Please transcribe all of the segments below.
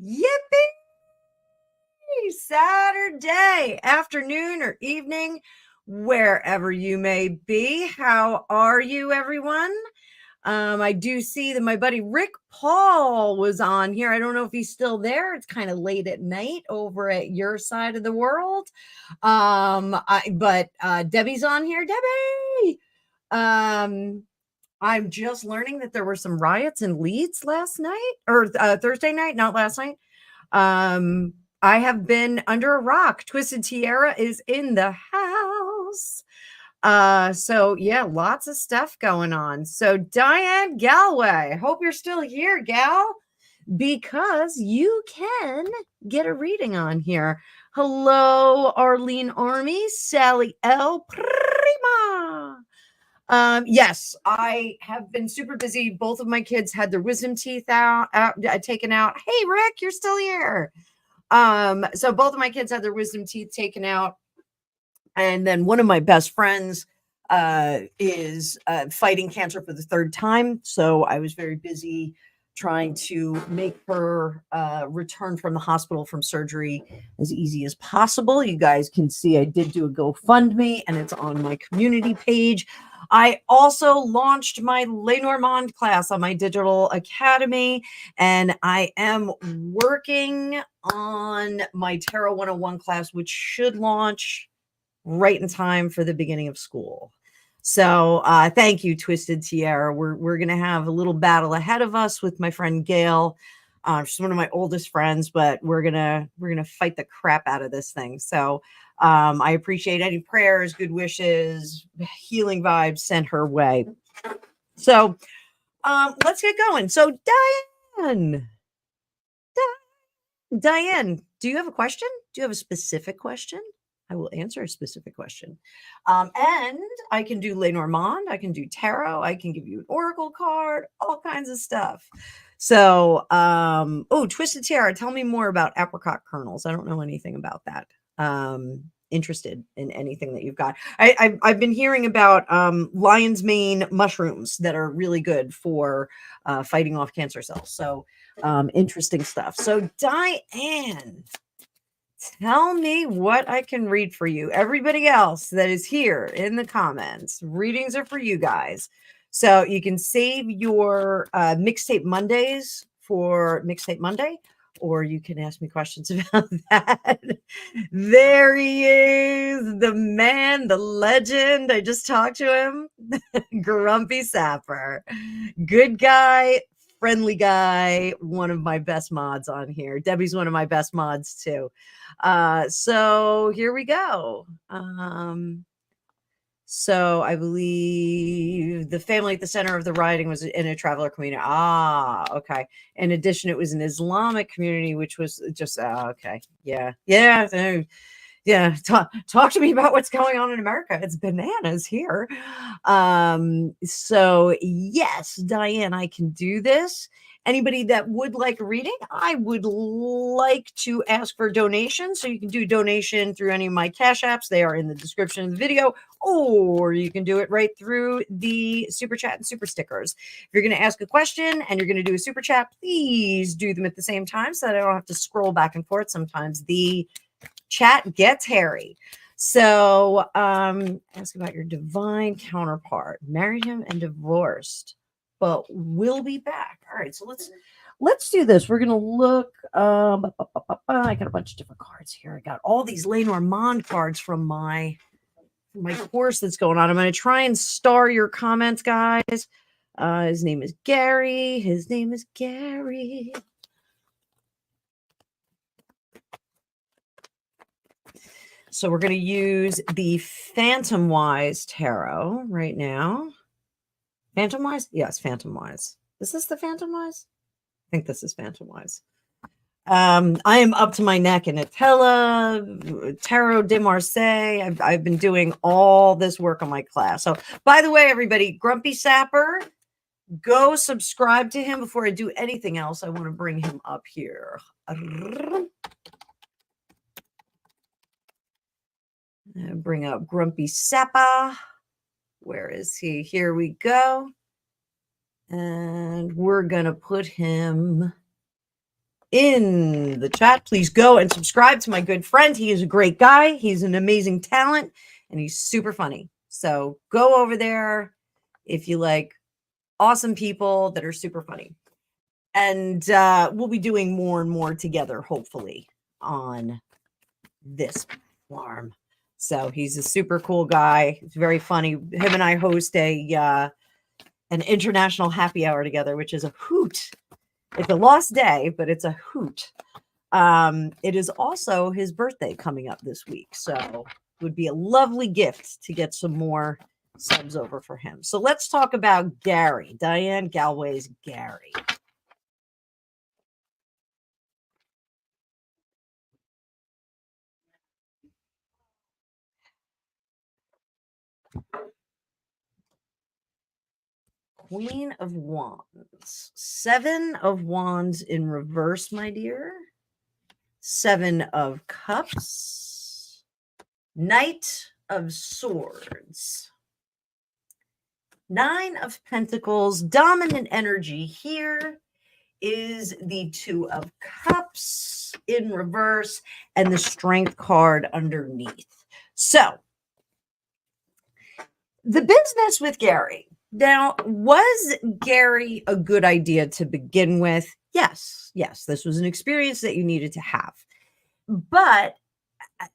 Yippee! Saturday afternoon or evening, wherever you may be. How are you, everyone? I do see that my buddy Rick Paul was on here. I don't know if he's still there. It's kind of late at night over at your side of the world. But Debbie's on here. Debbie! I'm just learning that there were some riots in Leeds last night or Thursday night, not last night. I have been under a rock. Twisted Tiara is in the house. So yeah, lots of stuff going on. So Diane Galway, hope you're still here, gal, because you can get a reading on here. Hello, Arlene Army, Sally L. Prima. Yes, I have been super busy. Both of my kids had their wisdom teeth taken out. Hey, Rick, you're still here. So both of my kids had their wisdom teeth taken out. And then one of my best friends is fighting cancer for the third time. So I was very busy trying to make her return from the hospital from surgery as easy as possible. You guys can see I did do a GoFundMe and it's on my community page. I also launched my Lenormand class on my digital academy, and I am working on my Tarot 101 class, which should launch right in time for the beginning of school. So thank you, Twisted Tiara. We're going to have a little battle ahead of us with my friend Gail. She's one of my oldest friends, but we're gonna fight the crap out of this thing. So I appreciate any prayers, good wishes, healing vibes sent her way. So let's get going. So Diane, do you have a question? Do you have a specific question? I will answer a specific question. And I can do Lenormand, I can do tarot, I can give you an oracle card, all kinds of stuff. So, Twisted Tiara, tell me more about apricot kernels. I don't know anything about that. Interested in anything that you've got. I've been hearing about lion's mane mushrooms that are really good for fighting off cancer cells. So, interesting stuff. So, Diane, tell me what I can read for you. Everybody else that is here in the comments, readings are for you guys. So you can save your Mixtape Mondays for Mixtape Monday, or you can ask me questions about that. There he is, the man, the legend. I just talked to him. Grumpy Sapper. Good guy, friendly guy, one of my best mods on here. Debbie's one of my best mods too. So here we go. So I believe the family at the center of the rioting was in a traveler community. Okay. In addition, it was an Islamic community, which was just okay. Yeah. Talk to me about what's going on in America. It's bananas here. So yes, Diane, I can do this. Anybody that would like a reading, I would like to ask for donations. So you can do a donation through any of my cash apps. They are in the description of the video, or you can do it right through the super chat and super stickers. If you're going to ask a question and you're going to do a super chat, please do them at the same time so that I don't have to scroll back and forth. Sometimes the chat gets hairy. So ask about your divine counterpart. Married him and divorced, but we'll be back. All right, so let's do this. We're gonna look. I got a bunch of different cards here. I got all these Lenormand cards from my course that's going on. I'm gonna try and star your comments, guys. His name is Gary. So we're going to use the Phantom Wise Tarot right now. Phantom Wise? Yes, Phantom Wise. Is this the Phantom Wise? I think this is Phantom Wise. I am up to my neck in Atella, Tarot de Marseille. I've been doing all this work on my class. So, by the way, everybody, Grumpy Sapper, go subscribe to him before I do anything else. I want to bring him up here. Bring up Grumpy Sapper. Where is he? Here we go. And we're going to put him in the chat. Please go and subscribe to my good friend. He is a great guy. He's an amazing talent, and he's super funny. So go over there if you like awesome people that are super funny. And we'll be doing more and more together, hopefully, on this platform. So he's a super cool guy. It's very funny. Him and I host an international happy hour together, which is a hoot. It's a lost day, but it's a hoot. It is also his birthday coming up this week. So it would be a lovely gift to get some more subs over for him. So let's talk about Gary, Diane Galway's Gary. Queen of Wands, 7 of Wands in reverse, my dear. 7 of Cups, Knight of Swords, 9 of Pentacles. Dominant energy here is the 2 of Cups in reverse and the Strength card underneath. So, the business with Gary. Now, was Gary a good idea to begin with? Yes, this was an experience that you needed to have. But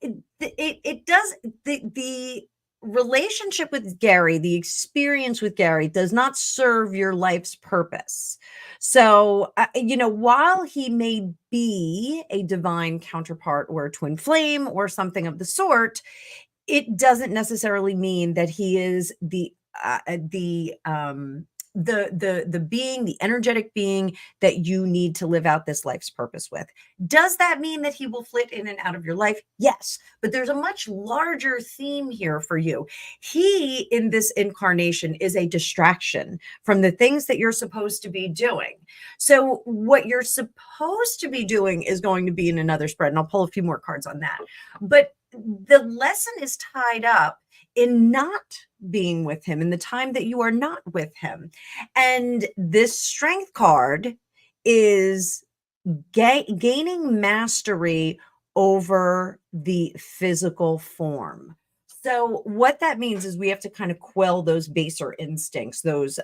it does, the relationship with Gary, the experience with Gary does not serve your life's purpose. So, while he may be a divine counterpart or a twin flame or something of the sort, it doesn't necessarily mean that he is the being, the energetic being that you need to live out this life's purpose with. Does that mean that he will flit in and out of your life? Yes, but there's a much larger theme here for you. He, in this incarnation, is a distraction from the things that you're supposed to be doing. So what you're supposed to be doing is going to be in another spread, and I'll pull a few more cards on that. But the lesson is tied up in not being with him, in the time that you are not with him. And this Strength card is gaining mastery over the physical form. So what that means is we have to kind of quell those baser instincts, those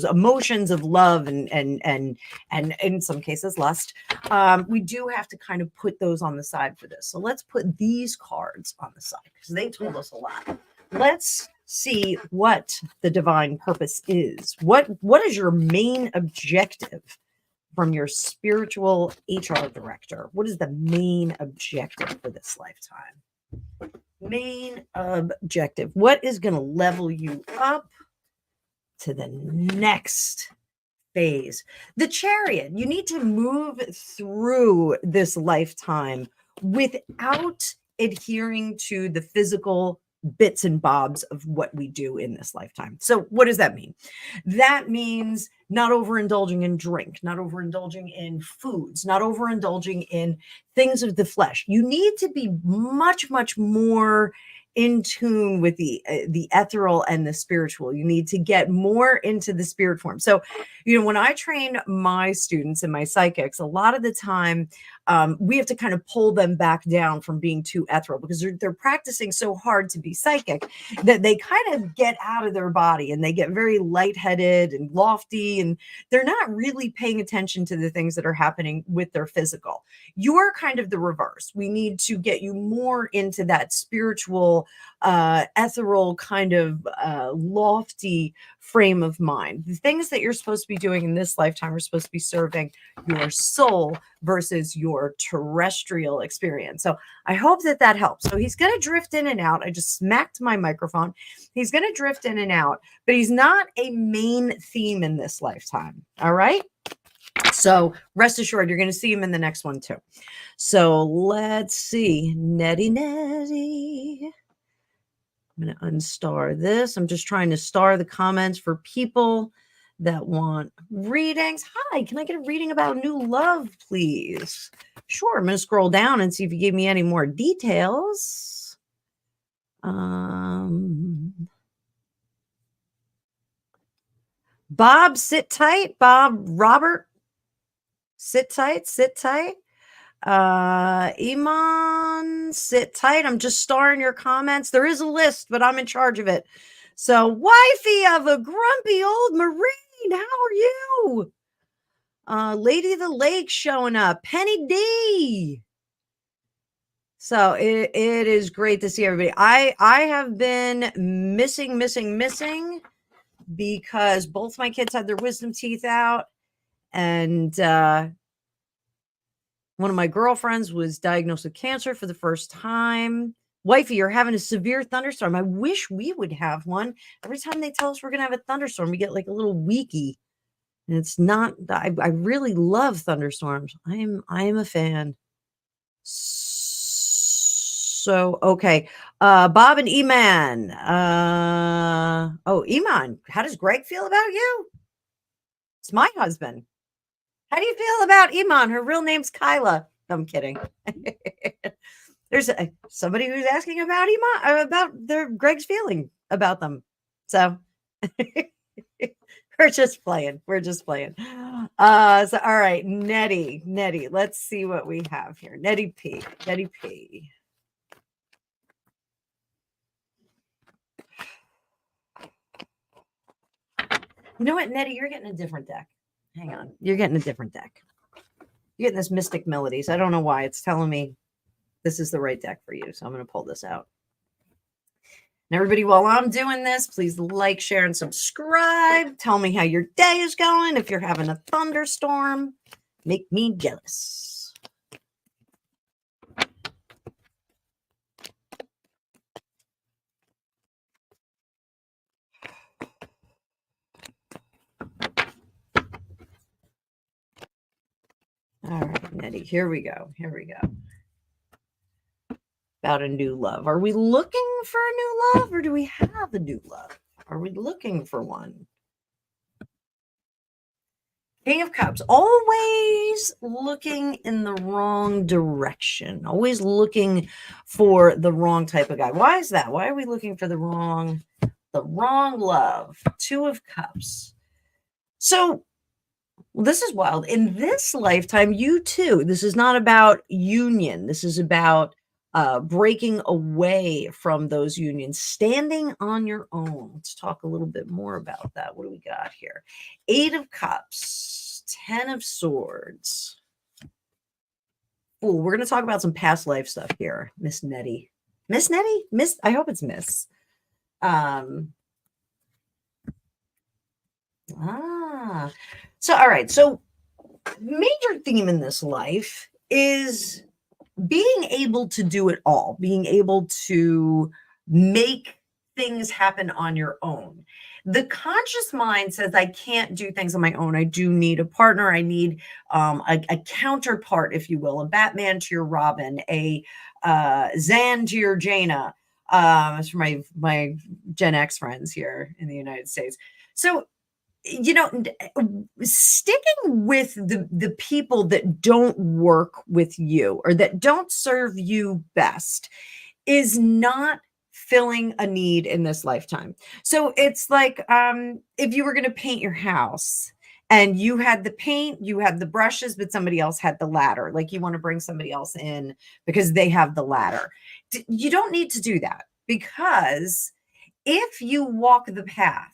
emotions of love and in some cases lust. We do have to kind of put those on the side for this. So let's put these cards on the side because they told us a lot. Let's see what the divine purpose is. What is your main objective from your spiritual HR director? What is the main objective for this lifetime? Main objective. What is going to level you up to the next phase? The Chariot. You need to move through this lifetime without adhering to the physical bits and bobs of what we do in this lifetime. So what does that mean? That means not overindulging in drink, not overindulging in foods, not overindulging in things of the flesh. You need to be much, much more in tune with the ethereal and the spiritual. You need to get more into the spirit form. So, when I train my students and my psychics, a lot of the time we have to kind of pull them back down from being too ethereal because they're practicing so hard to be psychic that they kind of get out of their body and they get very lightheaded and lofty, and they're not really paying attention to the things that are happening with their physical. You're kind of the reverse. We need to get you more into that spiritual, ethereal kind of lofty frame of mind. The things that you're supposed to be doing in this lifetime are supposed to be serving your soul versus your terrestrial experience. So I hope that helps. So he's going to drift in and out. I just smacked my microphone. He's going to drift in and out, but he's not a main theme in this lifetime. All right. So rest assured, you're going to see him in the next one too. So let's see. Nettie. I'm going to unstar this. I'm just trying to star the comments for people that want readings. Hi, can I get a reading about new love, please? Sure. I'm going to scroll down and see if you give me any more details. Bob, sit tight. Bob, Robert, sit tight, sit tight. Iman, sit tight. I'm just starring your comments. There is a list, but I'm in charge of it. So, wifey of a grumpy old Marine, how are you? Lady of the Lake showing up. Penny D. So it is great to see everybody. I have been missing because both my kids had their wisdom teeth out, and one of my girlfriends was diagnosed with cancer for the first time. Wifey, you're having a severe thunderstorm. I wish we would have one. Every time they tell us we're gonna have a thunderstorm, we get like a little weaky. And it's not, I really love thunderstorms. I am a fan. So, okay. Bob and Eman. Iman, how does Greg feel about you? It's my husband. How do you feel about Iman? Her real name's Kyla. I'm kidding. There's somebody who's asking about Iman, about Greg's feeling about them. So we're just playing. So all right, Nettie. Let's see what we have here. Nettie P. You know what, Nettie? You're getting a different deck. Hang on. You're getting a different deck. You're getting this Mystic Melodies. I don't know why. It's telling me this is the right deck for you. So I'm going to pull this out. And everybody, while I'm doing this, please like, share, and subscribe. Tell me how your day is going. If you're having a thunderstorm, make me jealous. All right, Nettie, here we go. About a new love. Are we looking for a new love, or do we have a new love? Are we looking for one? King of Cups, always looking in the wrong direction, always looking for the wrong type of guy. Why is that? Why are we looking for the wrong love? Two of Cups. So this is wild. In this lifetime, you too, this is not about union. This is about breaking away from those unions, standing on your own. Let's talk a little bit more about that. What do we got here? 8 of Cups, 10 of Swords. Oh, we're going to talk about some past life stuff here, Miss Nettie. Miss Nettie? I hope it's Miss. So, all right. So, major theme in this life is being able to do it all, being able to make things happen on your own. The conscious mind says, I can't do things on my own. I do need a partner. I need a counterpart, if you will, a Batman to your Robin, a Zan to your Jaina. It's for my Gen X friends here in the United States. So, you know, sticking with the people that don't work with you or that don't serve you best is not filling a need in this lifetime. So it's like if you were going to paint your house and you had the paint, you had the brushes, but somebody else had the ladder. Like you want to bring somebody else in because they have the ladder. You don't need to do that, because if you walk the path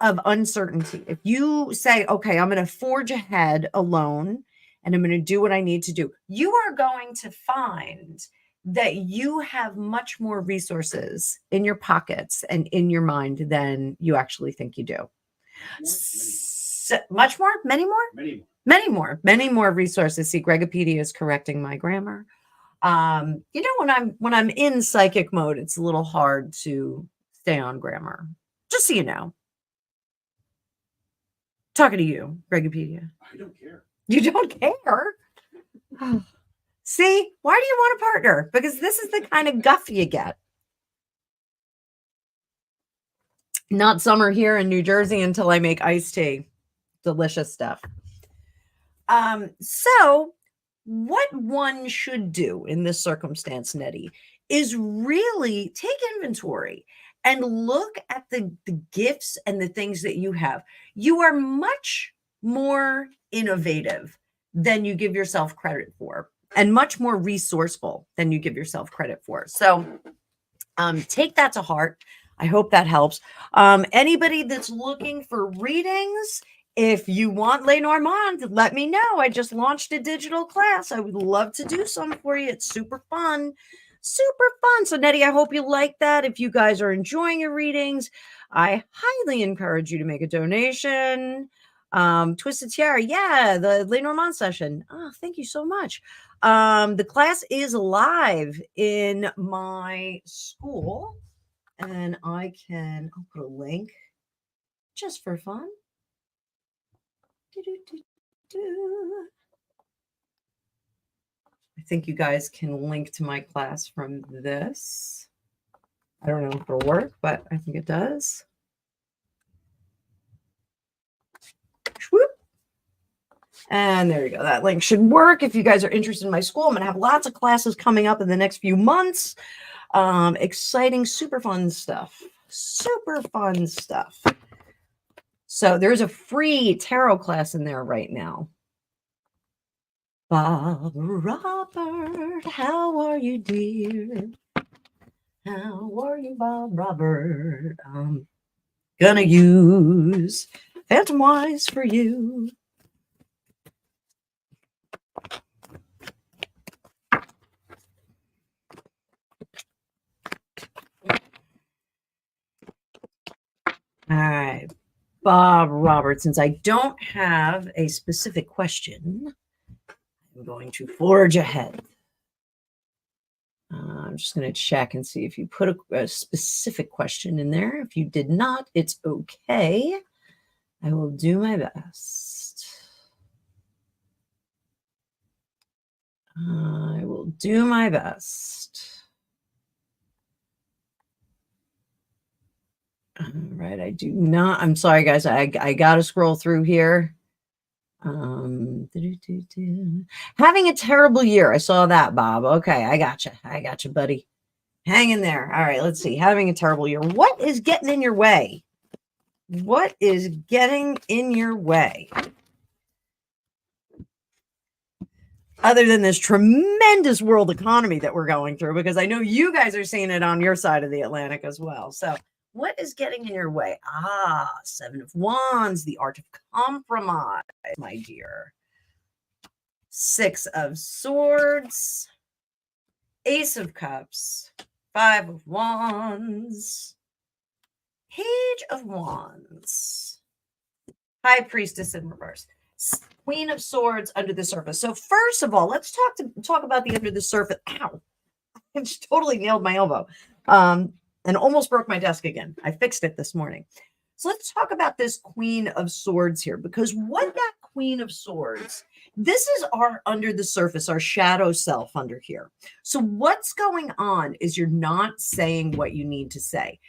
of uncertainty, if you say, okay, I'm going to forge ahead alone and I'm going to do what I need to do, you are going to find that you have much more resources in your pockets and in your mind than you actually think you do. Much more? Many more resources. See, Gregopedia is correcting my grammar. You know, when I'm in psychic mode, it's a little hard to stay on grammar. Just so you know. Talking to you, Gregopedia. I don't care. You don't care? See, why do you want a partner? Because this is the kind of guff you get. Not summer here in New Jersey until I make iced tea. Delicious stuff. So what one should do in this circumstance, Nettie, is really take inventory and look at the gifts and the things that you have. You are much more innovative than you give yourself credit for, and much more resourceful than you give yourself credit for. So take that to heart. I hope that helps. Anybody that's looking for readings, if you want Lenormand, let me know. I just launched a digital class. I would love to do some for you. It's super fun. Super fun. So, Nettie, I hope you like that. If you guys are enjoying your readings, I highly encourage you to make a donation. Twisted Tiara, yeah, the Lenormand session. Oh, thank you so much. The class is live in my school, and I'll put a link just for fun. I think you guys can link to my class from this. I don't know if it'll work, but I think it does. Whoop. And there you go. That link should work if you guys are interested in my school. I'm going to have lots of classes coming up in the next few months. Exciting, super fun stuff. Super fun stuff. So there's a free tarot class in there right now. Bob Robert, how are you, dear? How are you, Bob Robert? I'm gonna use Phantom Wise for you. All right, Bob Robert, since I don't have a specific question, I'm going to forge ahead. I'm just going to check and see if you put a specific question in there. If you did not, it's okay. I will do my best. I will do my best. All right, I do not. I'm sorry, guys. I got to scroll through here. Having a terrible year. I saw that, Bob. Okay, I got you, buddy. Hang in there. All right, let's see. Having a terrible year. What is getting in your way? What is getting in your way? Other than this tremendous world economy that we're going through, because I know you guys are seeing it on your side of the Atlantic as well. So what is getting in your way? Seven of Wands, the art of compromise, my dear. Six of Swords, Ace of Cups, Five of Wands, Page of Wands, High Priestess in reverse, Queen of Swords under the surface. So first of all, let's talk about the under the surface. Ow, I just totally nailed my elbow. And almost broke my desk again. I fixed it this morning. So let's talk about this Queen of Swords here, because what that Queen of Swords, this is our under the surface, our shadow self under here. So what's going on is you're not saying what you need to say.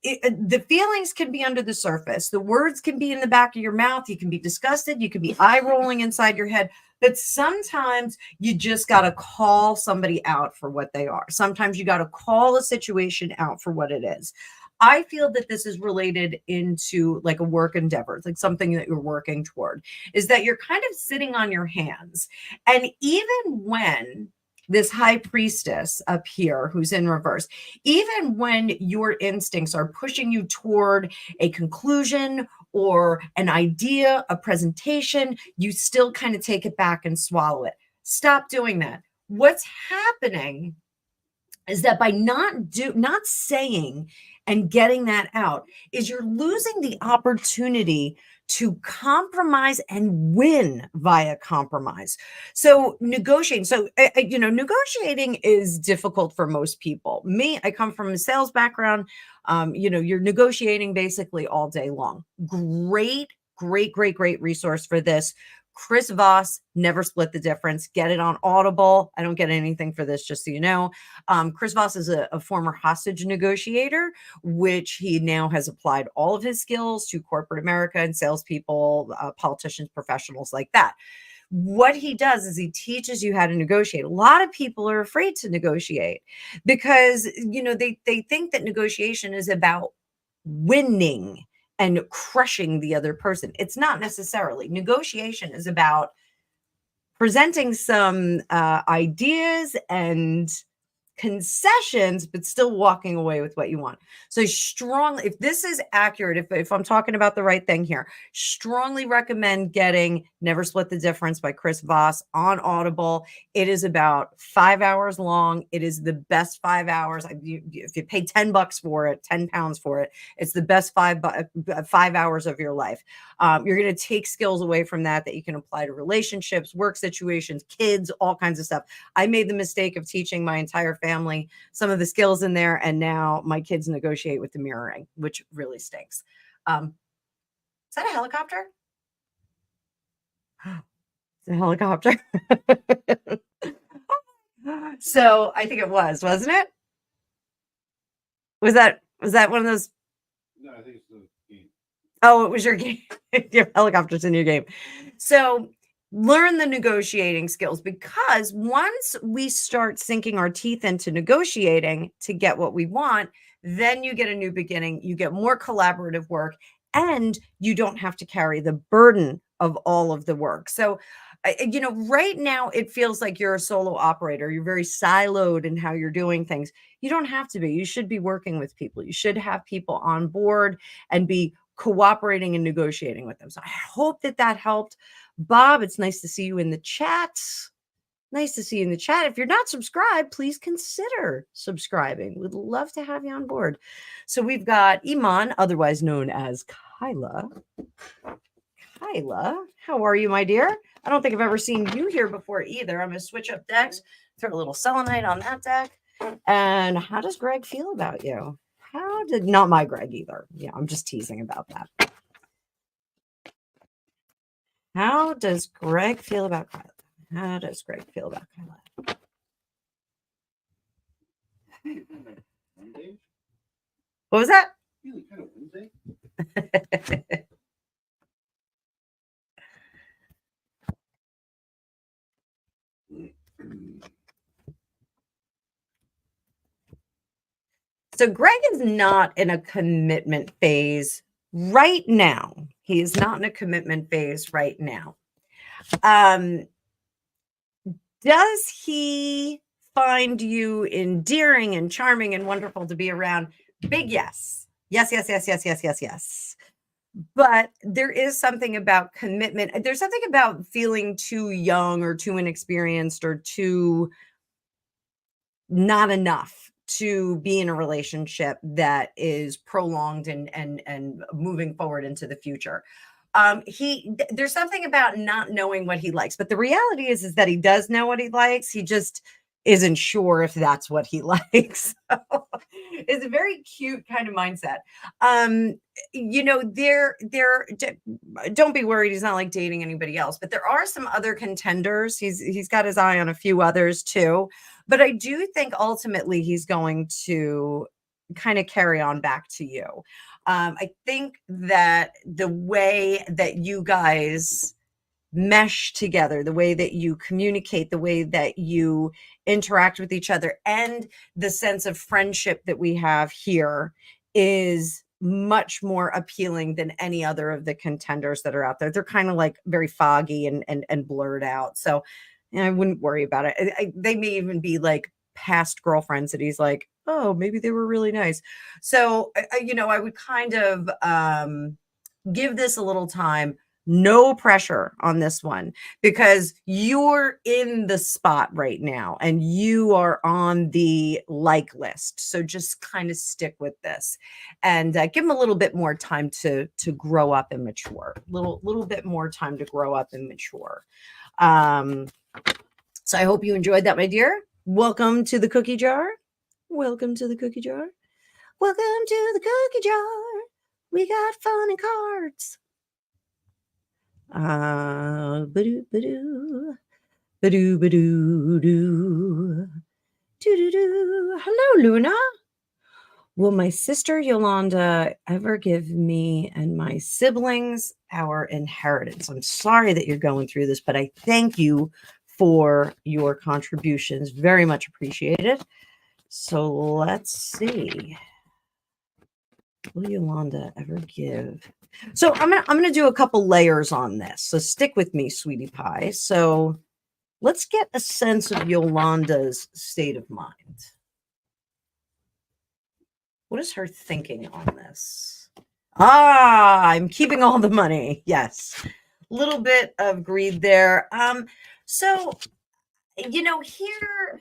The feelings can be under the surface. The words can be in the back of your mouth. You can be disgusted. You can be eye rolling inside your head. But sometimes you just got to call somebody out for what they are. Sometimes you got to call a situation out for what it is. I feel that this is related into like a work endeavor, like something that you're working toward, is that you're kind of sitting on your hands. And even when this high priestess up here who's in reverse, even when your instincts are pushing you toward a conclusion or an idea, a presentation, you still kind of take it back and swallow it. Stop doing that. What's happening is that by not saying and getting that out, is you're losing the opportunity to compromise and win via compromise. So negotiating. So, negotiating is difficult for most people. Me, I come from a sales background. You're negotiating basically all day long. Great resource for this. Chris Voss, Never Split the Difference. Get it on Audible. I don't get anything for this, just so you know. Chris Voss is a former hostage negotiator, which he now has applied all of his skills to corporate America and salespeople, politicians, professionals like that. What he does is he teaches you how to negotiate. A lot of people are afraid to negotiate because, they think that negotiation is about winning and crushing the other person. It's not necessarily. Negotiation is about presenting some ideas and concessions, but still walking away with what you want. So strongly, if this is accurate, if I'm talking about the right thing here, strongly recommend getting Never Split the Difference by Chris Voss on Audible. It is about 5 hours long. It is the best 5 hours. If you pay $10 for it, £10 for it, it's the best 5 hours of your life. You're going to take skills away from that you can apply to relationships, work situations, kids, all kinds of stuff. I made the mistake of teaching my entire family some of the skills in there, and now my kids negotiate with the mirroring, which really stinks. Is that a helicopter? It's a helicopter. So I think it was, wasn't it? Was that one of those? No, I think it's the game. Oh, it was your game. Your helicopter's in your game. So learn the negotiating skills, because once we start sinking our teeth into negotiating to get what we want, then you get a new beginning. You get more collaborative work, and you don't have to carry the burden of all of the work. So, right now it feels like you're a solo operator. You're very siloed in how you're doing things. You don't have to be. You should be working with people. You should have people on board and be cooperating and negotiating with them. So I hope that helped. Bob, it's nice to see you in the chat. Nice to see you in the chat. If you're not subscribed, please consider subscribing. We'd love to have you on board. So we've got Iman, otherwise known as Kyla. Kyla, how are you, my dear? I don't think I've ever seen you here before either. I'm going to switch up decks, throw a little selenite on that deck. And how does Greg feel about you? Not my Greg either. Yeah, I'm just teasing about that. How does Greg feel about Kyla? How does Greg feel about Kyla? What was that? Feeling kind of Wednesday. So Greg is not in a commitment phase right now. He is not in a commitment phase right now. Does he find you endearing and charming and wonderful to be around? Big yes. Yes. But there is something about commitment. There's something about feeling too young or too inexperienced or too not enough to be in a relationship that is prolonged and moving forward into the future. There's something about not knowing what he likes, but the reality is that he does know what he likes. He just isn't sure if that's what he likes. So it's a very cute kind of mindset. Don't be worried. He's not like dating anybody else, but there are some other contenders. He's got his eye on a few others too. But I do think ultimately he's going to kind of carry on back to you. I think that the way that you guys mesh together, the way that you communicate, the way that you interact with each other, and the sense of friendship that we have here is much more appealing than any other of the contenders that are out there. They're kind of like very foggy and blurred out. So I wouldn't worry about it. They may even be like past girlfriends that he's like, oh, maybe they were really nice. So, I would kind of give this a little time. No pressure on this one, because you're in the spot right now and you are on the like list. So just kind of stick with this and give him a little bit more time to grow up and mature. Little bit more time to grow up and mature. So I hope you enjoyed that, my dear. Welcome to the cookie jar. Welcome to the cookie jar. Welcome to the cookie jar. We got fun and cards. Hello, Luna. Will my sister Yolanda ever give me and my siblings our inheritance? I'm sorry that you're going through this, but I thank you for your contributions. Very much appreciated. So let's see. Will Yolanda ever give? So I'm gonna do a couple layers on this. So stick with me, sweetie pie. So Let's get a sense of Yolanda's state of mind. What is her thinking on this? I'm keeping all the money. Yes. Little bit of greed there. So, here,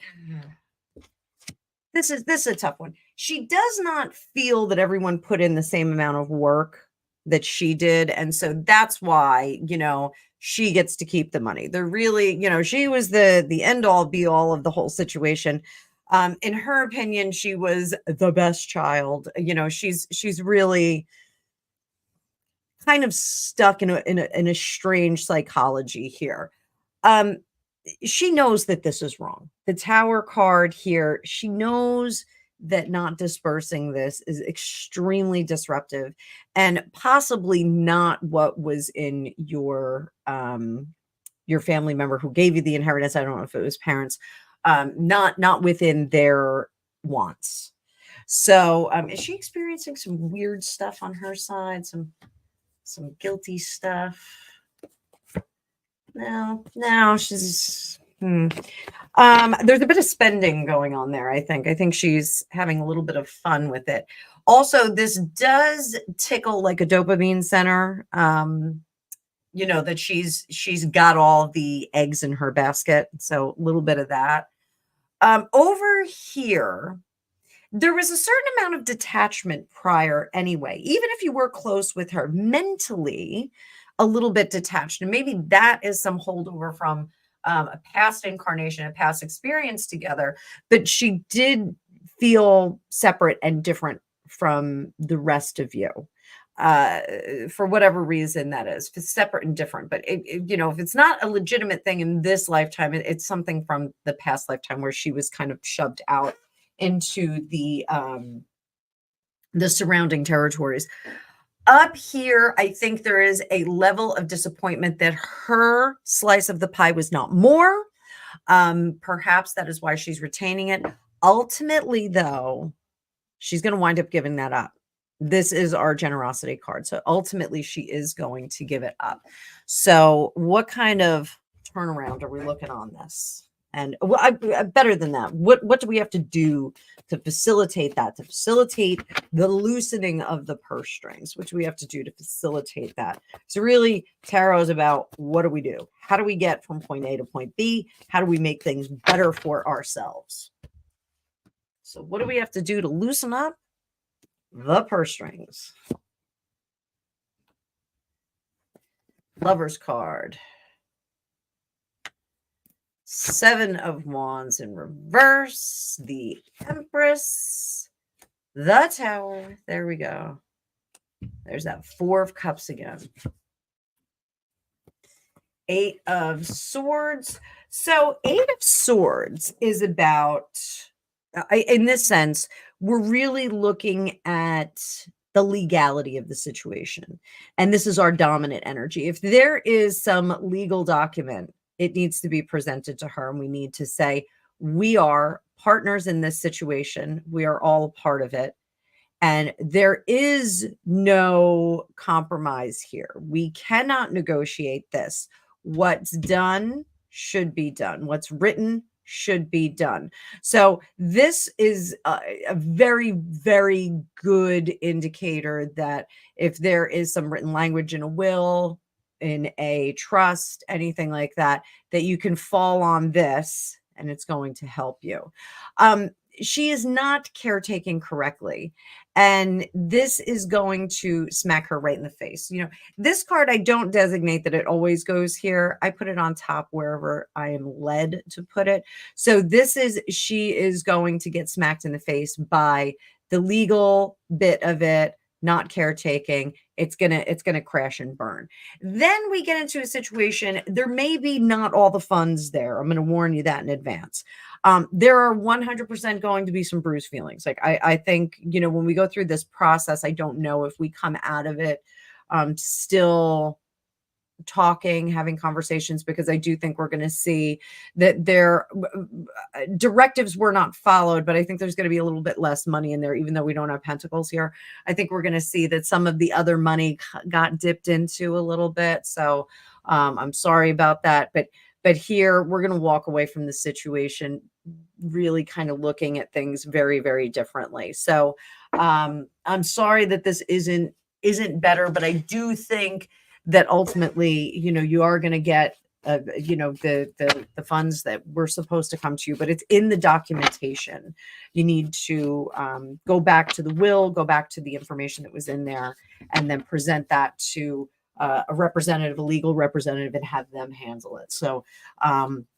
this is a tough one. She does not feel that everyone put in the same amount of work that she did. And so that's why, she gets to keep the money. They're really, she was the end all be all of the whole situation. In her opinion, she was the best child. She's really kind of stuck in a strange psychology here. She knows that this is wrong. The Tower card here, she knows that not dispersing this is extremely disruptive and possibly not what was in your family member who gave you the inheritance. I don't know if it was parents, not within their wants. So is she experiencing some weird stuff on her side? Some guilty stuff? No, she's there's a bit of spending going on there. I think she's having a little bit of fun with it. Also, this does tickle like a dopamine center. That she's got all the eggs in her basket. So a little bit of that. Over here, there was a certain amount of detachment prior anyway. Even if you were close with her mentally, a little bit detached. And maybe that is some holdover from a past incarnation, a past experience together. But she did feel separate and different from the rest of you. For whatever reason that is, if it's separate and different. But if it's not a legitimate thing in this lifetime, it's something from the past lifetime where she was kind of shoved out into the surrounding territories. Up here, I think there is a level of disappointment that her slice of the pie was not more. Perhaps that is why she's retaining it. Ultimately, though, she's going to wind up giving that up. This is our generosity card. So ultimately, she is going to give it up. So what kind of turnaround are we looking on this? And better than that, what do we have to do to facilitate that, to facilitate the loosening of the purse strings? Which we have to do to facilitate that? So really, tarot is about what do we do? How do we get from point A to point B? How do we make things better for ourselves? So what do we have to do to loosen up the purse strings? Lover's card. 7 of Wands in reverse, the Empress, the Tower. There we go. There's that 4 of Cups again. 8 of Swords. So 8 of Swords is about, in this sense, we're really looking at the legality of the situation. And this is our dominant energy. If there is some legal document, it needs to be presented to her. And we need to say, we are partners in this situation. We are all a part of it. And there is no compromise here. We cannot negotiate this. What's done should be done. What's written should be done. So this is a very, very good indicator that if there is some written language in a will, in a trust, anything like that, that you can fall on this and it's going to help you. She is not caretaking correctly. And this is going to smack her right in the face. This card, I don't designate that it always goes here. I put it on top wherever I am led to put it. So she is going to get smacked in the face by the legal bit of it, not caretaking. It's gonna crash and burn. Then we get into a situation, there may be not all the funds there. I'm going to warn you that in advance. There are 100% going to be some bruised feelings. Like I think, when we go through this process, I don't know if we come out of it still talking, having conversations, because I do think we're going to see that their directives were not followed, but I think there's going to be a little bit less money in there, even though we don't have pentacles here. I think we're going to see that some of the other money got dipped into a little bit. So I'm sorry about that, but But here we're going to walk away from the situation really kind of looking at things very, very differently. So I'm sorry that this isn't better, but I do think that ultimately, you are going to get the funds that were supposed to come to you, but it's in the documentation. You need to go back to the will, go back to the information that was in there, and then present that to a representative, a legal representative, and have them handle it. So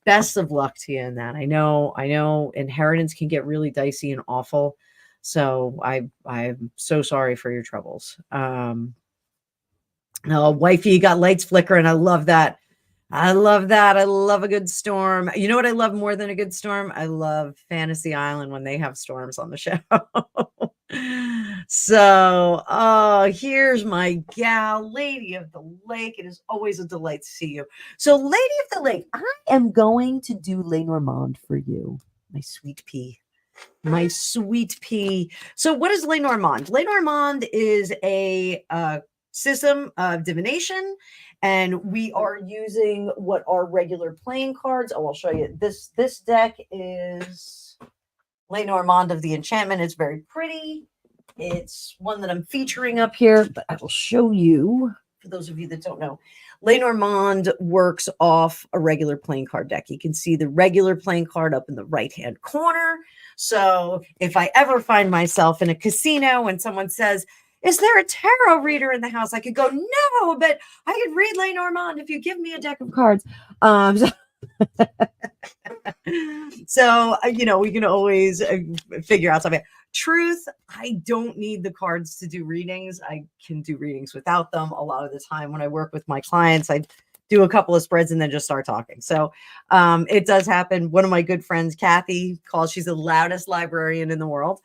best of luck to you in that. I know inheritance can get really dicey and awful. So I'm so sorry for your troubles. Wifey, you got lights flickering. I love that. I love that. I love a good storm. You know what I love more than a good storm? I love Fantasy Island when they have storms on the show. So, here's my gal, Lady of the Lake. It is always a delight to see you. So, Lady of the Lake, I am going to do Lenormand for you, my sweet pea. My sweet pea. So, what is Lenormand? Lenormand is a system of divination, and we are using what are regular playing cards. Oh, I'll show you. This deck is Lenormand of the Enchantment. It's very pretty. It's one that I'm featuring up here, but I will show you for those of you that don't know. Lenormand works off a regular playing card deck. You can see the regular playing card up in the right-hand corner. So if I ever find myself in a casino and someone says, "Is there a tarot reader in the house?" I could go, "No, but I could read Lenormand if you give me a deck of cards." So we can always figure out something. Truth, I don't need the cards to do readings. I can do readings without them. A lot of the time when I work with my clients, I do a couple of spreads and then just start talking. So it does happen. One of my good friends, Kathy, she's the loudest librarian in the world.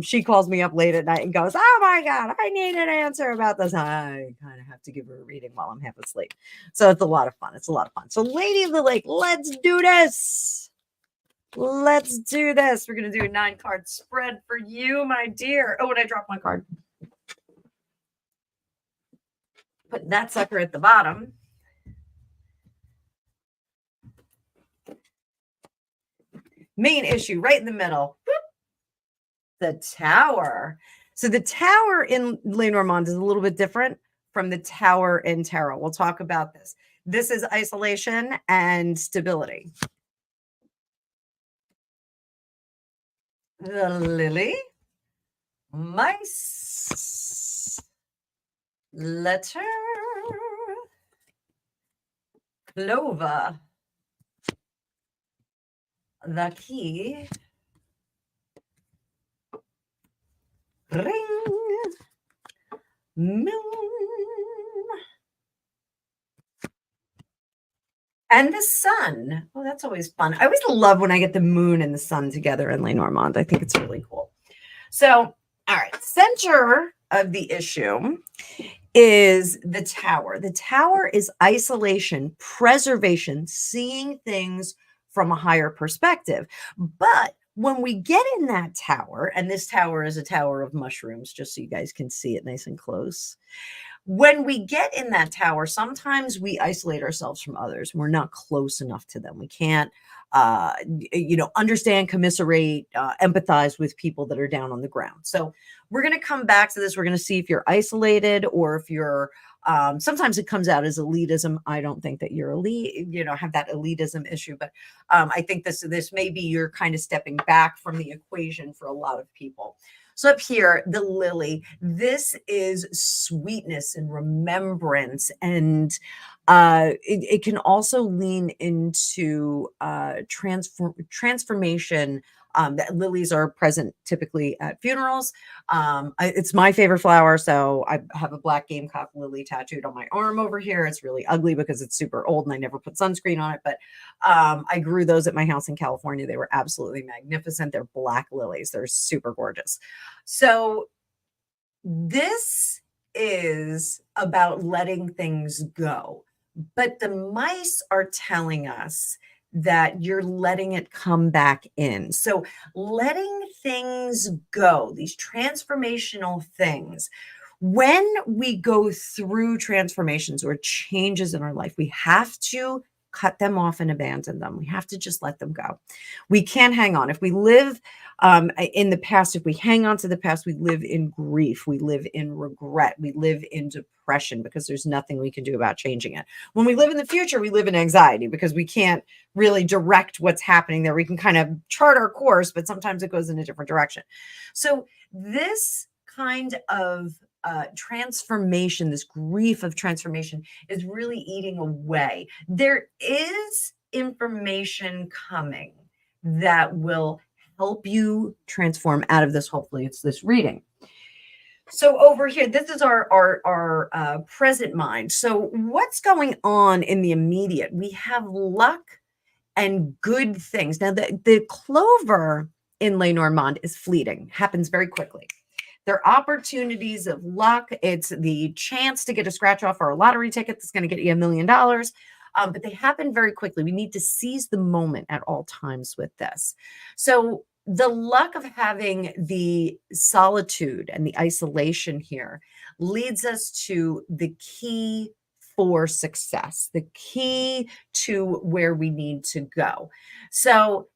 She calls me up late at night and goes, "Oh my God, I need an answer about this." I kind of have to give her a reading while I'm half asleep. So it's a lot of fun. It's a lot of fun. So Lady of the Lake, let's do this. Let's do this. We're going to do a 9-card spread for you, my dear. Oh, and I dropped my card. Put that sucker at the bottom. Main issue right in the middle. The Tower. So the Tower in Lenormand is a little bit different from the Tower in Tarot. We'll talk about this. This is isolation and stability. The Lily, Mice, Letter, Clover, the Key, Ring, Moon, and the Sun. Oh, that's always fun. I always love when I get the moon and the sun together in Lenormand. I think it's really cool. So, all right, center of the issue is the Tower. The Tower is isolation, preservation, seeing things from a higher perspective. But when we get in that tower, and this tower is a tower of mushrooms, just so you guys can see it nice and close. When we get in that tower, sometimes we isolate ourselves from others. We're not close enough to them. We can't, understand, commiserate, empathize with people that are down on the ground. So we're going to come back to this. We're going to see if you're isolated or if you're, sometimes it comes out as elitism. I don't think that you're elite, have that elitism issue, but I think this may be you're kind of stepping back from the equation for a lot of people. So up here, the Lily, this is sweetness and remembrance. And it can also lean into transformation. Lilies are present typically at funerals. It's my favorite flower. So I have a black gamecock lily tattooed on my arm over here. It's really ugly because it's super old and I never put sunscreen on it. But I grew those at my house in California. They were absolutely magnificent. They're black lilies. They're super gorgeous. So this is about letting things go. But the mice are telling us that you're letting it come back in. So letting things go, these transformational things, when we go through transformations or changes in our life, we have to cut them off and abandon them. We have to just let them go. We can't hang on. If we live in the past, if we hang on to the past, we live in grief. We live in regret. We live in depression because there's nothing we can do about changing it. When we live in the future, we live in anxiety because we can't really direct what's happening there. We can kind of chart our course, but sometimes it goes in a different direction. So this kind of transformation, this grief of transformation is really eating away. There is information coming that will help you transform out of this. Hopefully it's this reading. So over here, this is our present mind. So what's going on in the immediate? We have luck and good things. Now the clover in Lenormand is fleeting, happens very quickly. They're opportunities of luck. It's the chance to get a scratch off or a lottery ticket that's going to get you $1 million. But they happen very quickly. We need to seize the moment at all times with this. So the luck of having the solitude and the isolation here leads us to the key for success, the key to where we need to go. So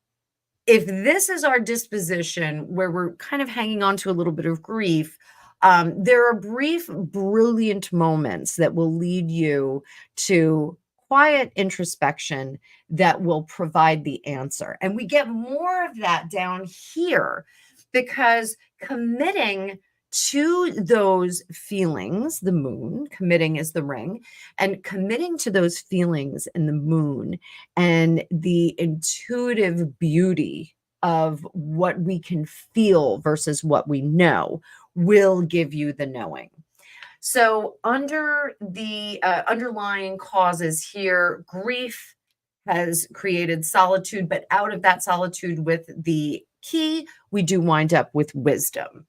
if this is our disposition where we're kind of hanging on to a little bit of grief, there are brief, brilliant moments that will lead you to quiet introspection that will provide the answer. And we get more of that down here because committing to those feelings, the moon, committing is the ring, and committing to those feelings in the moon and the intuitive beauty of what we can feel versus what we know will give you the knowing. So under the underlying causes here, grief has created solitude, but out of that solitude with the key, we do wind up with wisdom.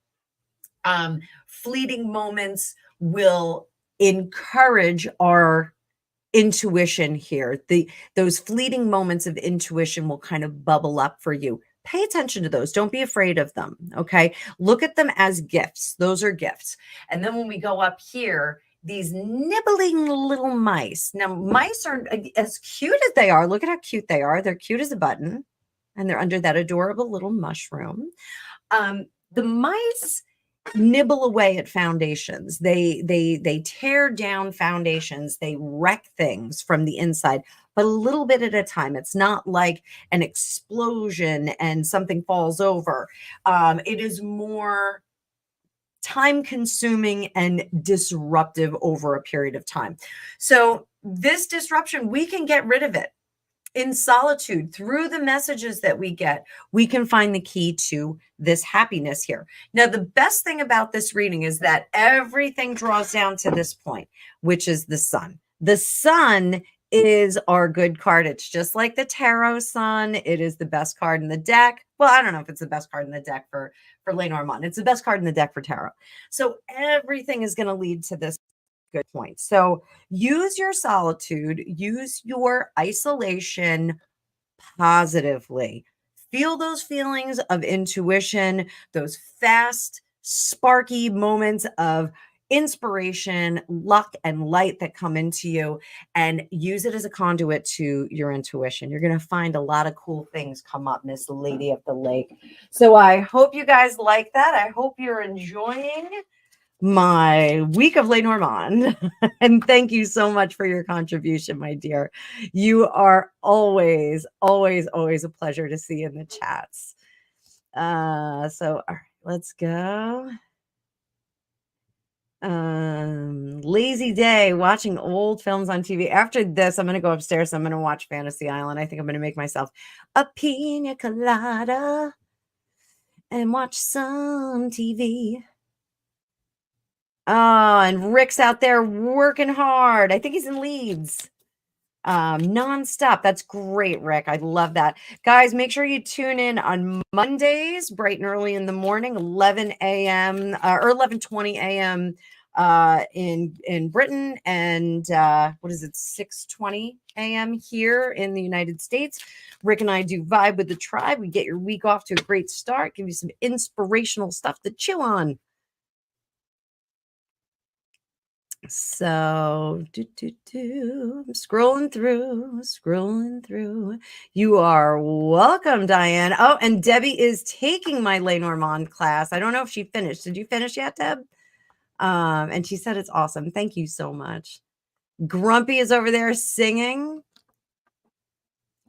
Fleeting moments will encourage our intuition here. Those fleeting moments of intuition will kind of bubble up for you. Pay attention to those. Don't be afraid of them. Okay. Look at them as gifts. Those are gifts. And then when we go up here, these nibbling little mice. Now, mice are as cute as they are. Look at how cute they are. They're cute as a button. And they're under that adorable little mushroom. The mice nibble away at foundations. They tear down foundations. They wreck things from the inside, but a little bit at a time. It's not like an explosion and something falls over. It is more time consuming and disruptive over a period of time. So this disruption, we can get rid of it in solitude through the messages that we get. We can find the key to this happiness here. Now, the best thing about this reading is that everything draws down to this point, which is the sun. The sun is our good card. It's just like the tarot sun. It is the best card in the deck. Well, I don't know if it's the best card in the deck for Lenormand. It's the best card in the deck for tarot. So everything is going to lead to this good point. So use your solitude, use your isolation positively. Feel those feelings of intuition, those fast, sparky moments of inspiration, luck, and light that come into you, and use it as a conduit to your intuition. You're going to find a lot of cool things come up, Miss Lady of the Lake. So I hope you guys like that. I hope you're enjoying my week of Lenormand. And thank you so much for your contribution, my dear. You are always, always, always a pleasure to see in the chats. So all right, let's go. Lazy day, watching old films on TV. After this, I'm going to go upstairs. I'm going to watch Fantasy Island. I think I'm going to make myself a pina colada and watch some TV. Oh, and Rick's out there working hard. I think he's in Leeds. Nonstop. That's great, Rick. I love that. Guys, make sure you tune in on Mondays, bright and early in the morning, 11 a.m. Or 11:20 a.m. In Britain, and what is it, 6:20 a.m. here in the United States. Rick and I do Vibe with the Tribe. We get your week off to a great start, give you some inspirational stuff to chew on. So, I'm scrolling through. You are welcome, Diane. Oh, and Debbie is taking my Lenormand class. I don't know if she finished. Did you finish yet, Deb? And she said it's awesome. Thank you so much. Grumpy is over there singing.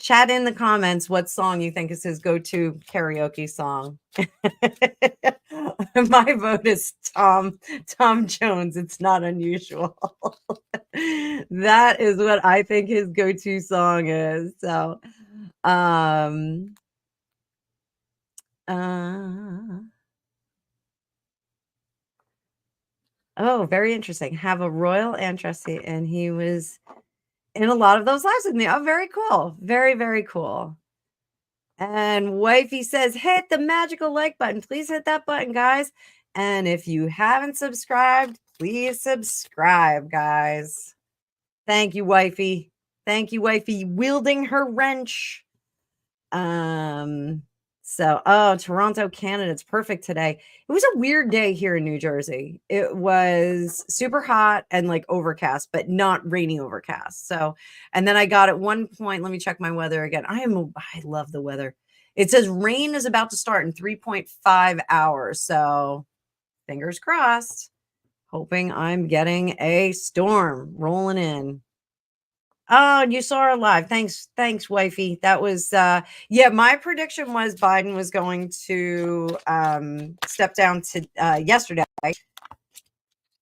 Chat in the comments what song you think is his go-to karaoke song. My vote is Tom Jones. It's not unusual. That is what I think his go-to song is. So, oh, very interesting. Have a royal ancestry, and he was in a lot of those lives with me. Oh, very cool. Very, very cool. And Wifey says, hit the magical like button. Please hit that button, guys. And if you haven't subscribed, please subscribe, guys. Thank you, Wifey. Thank you, Wifey, wielding her wrench. Toronto, Canada. It's perfect today. It was a weird day here in New Jersey. It was super hot and like overcast, but not rainy overcast. So, and then I got at one point, let me check my weather again. I love the weather. It says rain is about to start in 3.5 hours. So fingers crossed, hoping I'm getting a storm rolling in. Oh, you saw her live. Thanks, Wifey. That was my prediction was Biden was going to step down to yesterday,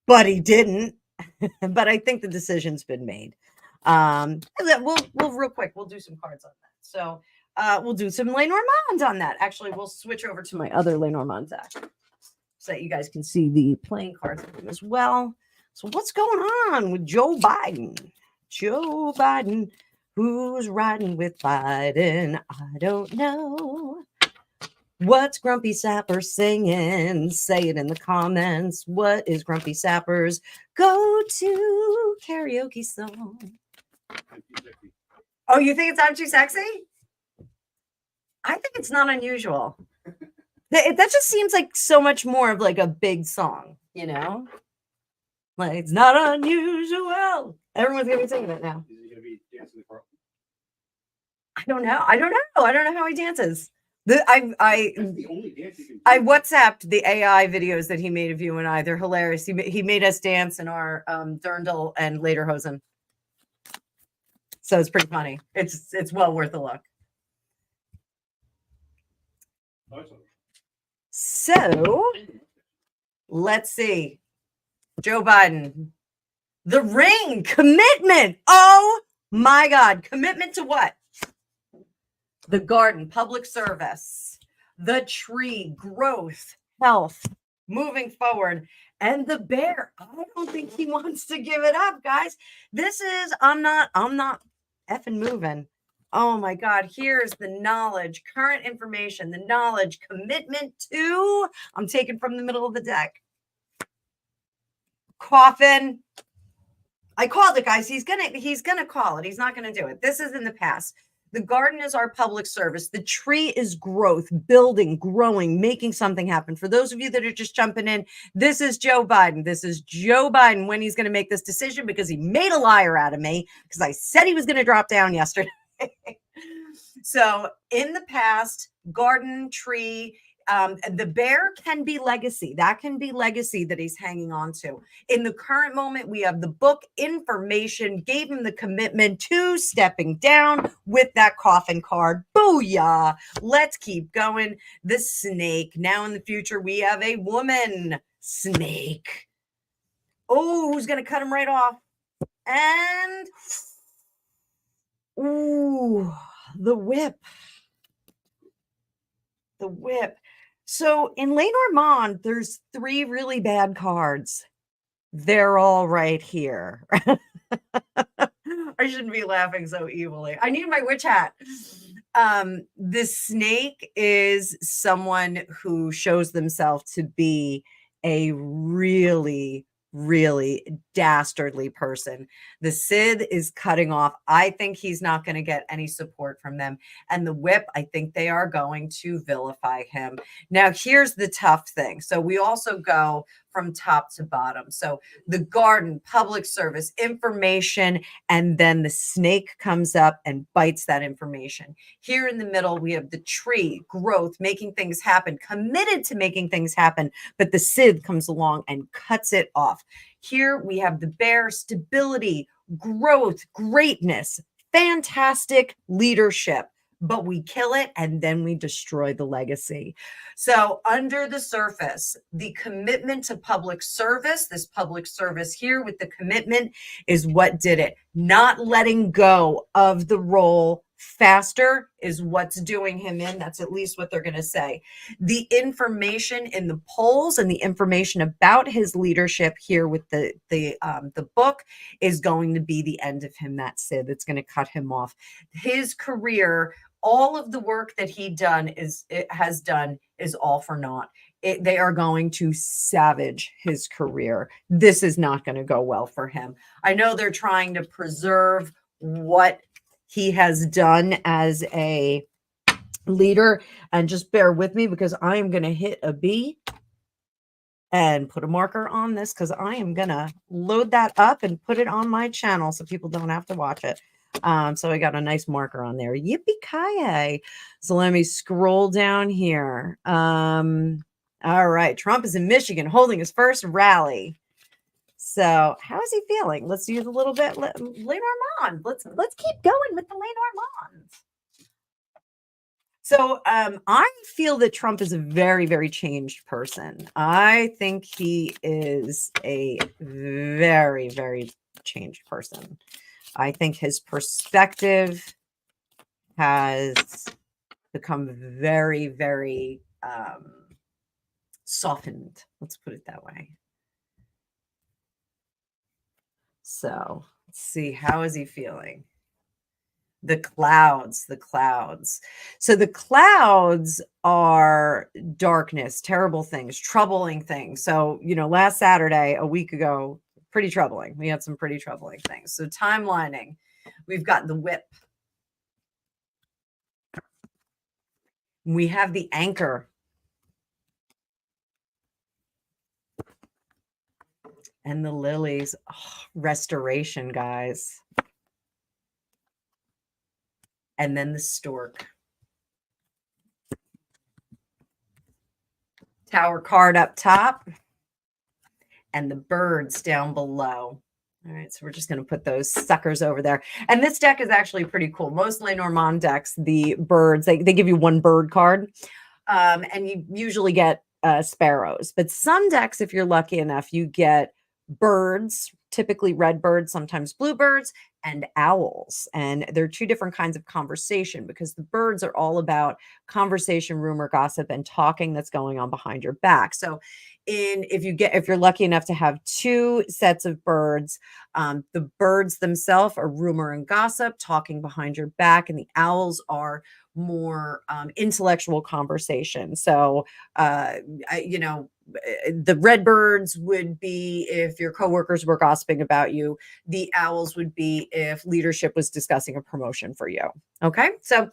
but he didn't. But I think the decision's been made. We'll real quick, we'll do some cards on that. So we'll do some Lenormand on that. Actually, we'll switch over to my other Lenormand deck so that you guys can see the playing cards as well. So what's going on with Joe Biden? Joe Biden, who's riding with Biden? I don't know. What's Grumpy Sapper singing? Say it in the comments. What is Grumpy Sapper's go-to karaoke song? Oh, you think it's I'm Too Sexy? I think it's not unusual. That just seems like so much more of like a big song, you know? Like, it's not unusual. Everyone's gonna be singing it now. Is he gonna be dancing the carpet? I don't know how he dances. That's the only dance he can do. I WhatsApped the AI videos that he made of you and I. They're hilarious. He made us dance in our dirndl and lederhosen. So it's pretty funny. It's well worth a look. So let's see. Joe Biden. The ring. Commitment. Oh my God. Commitment to what? The garden. Public service. The tree. Growth. Health. Moving forward. And the bear. I don't think he wants to give it up, guys. This is, I'm not effing moving. Oh my God. Here's the knowledge, current information, the knowledge, commitment to, I'm taking from the middle of the deck. Coffin. I called it, guys. He's gonna call it. He's not gonna do it. This is in the past. The garden is our public service. The tree is growth, building, growing, making something happen. For those of you that are just jumping in, this is Joe Biden. This is Joe Biden when he's going to make this decision because he made a liar out of me because I said he was going to drop down yesterday. So in the past, garden, tree, the bear can be legacy. That can be legacy that he's hanging on to. In the current moment, we have the book information, gave him the commitment to stepping down with that coffin card. Booyah. Let's keep going. The snake. Now in the future, we have a woman snake. Oh, who's going to cut him right off? And, ooh, the whip. The whip. So in Lenormand, there's 3 really bad cards. They're all right here. I shouldn't be laughing so evilly. I need my witch hat. The snake is someone who shows themselves to be a really, really dastardly person. The Cid is cutting off. I think he's not going to get any support from them. And the whip, I think they are going to vilify him. Now, here's the tough thing. So we also go from top to bottom. So the garden, public service, information, and then the snake comes up and bites that information. Here in the middle, we have the tree, growth, making things happen, committed to making things happen, but the Sith comes along and cuts it off. Here we have the bear, stability, growth, greatness, fantastic leadership, but we kill it and then we destroy the legacy. So under the surface, the commitment to public service, this public service here with the commitment is what did it. Not letting go of the role faster is what's doing him in. That's at least what they're going to say. The information in the polls and the information about his leadership here with the book is going to be the end of him. That's it. It's going to cut him off. His career, all of the work that has done is all for naught. They are going to savage his career. This is not going to go well for him. I know they're trying to preserve what he has done as a leader, and just bear with me because I am going to hit a B and put a marker on this because I am going to load that up and put it on my channel so people don't have to watch it. So I got a nice marker on there. Yippee-ki-yay. So let me scroll down here. All right. Trump is in Michigan holding his first rally. So how is he feeling? Let's use a little bit. Lenormand. Let's keep going with the Lenormand. So I feel that Trump is a very, very changed person. I think he is a very, very changed person. I think his perspective has become very, very softened. Let's put it that way. So let's see. How is he feeling? The clouds. So the clouds are darkness, terrible things, troubling things. So, last Saturday, a week ago, pretty troubling. We had some pretty troubling things. So timelining, we've got the whip. We have the anchor. And the lilies. Oh, restoration, guys. And then the stork. Tower card up top. And the birds down below. All right, so we're just going to put those suckers over there. And this deck is actually pretty cool. Most Lenormand decks, the birds, they give you one bird card. And you usually get sparrows. But some decks, if you're lucky enough, you get birds, typically red birds, sometimes bluebirds, and owls. And they're two different kinds of conversation because the birds are all about conversation, rumor, gossip, and talking that's going on behind your back. So if you're lucky enough to have two sets of birds, the birds themselves are rumor and gossip, talking behind your back, and the owls are more intellectual conversation. So, the red birds would be if your coworkers were gossiping about you. The owls would be if leadership was discussing a promotion for you. Okay. So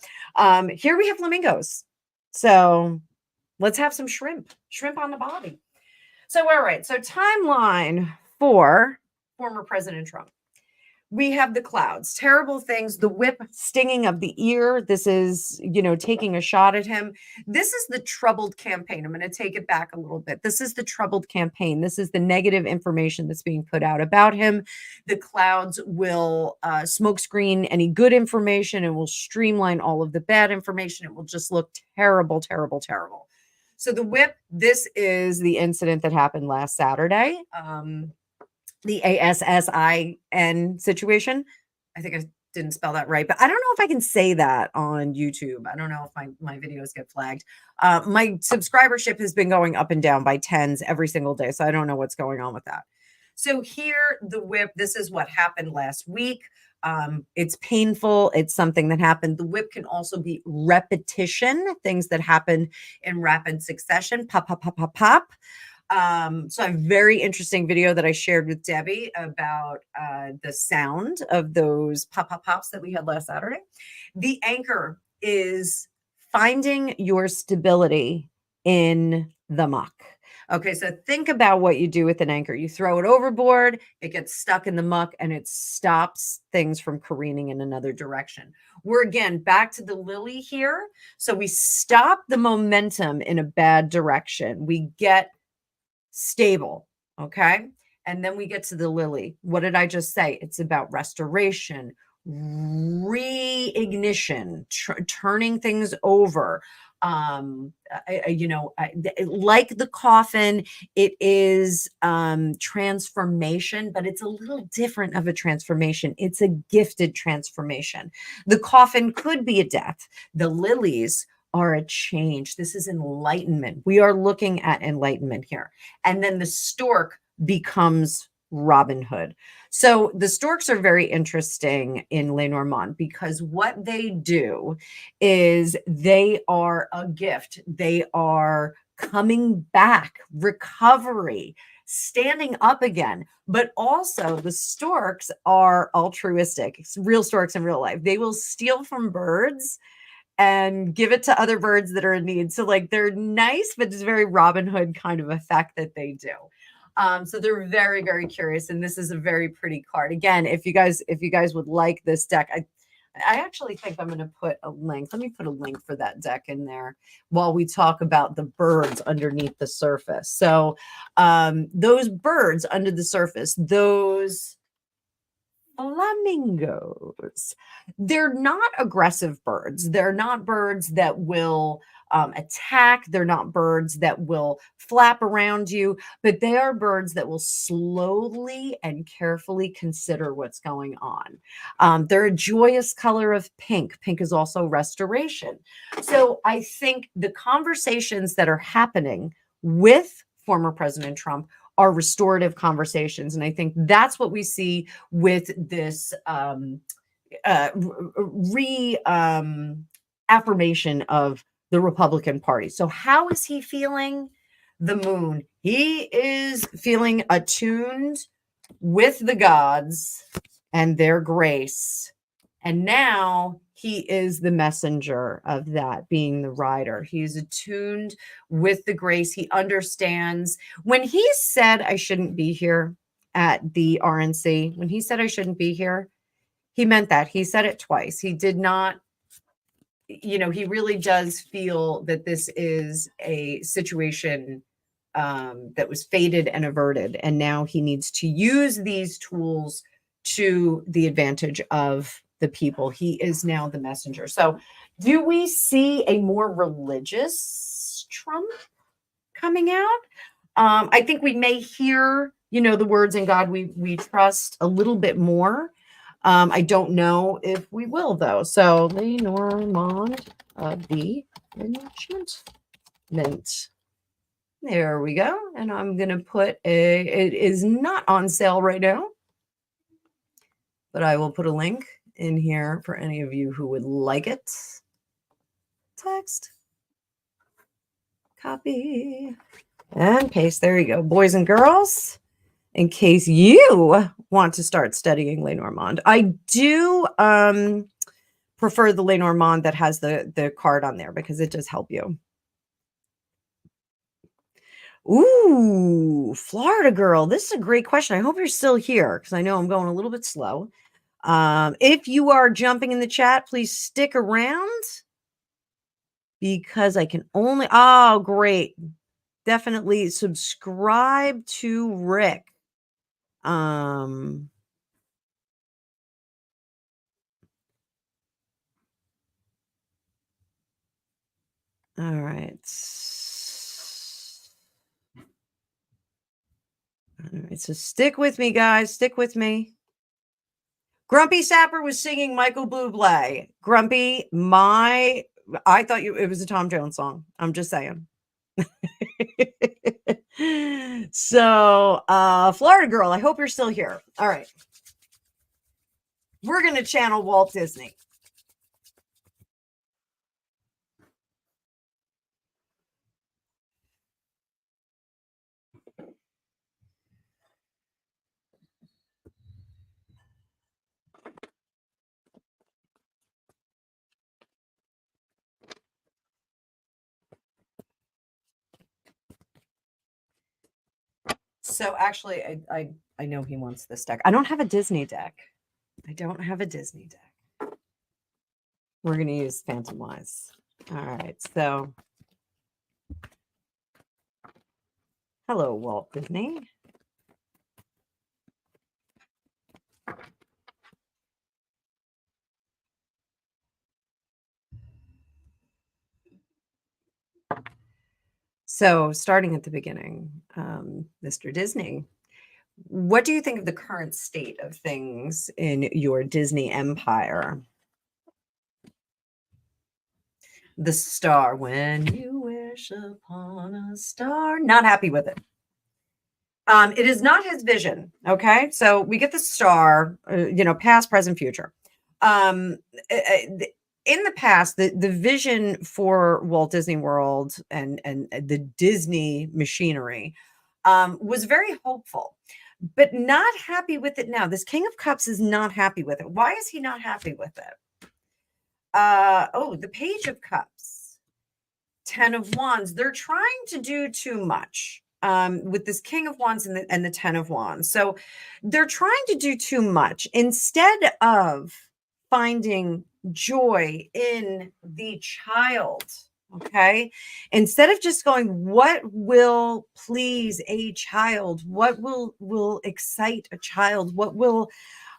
here we have flamingos. So let's have some shrimp on the body. So, all right. So timeline for former President Trump. We have the clouds, terrible things, the whip stinging of the ear. This is, taking a shot at him. This is the troubled campaign. I'm going to take it back a little bit. This is the troubled campaign. This is the negative information that's being put out about him. The clouds will smokescreen any good information and will streamline all of the bad information. It will just look terrible, terrible, terrible. So the whip, this is the incident that happened last Saturday. The ASSIN situation. I think I didn't spell that right, but I don't know if I can say that on YouTube. I don't know if my videos get flagged. My subscribership has been going up and down by tens every single day, so I don't know what's going on with that. So here, the whip, this is what happened last week. It's painful. It's something that happened. The whip can also be repetition, things that happen in rapid succession. Pop, pop, pop, pop, pop. So a very interesting video that I shared with Debbie about the sound of those pop, pop, pops that we had last Saturday. The anchor is finding your stability in the muck. Okay, so think about what you do with an anchor. You throw it overboard, it gets stuck in the muck, and it stops things from careening in another direction. We're again back to the lily here. So we stop the momentum in a bad direction. We get stable, okay? And then we get to the lily. What did I just say? It's about restoration, reignition, turning things over. Like the coffin, it is transformation, but it's a little different of a transformation. It's a gifted transformation. The coffin could be a death. The lilies are a change. This is enlightenment. We are looking at enlightenment here. And then the stork becomes Robin Hood. So the storks are very interesting in Lenormand because what they do is they are a gift. They are coming back, recovery, standing up again. But also the storks are altruistic, real storks in real life. They will steal from birds and give it to other birds that are in need. So like they're nice, but it's very Robin Hood kind of effect that they do. So they're very, very curious. And this is a very pretty card. Again, if you guys would like this deck, I actually think I'm going to put a link. Let me put a link for that deck in there while we talk about the birds underneath the surface. So those birds under the surface, those flamingos, they're not aggressive birds. They're not birds that will attack. They're not birds that will flap around you, but they are birds that will slowly and carefully consider what's going on. They're a joyous color of pink. Pink is also restoration. So I think the conversations that are happening with former President Trump are restorative conversations. And I think that's what we see with this affirmation of the Republican Party. So how is he feeling? The moon. He is feeling attuned with the gods and their grace. And now he is the messenger of that, being the rider. He is attuned with the grace. He understands. When he said, I shouldn't be here at the RNC, when he said, I shouldn't be here, he meant that. He said it twice. He did not, he really does feel that this is a situation that was fated and averted. And now he needs to use these tools to the advantage of the people. He is now the messenger. So do we see a more religious Trump coming out? I think we may hear, the words in God we trust a little bit more. I don't know if we will, though. So Lenormand of the Enchantment. There we go. And I'm going to put it is not on sale right now, but I will put a link in here for any of you who would like it. Text, copy, and paste. There you go. Boys and girls, in case you want to start studying Lenormand. I do prefer the Lenormand that has the card on there because it does help you. Ooh, Florida girl. This is a great question. I hope you're still here because I know I'm going a little bit slow. If you are jumping in the chat, please stick around because I can only, oh, great. Definitely subscribe to Rick. All right. All right, so stick with me, guys. Stick with me. Grumpy Sapper was singing Michael Bublé. Grumpy, I thought it was a Tom Jones song. I'm just saying. So, Florida girl, I hope you're still here. All right. We're going to channel Walt Disney. So actually, I know he wants this deck. I don't have a Disney deck. I don't have a Disney deck. We're going to use Phantom Wise. All right. So, hello, Walt Disney. So, starting at the beginning, Mr. Disney, what do you think of the current state of things in your Disney empire? The star, when you wish upon a star. Not happy with it. It is not his vision. Okay, so we get the star, past, present, future. In the past, the vision for Walt Disney World and the Disney machinery was very hopeful, but not happy with it now. This King of Cups is not happy with it. Why is he not happy with it? The Page of Cups, 10 of Wands. They're trying to do too much with this King of Wands and the 10 of Wands. So they're trying to do too much instead of finding joy in the child. Okay. Instead of just going, what will please a child? What will excite a child? What will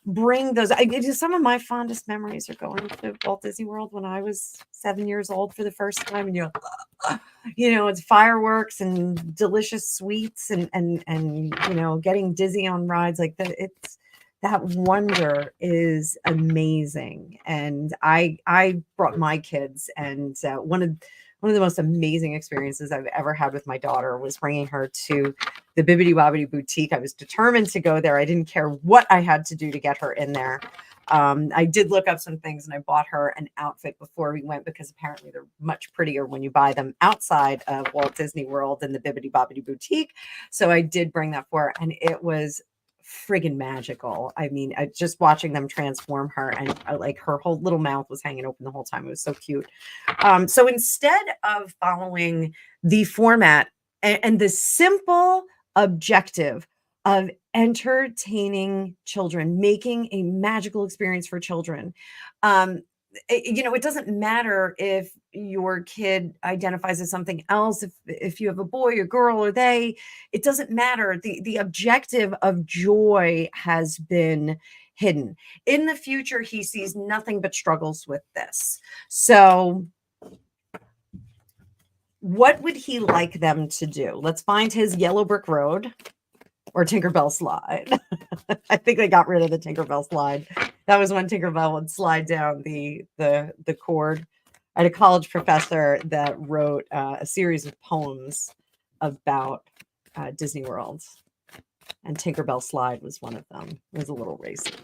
bring those? Some of my fondest memories are going to Walt Disney World when I was 7 years old for the first time, and it's fireworks and delicious sweets and getting dizzy on rides like that. It's that wonder is amazing. And I brought my kids, and one of the most amazing experiences I've ever had with my daughter was bringing her to the Bibbidi Bobbidi Boutique. I was determined to go there. I didn't care what I had to do to get her in there. I did look up some things, and I bought her an outfit before we went because apparently they're much prettier when you buy them outside of Walt Disney World and the Bibbidi Bobbidi Boutique. So I did bring that for her, and it was friggin' magical. I mean, just watching them transform her, and like her whole little mouth was hanging open the whole time. It was so cute. So instead of following the format and the simple objective of entertaining children, making a magical experience for children, it doesn't matter if your kid identifies as something else, if you have a boy or girl or they, it doesn't matter. The objective of joy has been hidden. In the future, he sees nothing but struggles with this. So what would he like them to do? Let's find his yellow brick road or Tinkerbell slide. I think they got rid of the Tinkerbell slide. That was when Tinkerbell would slide down the cord. I had a college professor that wrote a series of poems about Disney World, and Tinkerbell slide was one of them. It was a little racy.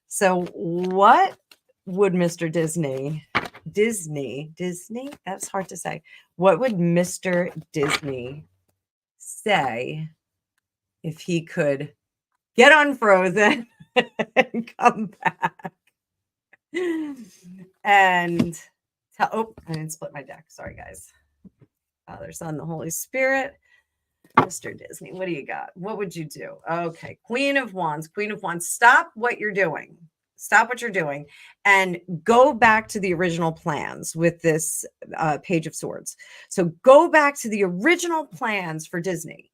So what would Mr. Disney, that's hard to say. What would Mr. Disney say if he could get unfrozen and come back and tell, I didn't split my deck. Sorry, guys. Father, Son, the Holy Spirit. Mr. Disney, what do you got? What would you do? Okay. Queen of Wands. Stop what you're doing. Stop what you're doing and go back to the original plans with this Page of Swords. So go back to the original plans for Disney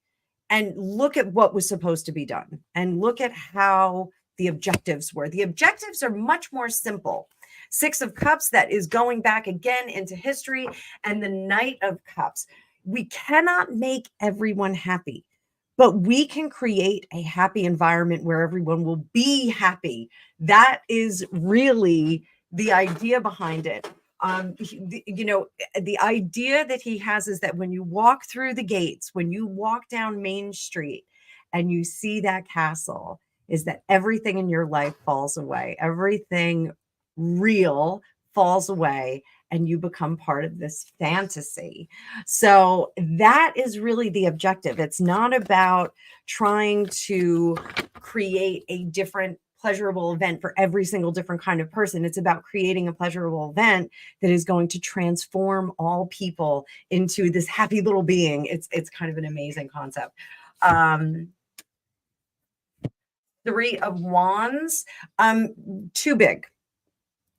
and look at what was supposed to be done and look at how the objectives were. The objectives are much more simple. 6 of Cups, that is going back again into history, and the Knight of Cups. We cannot make everyone happy, but we can create a happy environment where everyone will be happy. That is really the idea behind it. The idea that he has is that when you walk through the gates, when you walk down Main Street and you see that castle, is that everything in your life falls away. Everything real falls away and you become part of this fantasy. So that is really the objective. It's not about trying to create a different pleasurable event for every single different kind of person. It's about creating a pleasurable event that is going to transform all people into this happy little being. It's kind of an amazing concept. Three of Wands, too big.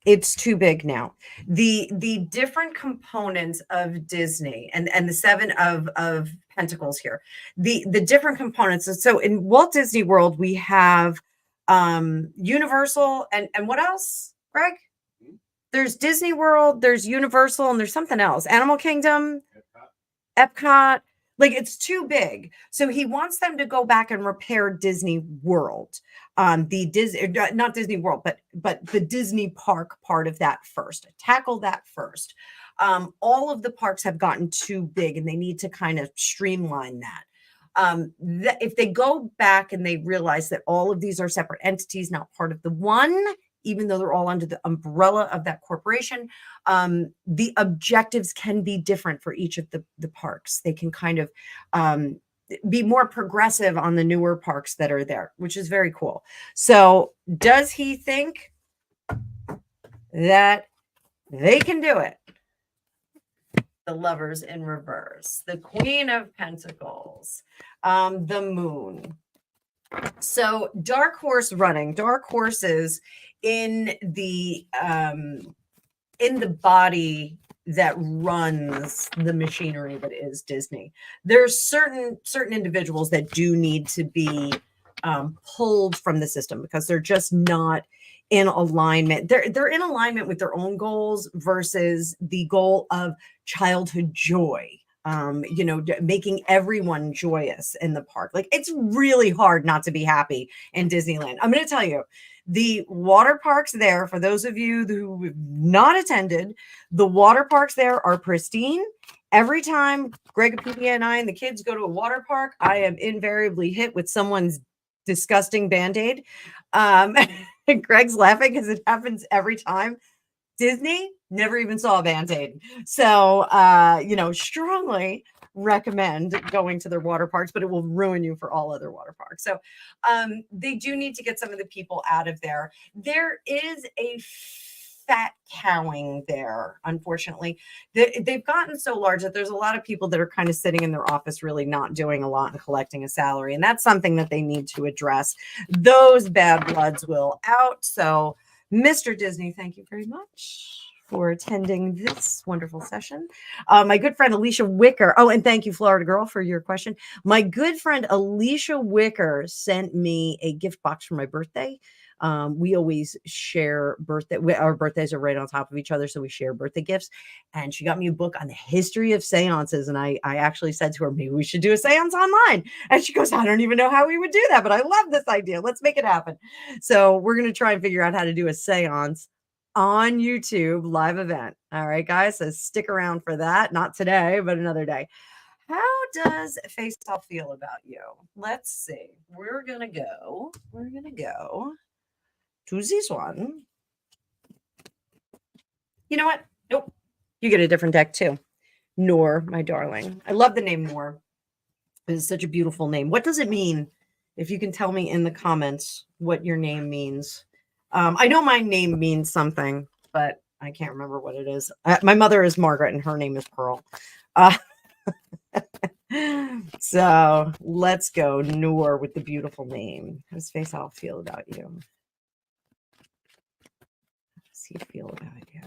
It's too big now. The different components of Disney and the seven of Pentacles here, the different components. So in Walt Disney World, we have Universal and what else, Greg? There's Disney World, there's Universal, and there's something else. Animal Kingdom, Epcot. Like, it's too big. So he wants them to go back and repair Disney World. The Disney, not Disney World, but the Disney park part of that first. Tackle that first. All of the parks have gotten too big and they need to kind of streamline that. If they go back and they realize that all of these are separate entities, not part of the one, even though they're all under the umbrella of that corporation, the objectives can be different for each of the parks. They can kind of be more progressive on the newer parks that are there, which is very cool. So does he think that they can do it? The Lovers in reverse, the Queen of Pentacles, the Moon. So dark horse running, dark horses in the body that runs the machinery that is Disney. There's certain individuals that do need to be pulled from the system because they're just not in alignment. They're in alignment with their own goals versus the goal of childhood joy. Making everyone joyous in the park. Like, it's really hard not to be happy in Disneyland. I'm going to tell you, the water parks there, for those of you who have not attended, the water parks there are pristine. Every time Greg, Apulia, and I and the kids go to a water park, I am invariably hit with someone's disgusting Band-Aid. Greg's laughing because it happens every time. Disney never even saw a Band-Aid. So, strongly recommend going to their water parks, but it will ruin you for all other water parks. So they do need to get some of the people out of there. There is a fat cowing there, unfortunately. They've gotten so large that there's a lot of people that are kind of sitting in their office really not doing a lot and collecting a salary. And that's something that they need to address. Those bad bloods will out. So Mr. Disney, thank you very much for attending this wonderful session. My good friend Alicia Wicker. Oh, and thank you, Florida Girl, for your question. My good friend Alicia Wicker sent me a gift box for my birthday. We always share birthday. Our birthdays are right on top of each other, so we share birthday gifts. And she got me a book on the history of seances. And I actually said to her, maybe we should do a seance online. And she goes, I don't even know how we would do that, but I love this idea. Let's make it happen. So we're going to try and figure out how to do a seance on YouTube live event. All right, guys. So stick around for that. Not today, but another day. How does Faisal feel about you? Let's see. We're going to go to this one. You know what? Nope. You get a different deck too. Noor, my darling. I love the name Noor. It's such a beautiful name. What does it mean? If you can tell me in the comments what your name means. I know my name means something, but I can't remember what it is. My mother is Margaret and her name is Pearl. So let's go Noor with the beautiful name. How does Faisal feel about you? How does he feel about you?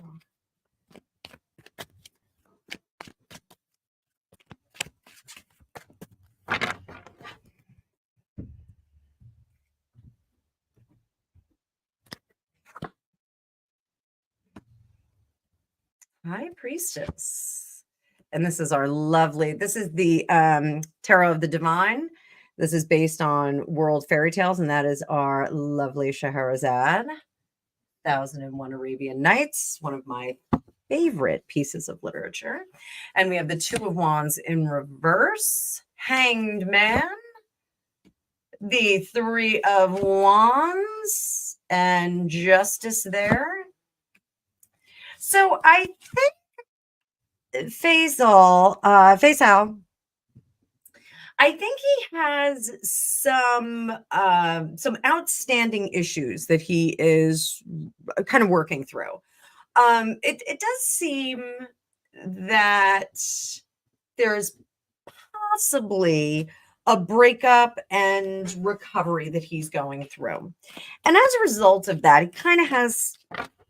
High Priestess. And this is our lovely, this is the Tarot of the Divine. This is based on world fairy tales, and that is our lovely Scheherazade. 1001 Arabian Nights, one of my favorite pieces of literature. And we have the Two of Wands in reverse, Hanged Man, the Three of Wands, and Justice there. So I think Faisal, I think he has some outstanding issues that he is kind of working through. It does seem that there's possibly a breakup and recovery that he's going through. And as a result of that, he kind of has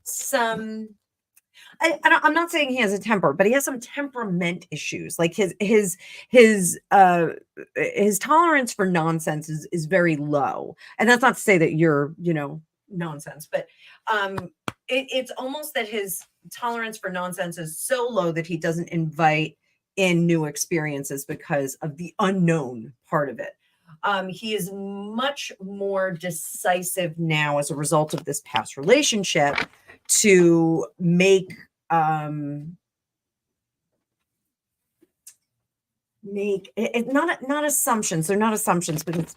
some, I'm not saying he has a temper, but he has some temperament issues. Like his tolerance for nonsense is very low. And that's not to say that you're, nonsense, but it's almost that his tolerance for nonsense is so low that he doesn't invite in new experiences because of the unknown part of it. He is much more decisive now as a result of this past relationship to make it not assumptions. They're not assumptions, because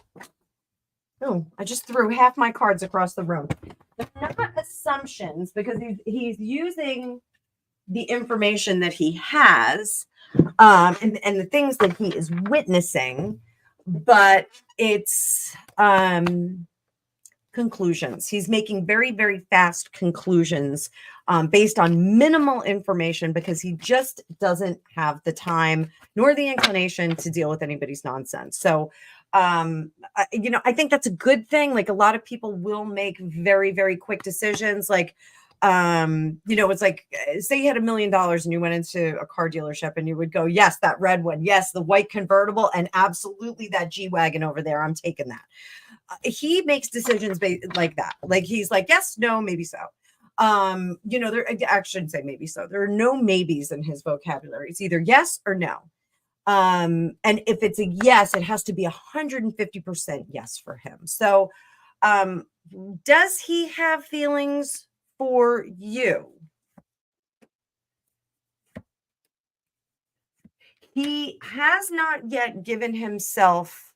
I just threw half my cards across the room. They're not assumptions, because he's using the information that he has, and the things that he is witnessing, but it's conclusions. He's making very, very fast conclusions based on minimal information, because he just doesn't have the time nor the inclination to deal with anybody's nonsense. So, I think that's a good thing. Like, a lot of people will make very, very quick decisions. Like, it's like, say you had $1 million and you went into a car dealership and you would go, yes, that red one. Yes, the white convertible, and absolutely that G-Wagon over there. I'm taking that. He makes decisions like that. Like, he's like, yes, no, maybe so. I shouldn't say maybe so. There are no maybes in his vocabulary. It's either yes or no. And if it's a yes, it has to be 150% yes for him. So, does he have feelings for you? He has not yet given himself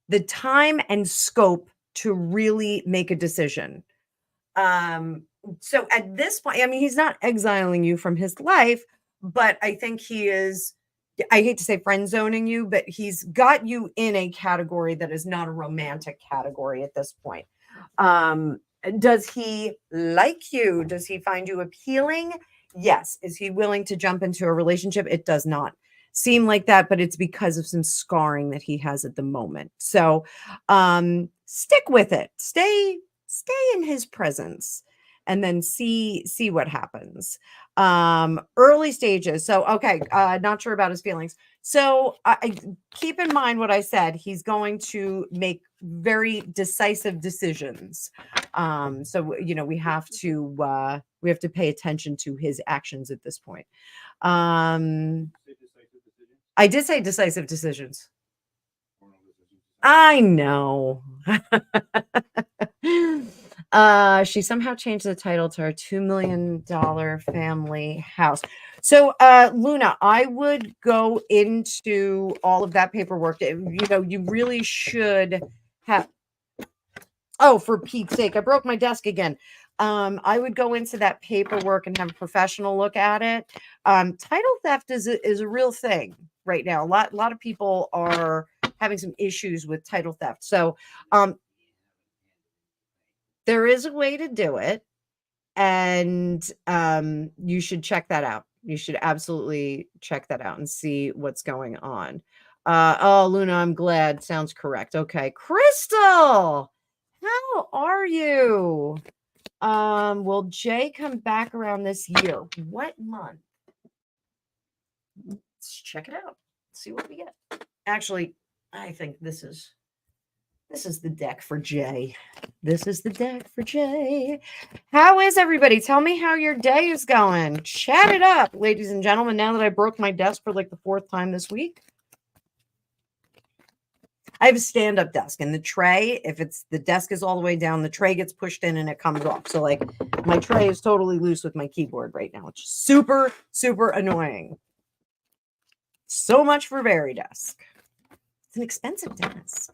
the time and scope to really make a decision. So at this point, I mean, he's not exiling you from his life, but I think he is, I hate to say friend zoning you, but he's got you in a category that is not a romantic category at this point. Does he like you? Does he find you appealing? Yes. Is he willing to jump into a relationship? It does not seem like that, but it's because of some scarring that he has at the moment. So stick with it. Stay in his presence, and then see what happens. Early stages. So, okay. Not sure about his feelings. So I keep in mind what I said. He's going to make very decisive decisions. So, we have to pay attention to his actions at this point. I did say decisive decisions. I know. She somehow changed the title to our $2 million family house. So, Luna, I would go into all of that paperwork. You really should have. Oh, for Pete's sake, I broke my desk again. I would go into that paperwork and have a professional look at it. Title theft is a real thing right now. A lot of people are having some issues with title theft. So, there is a way to do it, and you should check that out. You should absolutely check that out and see what's going on. Oh, Luna, I'm glad. Sounds correct. Okay. Crystal, how are you? Will Jay come back around this year? What month? Let's check it out. See what we get. Actually, I think this is the deck for Jay. This is the deck for Jay. How is everybody? Tell me how your day is going. Chat it up, ladies and gentlemen, now that I broke my desk for like the 4th time this week. I have a stand-up desk, and the tray, if the desk is all the way down, the tray gets pushed in and it comes off. So, like, my tray is totally loose with my keyboard right now, which is super, super annoying. So much for Veridesk. It's an expensive desk.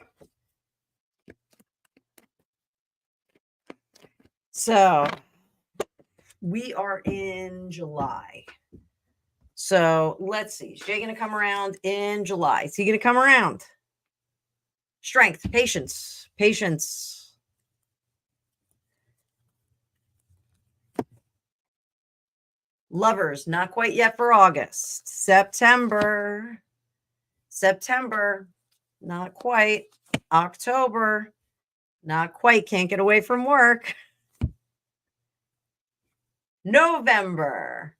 So, we are in July. So, let's see. Is Jay going to come around in July? Is he going to come around? Strength, patience. Lovers, not quite yet for August. September. Not quite. October. Not quite. Can't get away from work. November.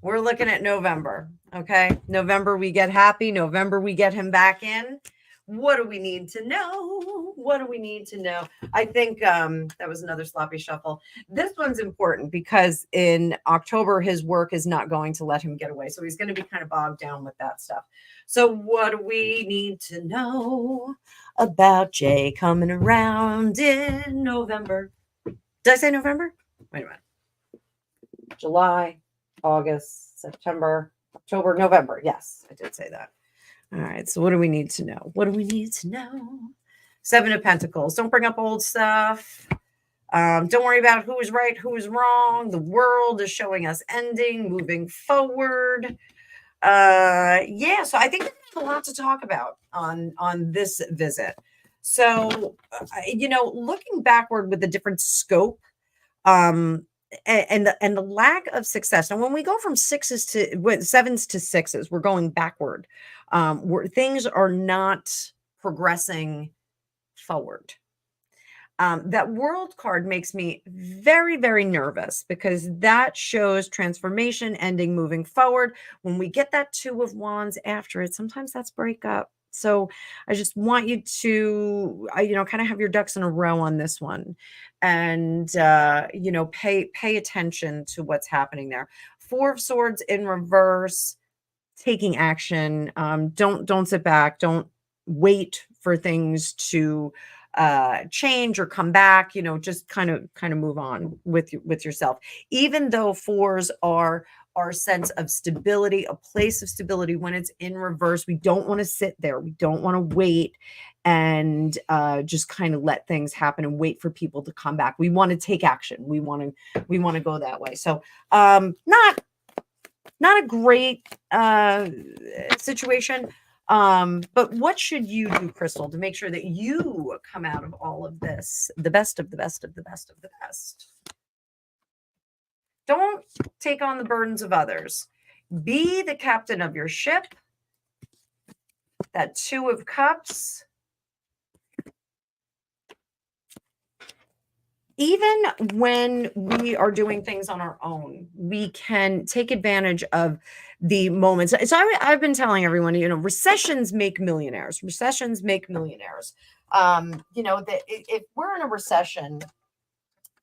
We're looking at November. Okay. November, we get happy. November, we get him back in. What do we need to know? What do we need to know? I think that was another sloppy shuffle. This one's important because in October, his work is not going to let him get away. So he's going to be kind of bogged down with that stuff. So what do we need to know about Jay coming around in November? Did I say November? Wait a minute. July, August, September, October, November. Yes, I did say that. All right. So what do we need to know? What do we need to know? 7 of Pentacles. Don't bring up old stuff. Don't worry about who is right, who is wrong. The world is showing us ending, moving forward. Yeah. So I think there's a lot to talk about on this visit. So, looking backward with a different scope, and the lack of success. Now, when we go from 7s to 6s, we're going backward. Where things are not progressing forward. That world card makes me very, very nervous because that shows transformation, ending, moving forward. When we get that 2 of Wands after it, sometimes that's breakup. So I just want you to, kind of have your ducks in a row on this one, and pay attention to what's happening there. 4 of Swords in reverse, taking action. Don't sit back. Don't wait for things to change or come back. Just kind of move on with yourself. Even though 4s are our sense of stability, a place of stability, when it's in reverse, we don't want to sit there. We don't want to wait and just kind of let things happen and wait for people to come back. We want to take action. We want to go that way. So not a great situation. But what should you do, Crystal, to make sure that you come out of all of this the best of the best of the best of the best? Don't take on the burdens of others. Be the captain of your ship. That 2 of Cups. Even when we are doing things on our own, we can take advantage of the moments. So I've been telling everyone, recessions make millionaires. Recessions make millionaires. That if we're in a recession,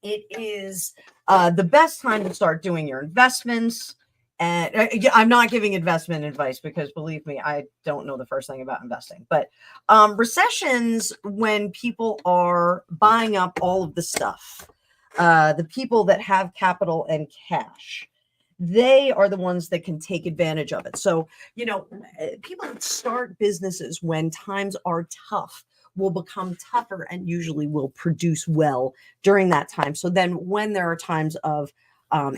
it is the best time to start doing your investments. And I'm not giving investment advice because, believe me, I don't know the first thing about investing. But recessions, when people are buying up all of the stuff, the people that have capital and cash, they are the ones that can take advantage of it. So, people that start businesses when times are tough will become tougher and usually will produce well during that time. So then when there are times of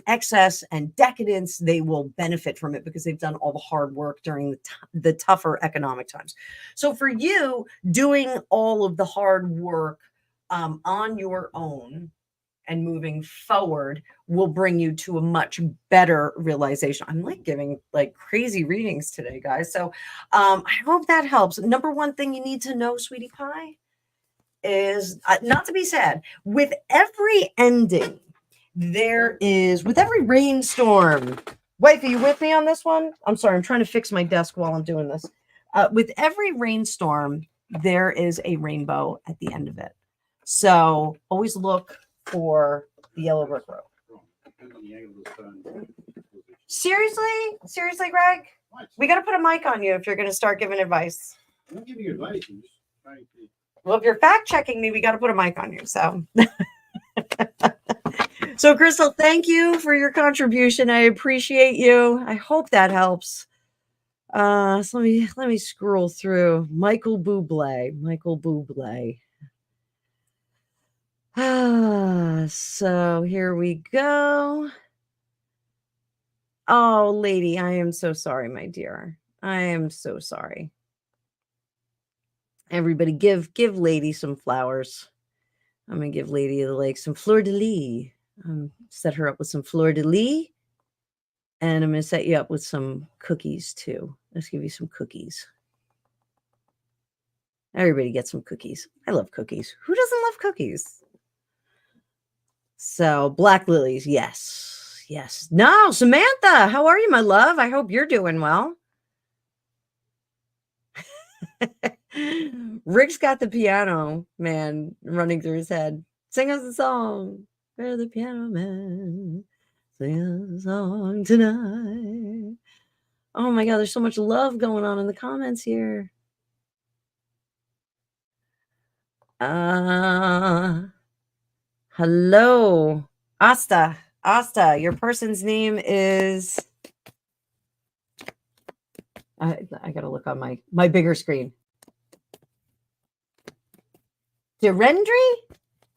excess and decadence, they will benefit from it because they've done all the hard work during the tougher economic times. So for you, doing all of the hard work on your own and moving forward will bring you to a much better realization. I'm giving crazy readings today, guys. So I hope that helps. Number one thing you need to know, sweetie pie, is not to be sad. With every ending, with every rainstorm. Wife, are you with me on this one? I'm sorry, I'm trying to fix my desk while I'm doing this. With every rainstorm, there is a rainbow at the end of it. So always look for the yellow brick road. Seriously, Greg? We got to put a mic on you if you're going to start giving advice. I'm not giving you advice. I'm just trying to. Well, if you're fact checking me, we got to put a mic on you. So, so Crystal, thank you for your contribution. I appreciate you. I hope that helps. So let me scroll through. Michael Bublé. So here we go. Oh, lady, I am so sorry, my dear. I am so sorry. Everybody give lady some flowers. I'm going to give lady some fleur-de-lis. Set her up with some fleur-de-lis. And I'm going to set you up with some cookies too. Let's give you some cookies. Everybody get some cookies. I love cookies. Who doesn't love cookies? So black lilies. Yes. Yes. No, Samantha, how are you, my love? I hope you're doing well. Rick's got the piano man running through his head. Sing us a song. We're the piano man. Sing us a song tonight. Oh my God, there's so much love going on in the comments here. Hello. Asta. Asta, your person's name is... I got to look on my bigger screen. Durendry?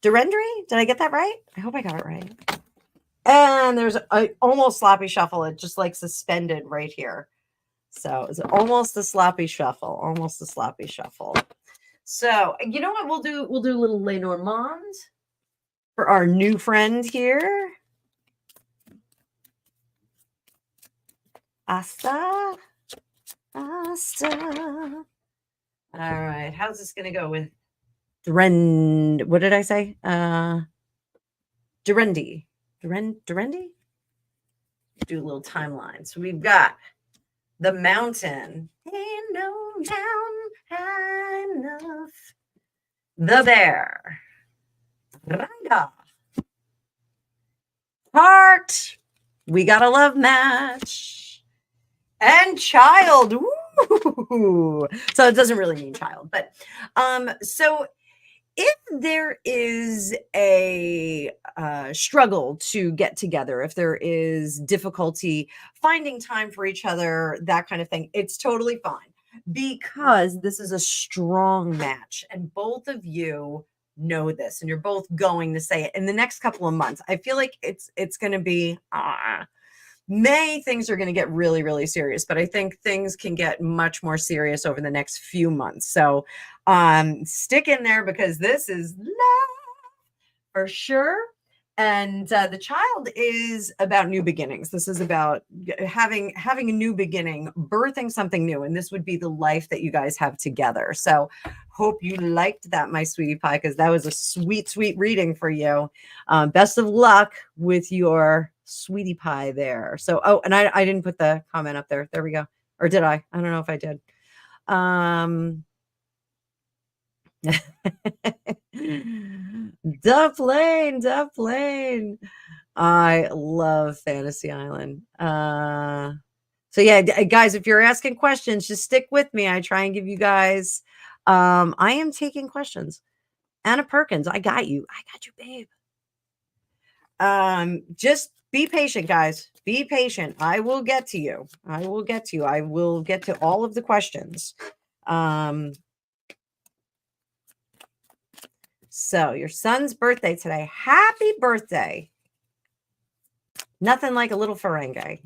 Did I get that right? I hope I got it right. And there's a almost sloppy shuffle. It just like suspended right here. So it's almost a sloppy shuffle. Almost a sloppy shuffle. So you know what we'll do? We'll do a little Lenormand for our new friend here. Asta. Asta. All right. How's this going to go with what did I say? Durendi. Durendi? Do a little timeline. So we've got the mountain. Ain't no mountain high enough. The bear. Ranga. Heart. We got a love match. And child. Ooh. So it doesn't really mean child, but so if there is a struggle to get together, if there is difficulty finding time for each other, that kind of thing, it's totally fine because this is a strong match and both of you know this and you're both going to say it in the next couple of months. I feel like it's going to be May, things are going to get really, really serious, but I think things can get much more serious over the next few months. So stick in there because this is love for sure. And the child is about new beginnings. This is about having a new beginning, birthing something new. And this would be the life that you guys have together. So hope you liked that, my sweetie pie, because that was a sweet, sweet reading for you. Best of luck with your sweetie pie there. So, oh, and I didn't put the comment up there. There we go. Or did I? I don't know if I did. Duff Lane. I love Fantasy Island. So yeah, guys, if you're asking questions, just stick with me. I try and give you guys, I am taking questions. Anna Perkins, I got you, babe. Just be patient, guys. Be patient. I will get to you. I will get to all of the questions. So your son's birthday today. Happy birthday. Nothing like a little Ferengi.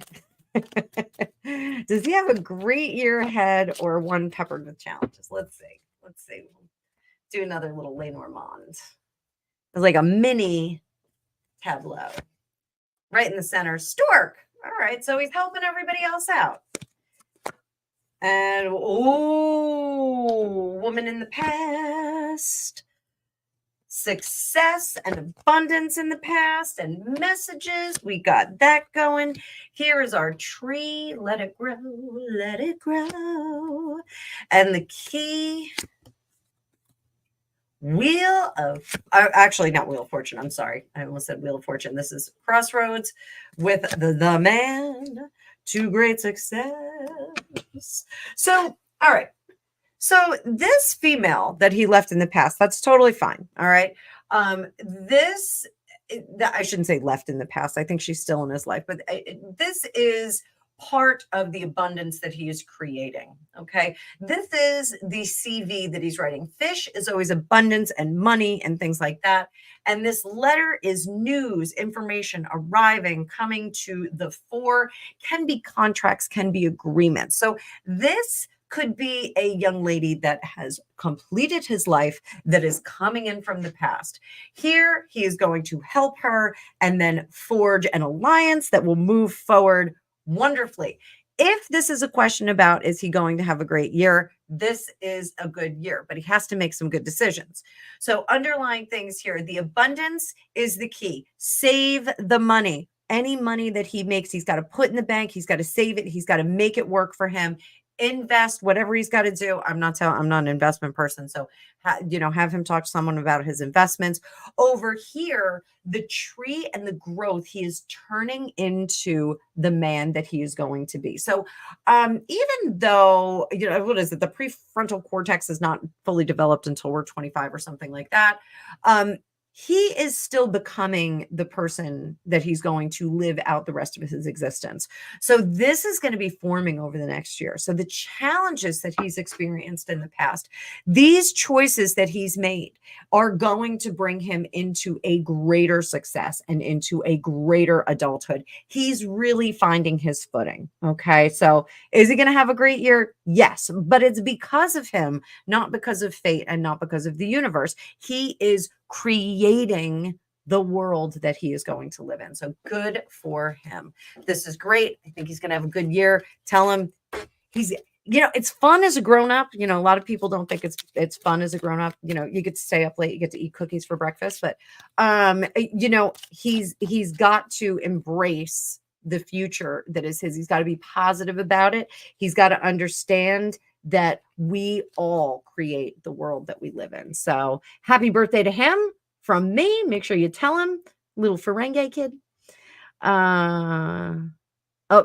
Does he have a great year ahead or one peppered with challenges? Let's see. We'll do another little Lenormand. It's like a mini tableau. Right in the center. Stork. All right. So he's helping everybody else out. And, woman in the past. Success and abundance in the past and messages. We got that going. Here is our tree. Let it grow. Let it grow. And the key. Wheel of, actually not Wheel of Fortune. I'm sorry. I almost said Wheel of Fortune. This is Crossroads with the man to great success. So, all right. So this female that he left in the past, that's totally fine. All right. I shouldn't say left in the past. I think she's still in his life, but this is part of the abundance that he is creating. Okay. This is the CV that he's writing. Fish is always abundance and money and things like that. And this letter is news, information arriving, coming to the fore, can be contracts, can be agreements. So this could be a young lady that has completed his life that is coming in from the past. Here, he is going to help her and then forge an alliance that will move forward wonderfully. if this is a question about is he going to have a great year, this is a good year, but he has to make some good decisions. So underlying things here, the abundance is the key. Save the money. Any money that he makes, he's got to put in the bank. He's got to save it. He's got to make it work for him. Invest whatever he's got to do. I'm not an investment person, so have him talk to someone about his investments. Over here, the tree and the growth, he is turning into the man that he is going to be. So even though, what is it? The prefrontal cortex is not fully developed until we're 25 or something like that. He is still becoming the person that he's going to live out the rest of his existence. So this is going to be forming over the next year. So the challenges that he's experienced in the past, these choices that he's made are going to bring him into a greater success and into a greater adulthood. He's really finding his footing. Okay. So is he going to have a great year? Yes, but it's because of him, not because of fate and not because of the universe. He is creating the world that he is going to live in. So good for him. This is great. I think he's going to have a good year. Tell him he's, it's fun as a grown-up. A lot of people don't think it's fun as a grown-up. You get to stay up late, you get to eat cookies for breakfast, but he's got to embrace the future that is his. He's got to be positive about it. He's got to understand that we all create the world that we live in. So happy birthday to him from me. Make sure you tell him, little Ferengi kid.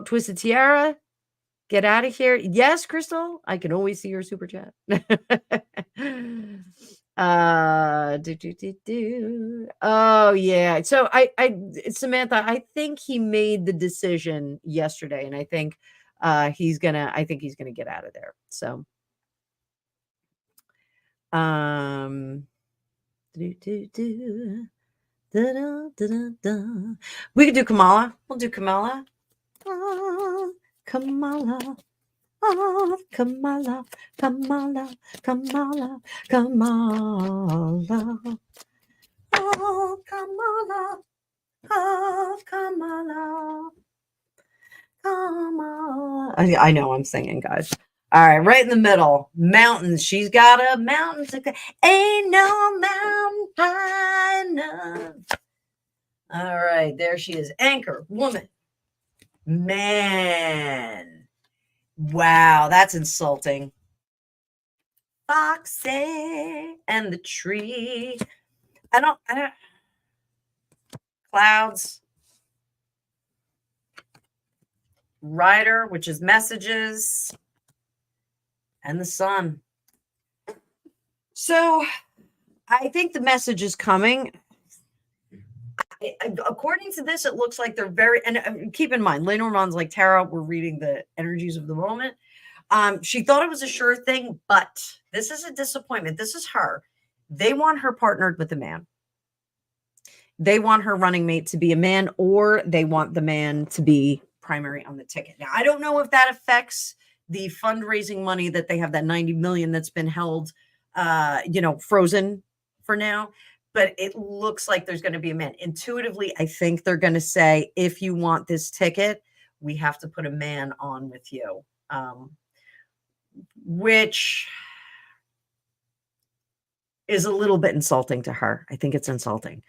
Twisted Tiara, get out of here. Yes, Crystal, I can always see your super chat. Oh yeah. So Samantha, I think he made the decision yesterday, and I think he's gonna get out of there. So we could do Kamala. We'll do Kamala. Kamala. Oh, Kamala, Kamala, Kamala, Kamala. Oh, Kamala. Oh, Kamala. Kamala. I know I'm singing, guys. All right, right in the middle. Mountains. She's got a mountain to ain't no mountain high enough. All right, there she is. Anchor, woman, man. Wow, that's insulting. Foxy and the tree. I don't clouds. Rider, which is messages, and the sun. So I think the message is coming. According to this, it looks like they're very, and keep in mind, Lenormand's like, Tara, we're reading the energies of the moment. She thought it was a sure thing, but this is a disappointment. This is her. They want her partnered with a man. They want her running mate to be a man, or they want the man to be primary on the ticket. Now, I don't know if that affects the fundraising money that they have, that 90 million that's been held, frozen for now. But it looks like there's going to be a man. Intuitively, I think they're going to say, if you want this ticket, we have to put a man on with you, which is a little bit insulting to her. I think it's insulting.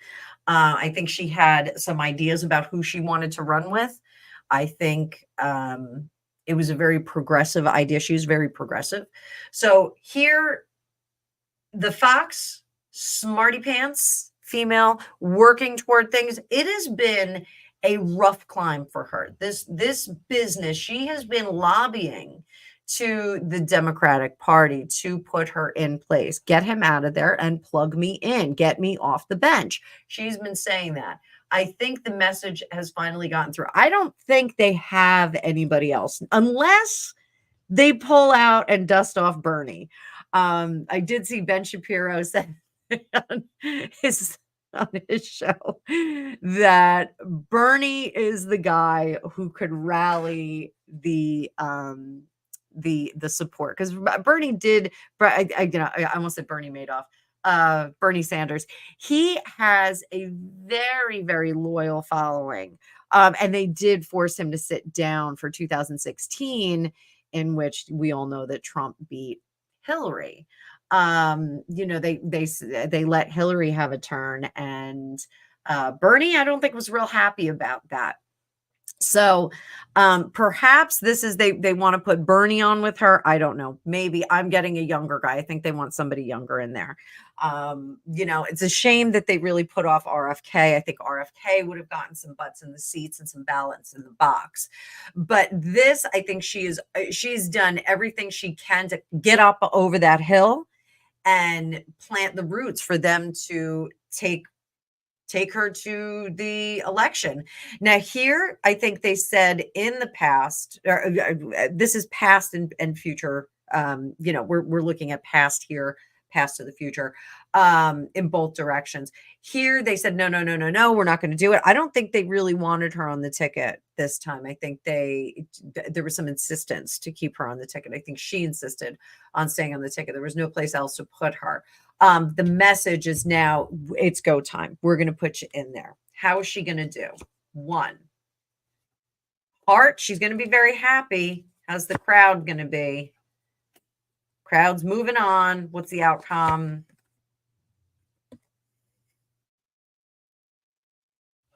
I think she had some ideas about who she wanted to run with. I think it was a very progressive idea. She was very progressive. So here, the fox, smarty pants female, working toward things. It has been a rough climb for her. This business, she has been lobbying to the Democratic Party to put her in place, get him out of there and plug me in, get me off the bench. She's been saying that. I think the message has finally gotten through. I don't think they have anybody else unless they pull out and dust off Bernie. I did see Ben Shapiro said on his show that Bernie is the guy who could rally the support, because Bernie did. I almost said Bernie Madoff. Bernie Sanders. He has a very, very loyal following. And they did force him to sit down for 2016, in which we all know that Trump beat Hillary. They let Hillary have a turn, and Bernie, I don't think, was real happy about that. So perhaps this is they want to put Bernie on with her. I don't know. Maybe I'm getting a younger guy. I think they want somebody younger in there. It's a shame that they really put off RFK. I think RFK would have gotten some butts in the seats and some ballots in the box. But this, I think she's done everything she can to get up over that hill and plant the roots for them to take her to the election. Now here, I think they said in the past, this is past and future. We're looking at past here, past to the future, in both directions. Here they said, no, we're not going to do it. I don't think they really wanted her on the ticket this time. I think there was some insistence to keep her on the ticket. I think she insisted on staying on the ticket. There was no place else to put her. The message is now it's go time. We're going to put you in there. How is she going to do? 1, heart. She's going to be very happy. How's the crowd going to be? Crowd's moving on. What's the outcome?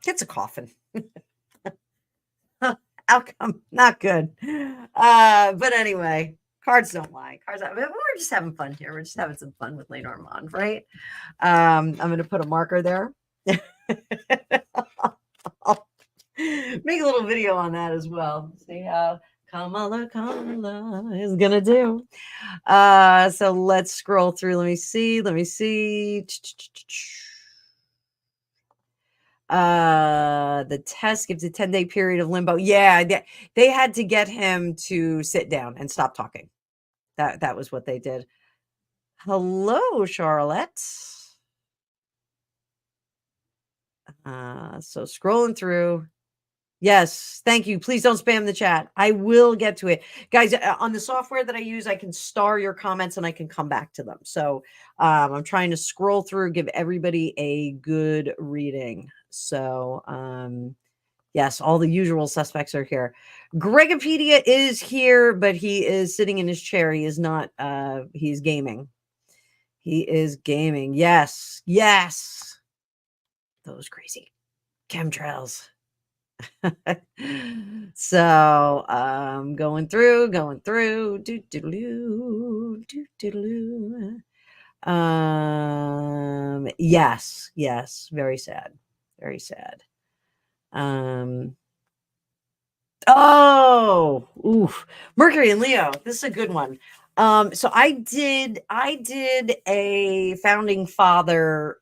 It's a coffin. Outcome, not good. But anyway, cards don't lie. We're just having fun here. We're just having some fun with Lane Armand, right? I'm going to put a marker there. I'll make a little video on that as well. See how Kamala is going to do. So let's scroll through. Let me see. The test gives a 10-day period of limbo. Yeah, they had to get him to sit down and stop talking. That was what they did. Hello, Charlotte. So scrolling through. Yes, thank you. Please don't spam the chat. I will get to it. Guys, on the software that I use, I can star your comments and I can come back to them. So I'm trying to scroll through, give everybody a good reading. So yes, all the usual suspects are here. Gregopedia is here, but he is sitting in his chair. He is not, he's gaming. He is gaming. Yes. Those crazy chemtrails. So going through yes, very sad. Mercury and Leo, this is a good one. So I did a founding father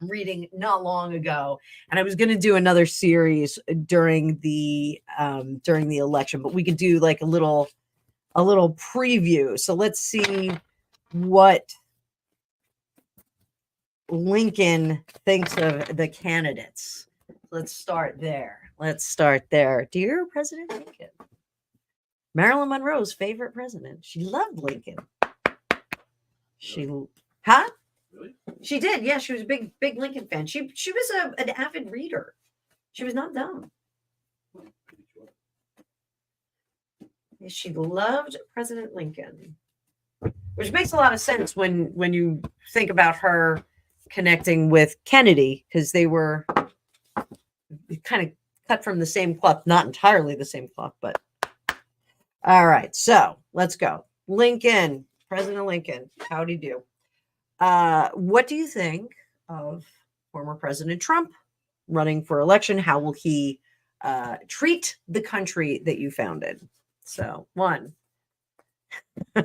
reading not long ago, and I was going to do another series during the election, but we could do like a little preview. So let's see what Lincoln thinks of the candidates. Let's start there. Dear President Lincoln, Marilyn Monroe's favorite president. She loved Lincoln. Really? She did. Yeah, she was a big Lincoln fan. She was an avid reader. She was not dumb. She loved President Lincoln, which makes a lot of sense when you think about her connecting with Kennedy, because they were kind of cut from the same cloth, not entirely the same cloth, but all right. So let's go. Lincoln, President Lincoln, howdy do. What do you think of former President Trump running for election? How will he treat the country that you founded? So 1, 2,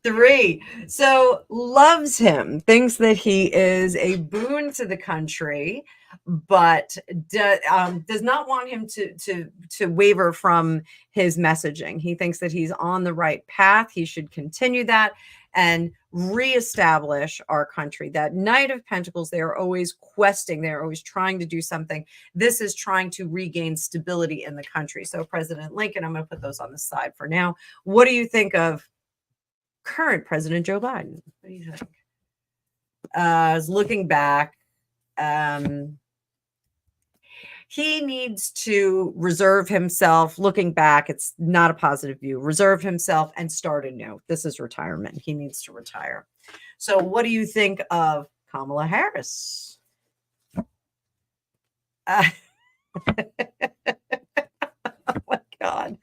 3. So loves him, thinks that he is a boon to the country, but does not want him to waver from his messaging. He thinks that he's on the right path. He should continue that and reestablish our country. That Knight of Pentacles, they are always questing. They're always trying to do something. This is trying to regain stability in the country. So President Lincoln, I'm going to put those on the side for now. What do you think of current President Joe Biden? What do you think? I was looking back. he needs to reserve himself. Looking back, it's not a positive view. Reserve himself and start anew. This is retirement. He needs to retire. So what do you think of Kamala Harris? Oh my God.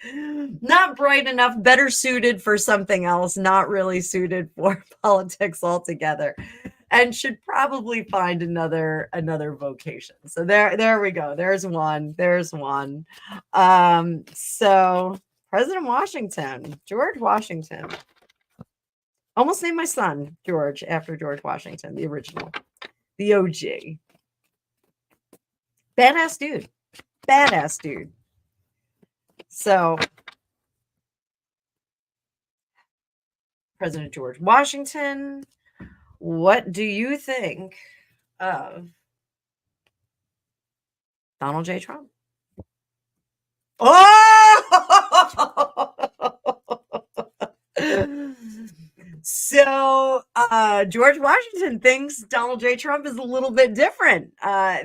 Not bright enough, better suited for something else, not really suited for politics altogether. And should probably find another vocation. So there we go. There's one. So President Washington, George Washington. Almost named my son George after George Washington, the original, the OG. Badass dude. So President George Washington, what do you think of Donald J. Trump? Oh! So George Washington thinks Donald J. Trump is a little bit different.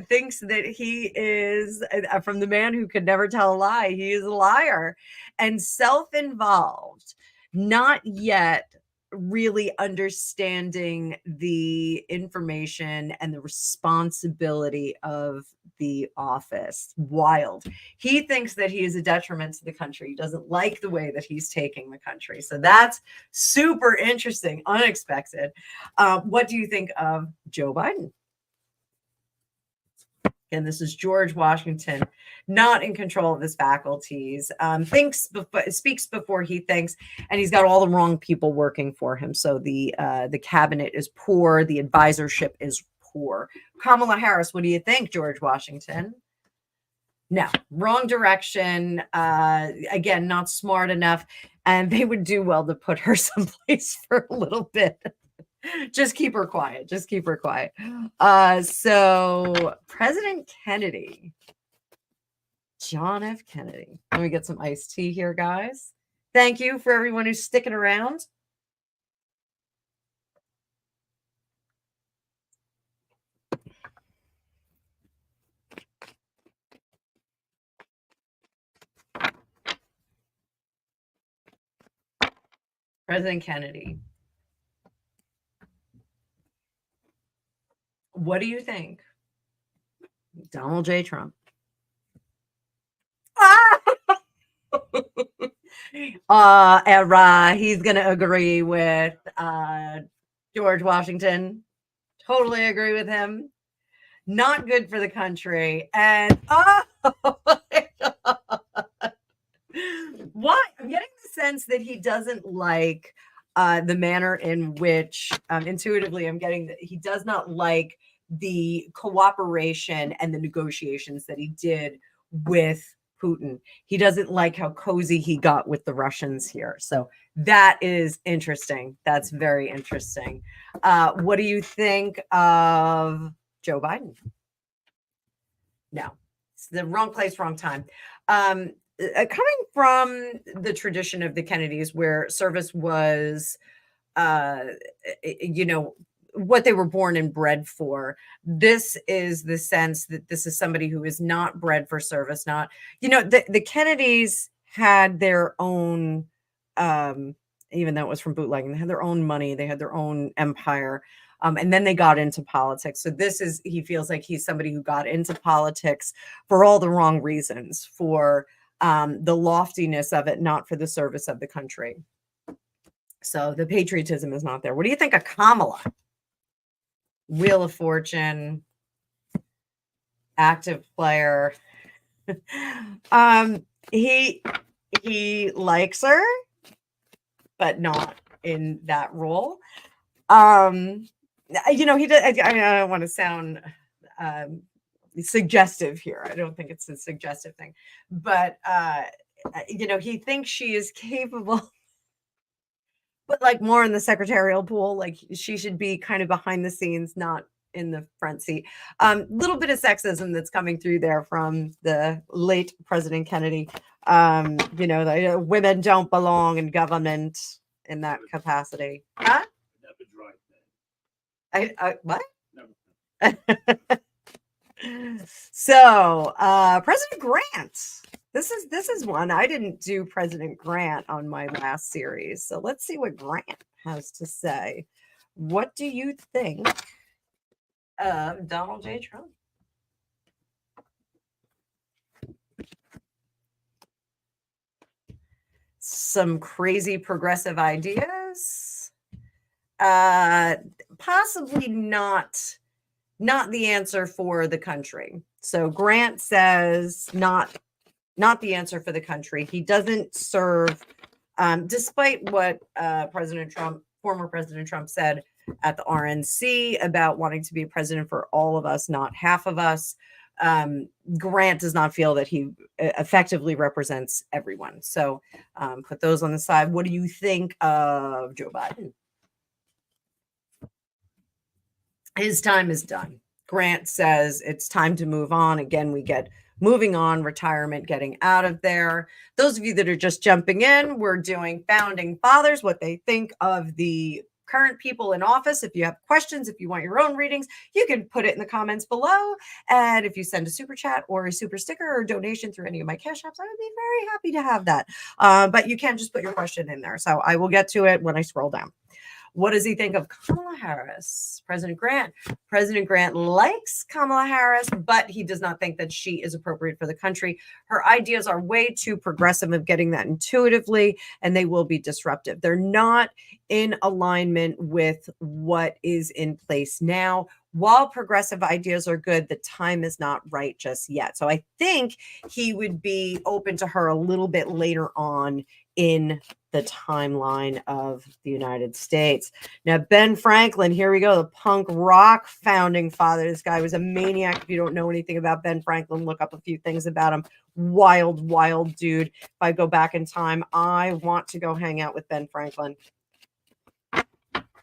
Thinks that he is, from the man who could never tell a lie, he is a liar and self-involved, not yet really understanding the information and the responsibility of the office. Wild. He thinks that he is a detriment to the country. He doesn't like the way that he's taking the country. So that's super interesting, unexpected. What do you think of Joe Biden? And this is George Washington, not in control of his faculties, speaks before he thinks, and he's got all the wrong people working for him. So the cabinet is poor, the advisorship is poor. Kamala Harris, what do you think, George Washington? No, wrong direction. Again, not smart enough, and they would do well to put her someplace for a little bit. Just keep her quiet. So President Kennedy, John F. Kennedy. Let me get some iced tea here, guys. Thank you for everyone who's sticking around. President Kennedy. What do you think? Donald J. Trump. He's going to agree with George Washington. Totally agree with him. Not good for the country. And what? I'm getting the sense that he doesn't like the manner in which, intuitively, I'm getting that he does not like the cooperation and the negotiations that he did with Putin. He doesn't like how cozy he got with the Russians here. So that is interesting. That's very interesting. What do you think of Joe Biden? No, it's the wrong place, wrong time. Coming from the tradition of the Kennedys, where service was, what they were born and bred for. This is the sense that this is somebody who is not bred for service. Not, the Kennedys had their own, even though it was from bootlegging, they had their own money, they had their own empire. And then they got into politics. So he feels like he's somebody who got into politics for all the wrong reasons, for the loftiness of it, not for the service of the country. So the patriotism is not there. What do you think of Kamala? Wheel of Fortune, active player. He likes her, but not in that role. He does. I don't want to sound suggestive here. I don't think it's a suggestive thing, but he thinks she is capable, but like more in the secretarial pool. Like she should be kind of behind the scenes, not in the front seat. Little bit of sexism that's coming through there from the late President Kennedy. The women don't belong in government in that capacity. Huh? What? So, President Grant. This is one. I didn't do President Grant on my last series. So let's see what Grant has to say. What do you think of Donald J. Trump? Some crazy progressive ideas. Possibly not the answer for the country. So Grant says not the answer for the country. He doesn't serve, despite what former President Trump said at the RNC about wanting to be a president for all of us, not half of us. Grant does not feel that he effectively represents everyone. So put those on the side. What do you think of Joe Biden? His time is done. Grant says it's time to move on. Again, we get moving on, retirement, getting out of there. Those of you that are just jumping in, we're doing founding fathers, what they think of the current people in office. If you have questions, if you want your own readings, you can put it in the comments below. And if you send a super chat or a super sticker or donation through any of my cash apps, I would be very happy to have that. But you can't just put your question in there. So I will get to it when I scroll down. What does he think of Kamala Harris? President Grant likes Kamala Harris, but he does not think that she is appropriate for the country. Her ideas are way too progressive of getting that intuitively, and they will be disruptive. They're not in alignment with what is in place now. While progressive ideas are good, the time is not right just yet. So I think he would be open to her a little bit later on in the timeline of the United States. Now, Ben Franklin, here we go, the punk rock founding father. This guy was a maniac. If you don't know anything about Ben Franklin, look up a few things about him. Wild, wild dude. If I go back in time, I want to go hang out with Ben Franklin.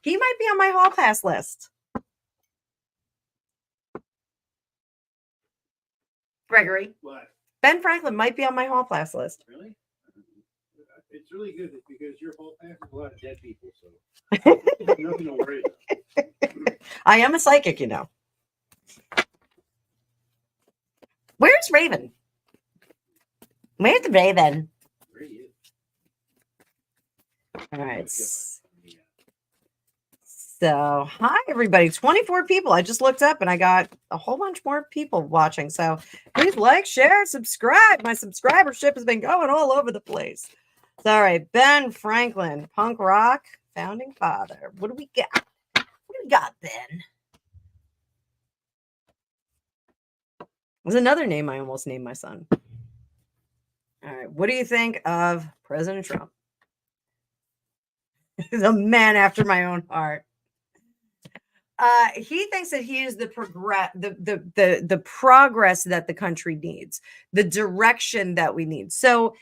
He might be on my hall pass list. Gregory. What? Ben Franklin might be on my hall pass list. Really? It's really good because your whole pack is a lot of dead people, so nothing to worry about. I am a psychic, you know. Where's Raven? Where's the Raven? Where he is. All right. So, hi, everybody. 24 people. I just looked up and I got a whole bunch more people watching. So, please like, share, subscribe. My subscribership has been going all over the place. All right, Ben Franklin, punk rock, founding father. What do we got? What do we got, Ben? There's another name I almost named my son. All right, what do you think of President Trump? He's a man after my own heart. He thinks that he is the progress that the country needs, the direction that we need. So,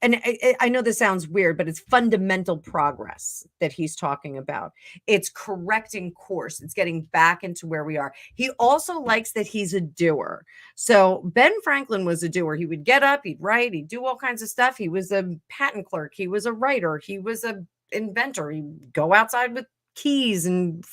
and I know this sounds weird, but it's fundamental progress that he's talking about. It's correcting course. It's getting back into where we are. He also likes that he's a doer. So Ben Franklin was a doer. He would get up, he'd write, he'd do all kinds of stuff. He was a patent clerk. He was a writer. He was an inventor. He'd go outside with keys and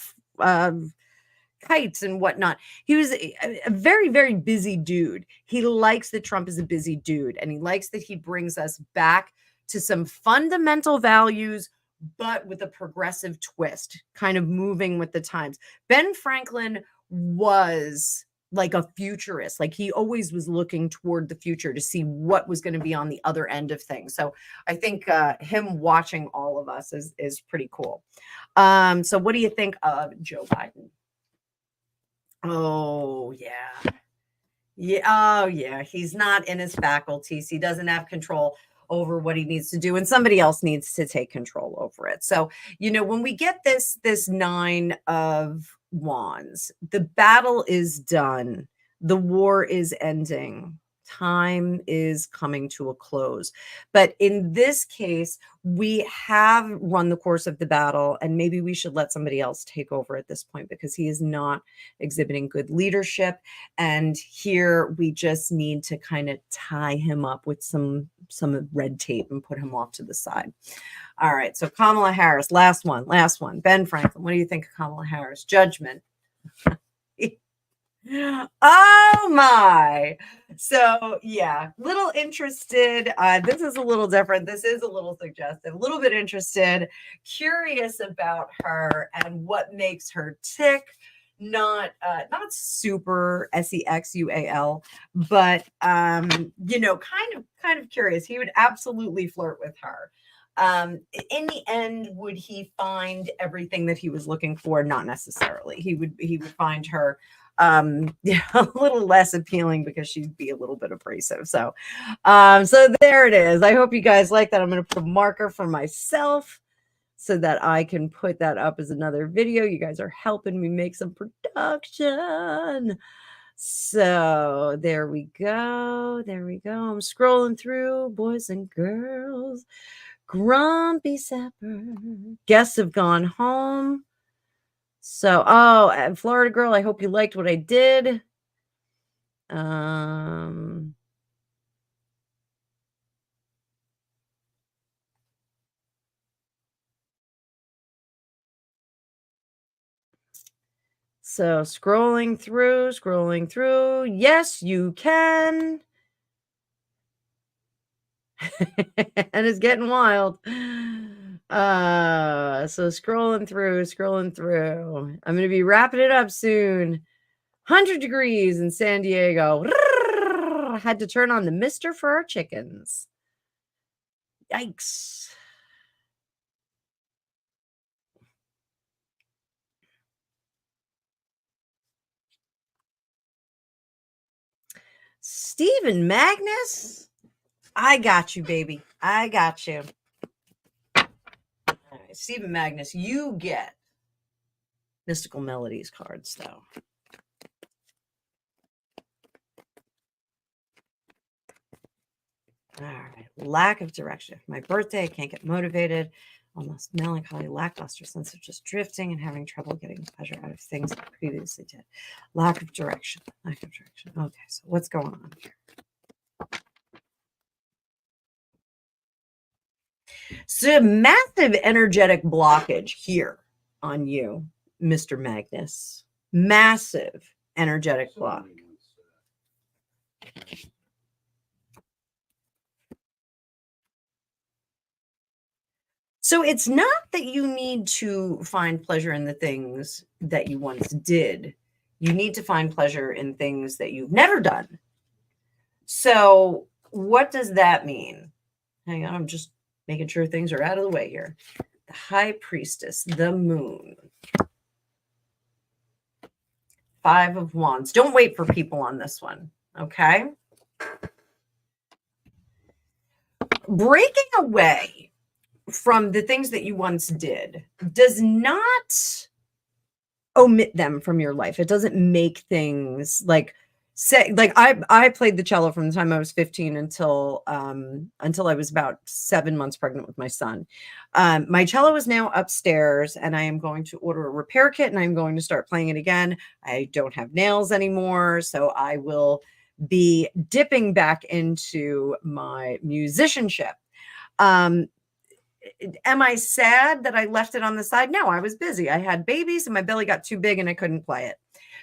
kites and whatnot. He was a very, very busy dude. He likes that Trump is a busy dude, and he likes that he brings us back to some fundamental values, but with a progressive twist, kind of moving with the times. Ben Franklin was like a futurist. Like he always was looking toward the future to see what was going to be on the other end of things. So I think him watching all of us is pretty cool. So what do you think of Joe Biden? Oh, yeah. Yeah. Oh, yeah. He's not in his faculties. He doesn't have control over what he needs to do, and somebody else needs to take control over it. So, you know, when we get this 9 of Wands, the battle is done. The war is ending. Time is coming to a close. But in this case, we have run the course of the battle, and maybe we should let somebody else take over at this point because he is not exhibiting good leadership. And here we just need to kind of tie him up with some red tape and put him off to the side. All right. So Kamala Harris, last one. Ben Franklin, what do you think of Kamala Harris? Judgment. Oh my. So yeah, little interested. This is a little different. This is a little suggestive, a little bit interested, curious about her and what makes her tick. Not super sexual, but kind of curious. He would absolutely flirt with her. In the end, would he find everything that he was looking for? Not necessarily. He would find her yeah, a little less appealing because she'd be a little bit abrasive. So there it is. I hope you guys like that. I'm going to put a marker for myself so that I can put that up as another video. You guys are helping me make some production. So there we go. There we go. I'm scrolling through boys and girls. Grumpy Sapper. Guests have gone home. So, and Florida girl, I hope you liked what I did. So scrolling through. Yes, you can. And it's getting wild. So scrolling through. I'm going to be wrapping it up soon. 100 degrees in San Diego. Had to turn on the mister for our chickens. Yikes. Stephen Magnus, I got you, baby. I got you. All right, Stephen Magnus, you get Mystical Melodies cards, though. All right. Lack of direction. My birthday, I can't get motivated. Almost melancholy, lackluster sense of just drifting and having trouble getting pleasure out of things I previously did. Lack of direction. Okay, so what's going on here? So massive energetic blockage here on you, Mr. Magnus. Massive energetic block. So it's not that you need to find pleasure in the things that you once did. You need to find pleasure in things that you've never done. So what does that mean? Hang on, I'm just making sure things are out of the way here. The High Priestess, the Moon. 5 of Wands. Don't wait for people on this one, okay? Breaking away from the things that you once did does not omit them from your life. It doesn't make things like I played the cello from the time I was 15 until I was about 7 months pregnant with my son. My cello is now upstairs and I am going to order a repair kit and I'm going to start playing it again. I don't have nails anymore, so I will be dipping back into my musicianship. Am I sad that I left it on the side? No, I was busy. I had babies and my belly got too big and I couldn't play it.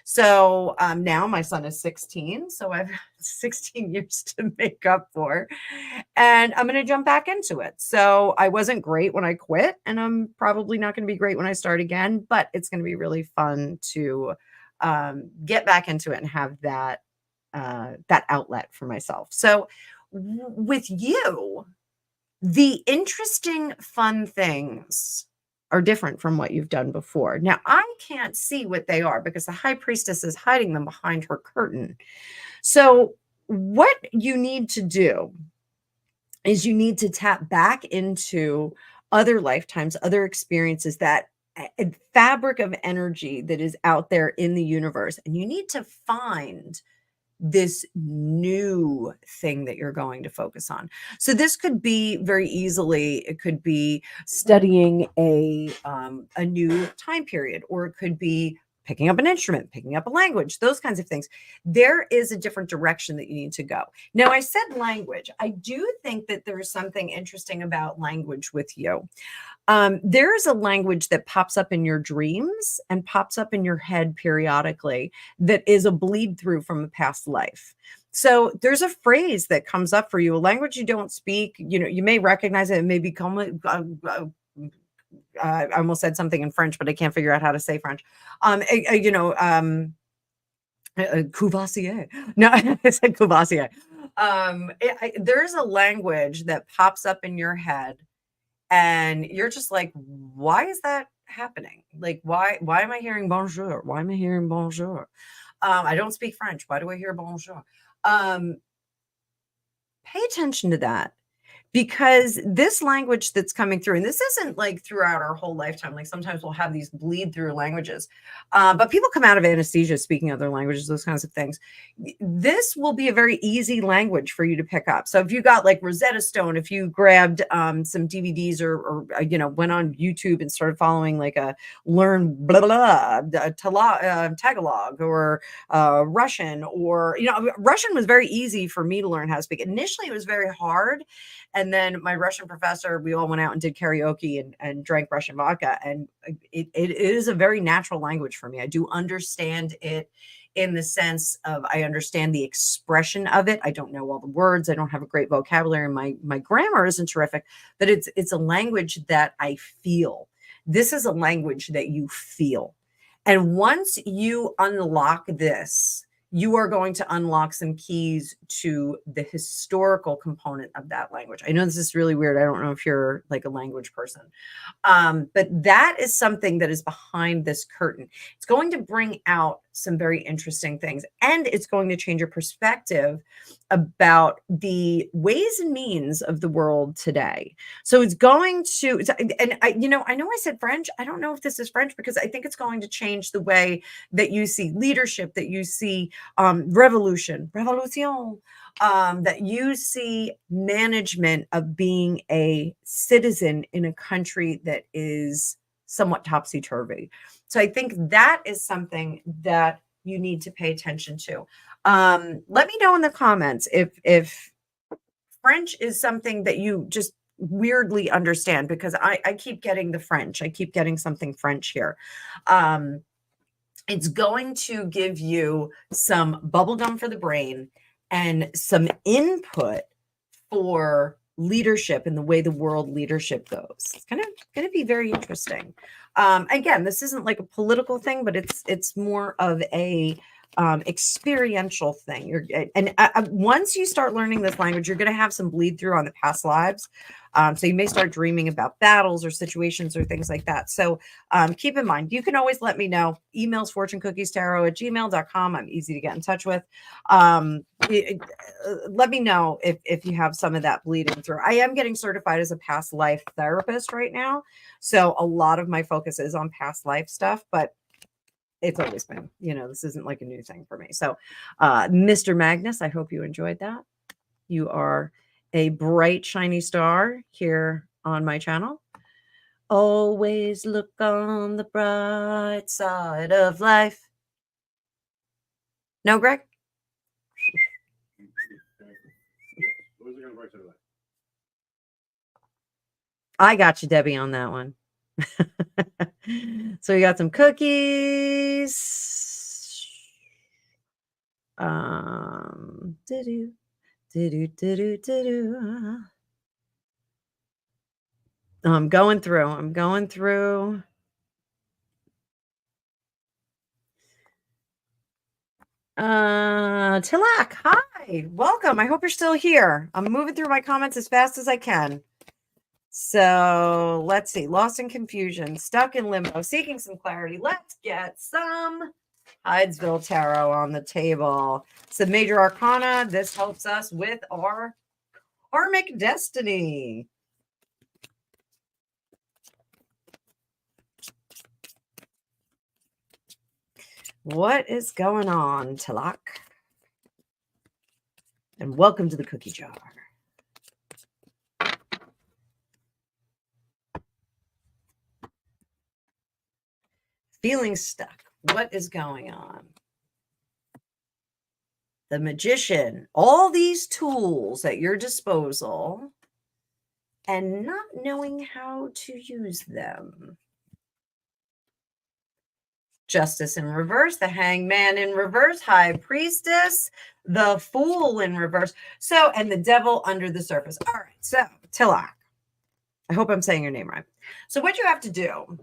So now my son is 16. So I've 16 years to make up for. And I'm going to jump back into it. So I wasn't great when I quit. And I'm probably not going to be great when I start again. But it's going to be really fun to get back into it and have that outlet for myself. So with you, the interesting, fun things are different from what you've done before. Now, I can't see what they are because the High Priestess is hiding them behind her curtain. So what you need to do is you need to tap back into other lifetimes, other experiences, that fabric of energy that is out there in the universe. And you need to find this new thing that you're going to focus on. So this could be very easily, it could be studying a new time period, or it could be picking up an instrument, picking up a language, those kinds of things. There is a different direction that you need to go. Now, I said language. I do think that there's something interesting about language with you. There is a language that pops up in your dreams and pops up in your head periodically that is a bleed through from a past life. So there's a phrase that comes up for you, a language you don't speak. You may recognize it. It may become I almost said something in French, but I can't figure out how to say French. Courvoisier. No, I said Courvoisier. There's a language that pops up in your head, and you're just like, why is that happening? Like, why am I hearing bonjour? Why am I hearing bonjour? I don't speak French. Why do I hear bonjour? Pay attention to that, because this language that's coming through, and this isn't like throughout our whole lifetime, like sometimes we'll have these bleed through languages, but people come out of anesthesia speaking other languages, those kinds of things. This will be a very easy language for you to pick up. So if you got like Rosetta Stone, if you grabbed some DVDs or went on YouTube and started following like a learn blah blah, Tagalog or Russian, or Russian was very easy for me to learn how to speak. Initially it was very hard. And then my Russian professor, we all went out and did karaoke and drank Russian vodka. And it is a very natural language for me. I do understand it in the sense of I understand the expression of it. I don't know all the words. I don't have a great vocabulary. My grammar isn't terrific, but it's a language that I feel. This is a language that you feel. And once you unlock this, you are going to unlock some keys to the historical component of that language. I know this is really weird. I don't know if you're like a language person, but that is something that is behind this curtain. It's going to bring out some very interesting things, and it's going to change your perspective about the ways and means of the world today. So it's going to, and I know I said French. I don't know if this is French, because I think it's going to change the way that you see leadership, that you see revolution, that you see management of being a citizen in a country that is somewhat topsy-turvy. So I think that is something that you need to pay attention to. Let me know in the comments if French is something that you just weirdly understand, because I keep getting the French. I keep getting something French here. It's going to give you some bubblegum for the brain and some input for leadership and the way the world leadership goes. It's going to be very interesting. Again, this isn't like a political thing, but it's more of a experiential thing. Once you start learning this language, you're going to have some bleed through on the past lives. So you may start dreaming about battles or situations or things like that. So keep in mind, you can always let me know. Emails FortuneCookiesTarot@gmail.com. I'm easy to get in touch with. Let me know if you have some of that bleeding through. I am getting certified as a past life therapist right now. So a lot of my focus is on past life stuff, but it's always been, this isn't like a new thing for me. So, Mr. Magnus, I hope you enjoyed that. You are a bright, shiny star here on my channel. Always look on the bright side of life. No, Greg? I got you, Debbie, on that one. So we got some cookies. I'm going through. Tilock, hi, welcome. I hope you're still here. I'm moving through my comments as fast as I can. So let's see. Lost in confusion, stuck in limbo, seeking some clarity. Let's get some Hydesville Tarot on the table. Some major arcana. This helps us with our karmic destiny. What is going on, Tilock? And welcome to the cookie jar. Feeling stuck. What is going on? The Magician, all these tools at your disposal and not knowing how to use them. Justice in reverse, the Hangman in reverse, High Priestess, the Fool in reverse. So, and the Devil under the surface. All right, so Tilock, I hope I'm saying your name right. So what you have to do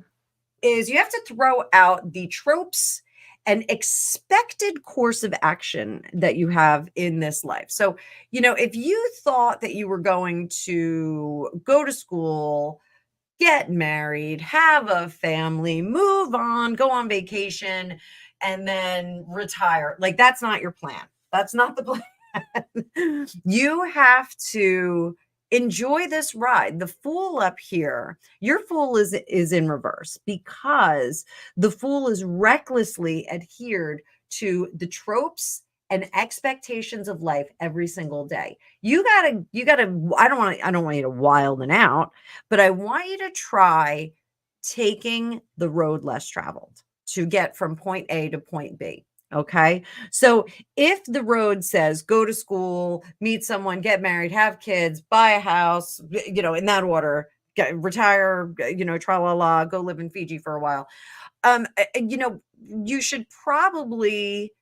is you have to throw out the tropes and expected course of action that you have in this life. So, if you thought that you were going to go to school, get married, have a family, move on, go on vacation, and then retire. Like, that's not your plan. That's not the plan. You have to enjoy this ride. The Fool up here, your Fool is in reverse because the Fool is recklessly adhered to the tropes and expectations of life every single day. You gotta, I don't want you to wilding out, but I want you to try taking the road less traveled to get from point A to point B. Okay. So if the road says go to school, meet someone, get married, have kids, buy a house, in that order, retire, tra la la, go live in Fiji for a while. You should probably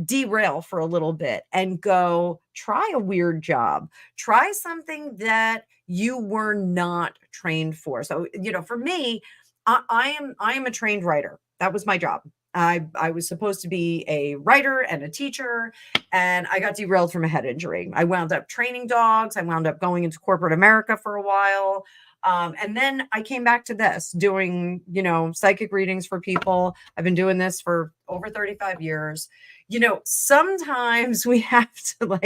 derail for a little bit and go try a weird job, try something that you were not trained for. So, for me, I am a trained writer. That was my job. I was supposed to be a writer and a teacher, and I got derailed from a head injury. I wound up training dogs. I wound up going into corporate America for a while. And then I came back to this, doing, psychic readings for people. I've been doing this for over 35 years. Sometimes we have to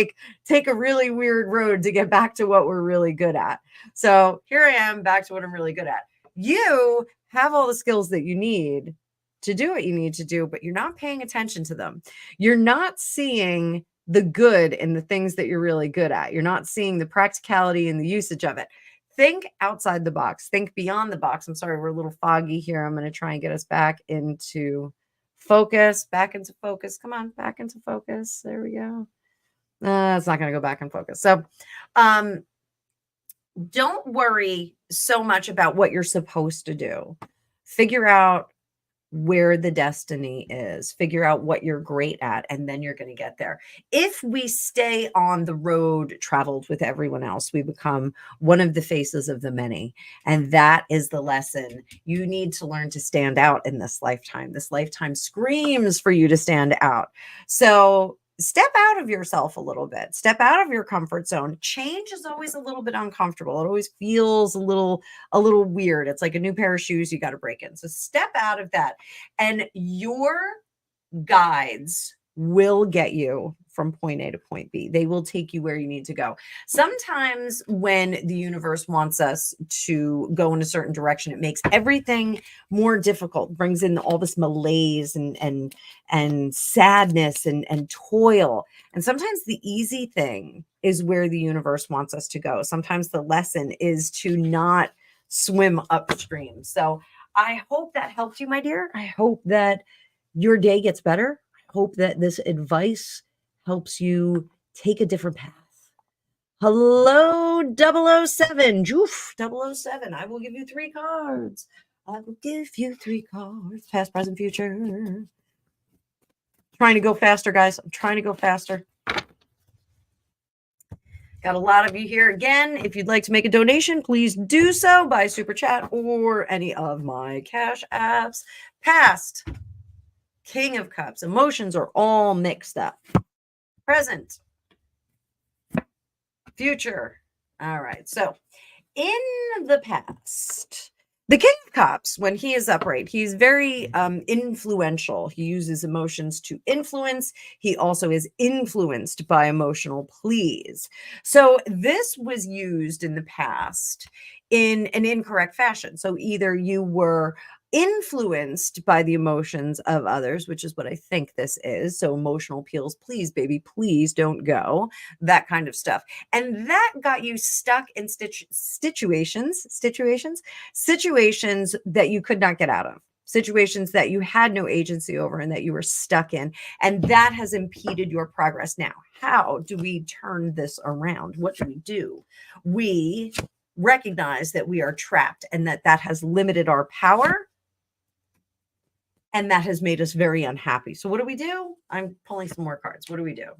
take a really weird road to get back to what we're really good at. So here I am, back to what I'm really good at. You have all the skills that you need to do what you need to do, but you're not paying attention to them. You're not seeing the good in the things that you're really good at. You're not seeing the practicality and the usage of it. Think outside the box. Think beyond the box. I'm sorry, we're a little foggy here. I'm going to try and get us back into focus. Come on, back into focus. There we go. It's not going to go back in focus. So, don't worry so much about what you're supposed to do. Figure out where the destiny is, figure out what you're great at, and then you're going to get there. If we stay on the road traveled with everyone else, we become one of the faces of the many. And that is the lesson. You need to learn to stand out in this lifetime. This lifetime screams for you to stand out. So step out of yourself a little bit, step out of your comfort zone. Change is always a little bit uncomfortable. It always feels a little weird. It's like a new pair of shoes you got to break in. So step out of that, and your guides will get you from point A to point B. They will take you where you need to go. Sometimes when the universe wants us to go in a certain direction, it makes everything more difficult, brings in all this malaise and sadness and toil. And sometimes the easy thing is where the universe wants us to go. Sometimes the lesson is to not swim upstream. So I hope that helped you, my dear. I hope that your day gets better. I hope that this advice helps you take a different path. Hello, 007. Joof, 007. I will give you 3 cards. I will give you 3 cards. Past, present, future. Trying to go faster, guys. I'm trying to go faster. Got a lot of you here. Again, if you'd like to make a donation, please do so by Super Chat or any of my Cash apps. Past, King of Cups. Emotions are all mixed up. Present, future. All right. So in the past, the King of Cups, when he is upright, he's very influential. He uses emotions to influence. He also is influenced by emotional pleas. So this was used in the past in an incorrect fashion. So either you were influenced by the emotions of others, which is what I think this is. So emotional appeals, please, baby, please don't go, that kind of stuff. And that got you stuck in situations that you could not get out of. situations that you had no agency over and that you were stuck in. And that has impeded your progress. Now, how do we turn this around? What do we do? We recognize that we are trapped and that has limited our power. And that has made us very unhappy. So what do? I'm pulling some more cards. What do we do?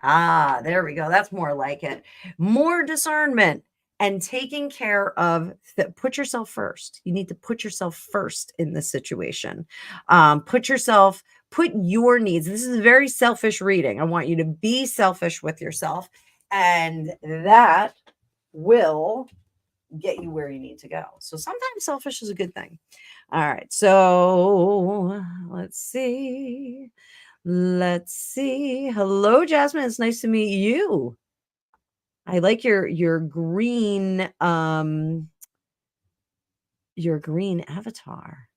Ah, there we go. That's more like it. More discernment and taking care of put yourself first. You need to put yourself first in this situation. Put your needs. This is a very selfish reading. I want you to be selfish with yourself, and that will get you where you need to go. So sometimes selfish is a good thing. All right. So let's see. Hello, Jasmine. It's nice to meet you. I like your green avatar.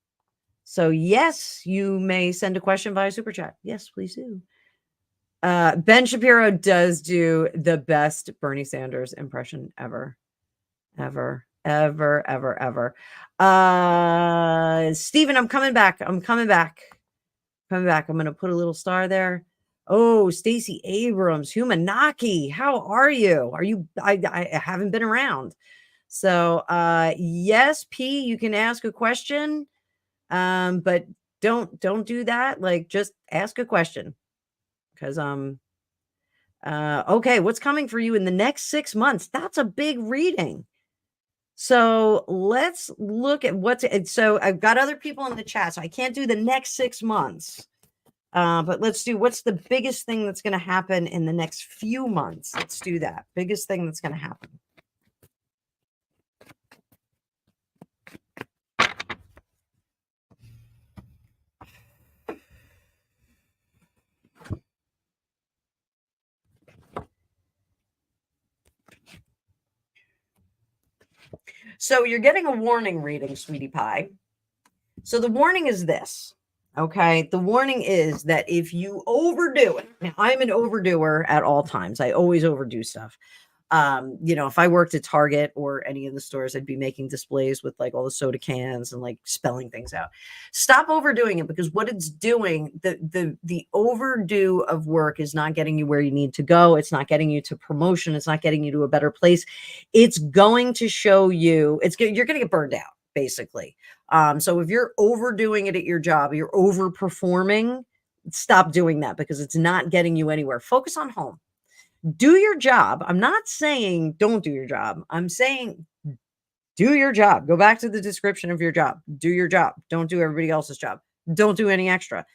So yes, you may send a question via super chat. Yes, please do. Ben Shapiro does do the best Bernie Sanders impression ever. Steven, I'm coming back. I'm going to put a little star there. Oh, Stacey Abrams, Humanaki, how are you? I haven't been around. So, yes, P, you can ask a question. But don't do that. Like, just ask a question. Because, okay, what's coming for you in the next 6 months? That's a big reading. So let's look at so I've got other people in the chat, so I can't do the next 6 months. But let's do what's the biggest thing that's going to happen in the next few months. Let's do that. Biggest thing that's going to happen. So you're getting a warning reading, sweetie pie. So the warning is this. Okay. The warning is that if you overdo it, now I'm an overdoer at all times. I always overdo stuff. If I worked at Target or any of the stores, I'd be making displays with like all the soda cans and like spelling things out. Stop overdoing it, because what it's doing, the overdo of work is not getting you where you need to go. It's not getting you to promotion. It's not getting you to a better place. It's going to show you, you're going to get burned out, basically. So if you're overdoing it at your job, you're overperforming, stop doing that, because it's not getting you anywhere. Focus on home. Do your job. I'm not saying don't do your job. I'm saying do your job. Go back to the description of your job. Do your job. Don't do everybody else's job. Don't do any extra.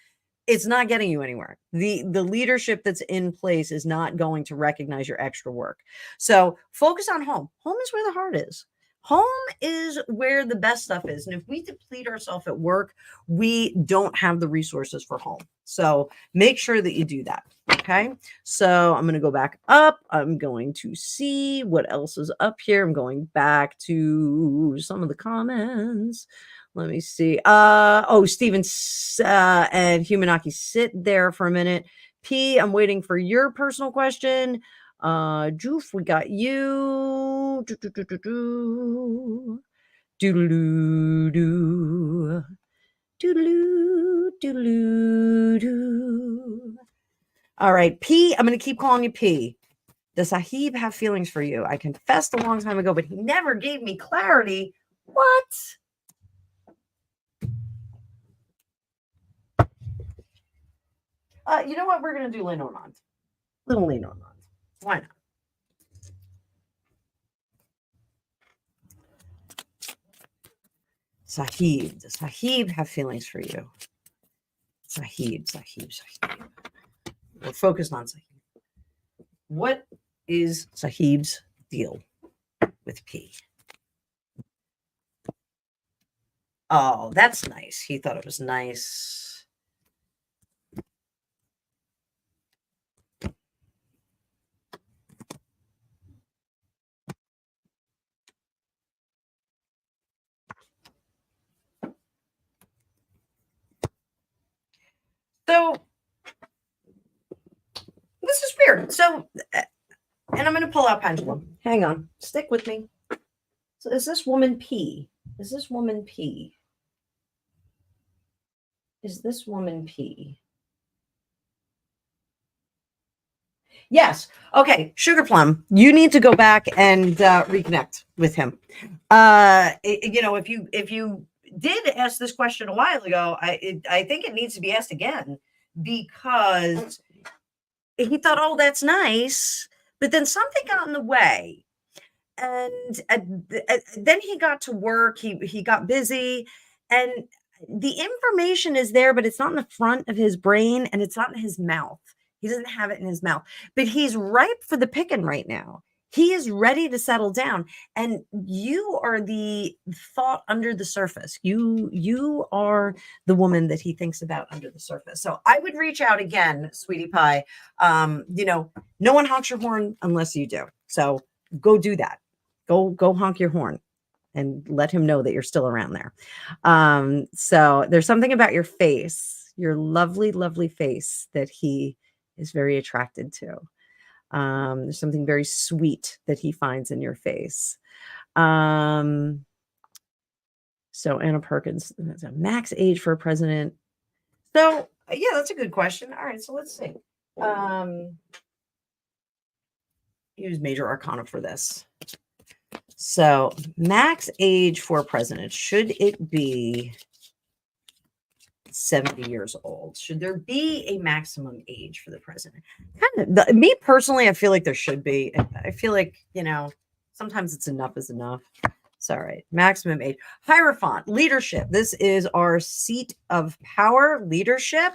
It's not getting you anywhere. The leadership that's in place is not going to recognize your extra work. So focus on home. Home is where the heart is. Home is where the best stuff is. And if we deplete ourselves at work, we don't have the resources for home. So make sure that you do that. Okay. So I'm going to go back up. I'm going to see what else is up here. I'm going back to some of the comments. Let me see. Steven and Humanaki, sit there for a minute. P, I'm waiting for your personal question. Joof, we got you. Doodaloo. All right, P, I'm going to keep calling you P. Does Sahib have feelings for you? I confessed a long time ago, but he never gave me clarity. What? You know what? We're going to do Lenormand. Little Lenormand. Why not? Sahib. Does Sahib have feelings for you? Sahib. We're focused on Sahib. What is Sahib's deal with P? Oh, that's nice. He thought it was nice. So this is weird. So, and I'm going to pull out pendulum. Hang on. Stick with me. So is this woman P? Is this woman P? Is this woman P? Yes. Okay. Sugar Plum, you need to go back and reconnect with him. If you did ask this question a while ago, I think it needs to be asked again, because he thought, oh, that's nice, but then something got in the way. And then he got to work. He got busy, and the information is there, but it's not in the front of his brain, and it's not in his mouth. He doesn't have it in his mouth, but he's ripe for the picking right now. He is ready to settle down, and you are the thought under the surface. You are the woman that he thinks about under the surface. So I would reach out again, sweetie pie. No one honks your horn unless you do. So go do that. Go honk your horn and let him know that you're still around there. So there's something about your face, your lovely, lovely face, that he is very attracted to. There's something very sweet that he finds in your face. So Anna Perkins, that's a max age for a president. So yeah, that's a good question. All right, so let's see. Use major arcana for this. So max age for president, should it be 70 years old? Should there be a maximum age for the president? Me personally, I feel like there should be. I feel like, sometimes it's enough is enough. It's all right. Maximum age. Hierophant, leadership. This is our seat of power, leadership.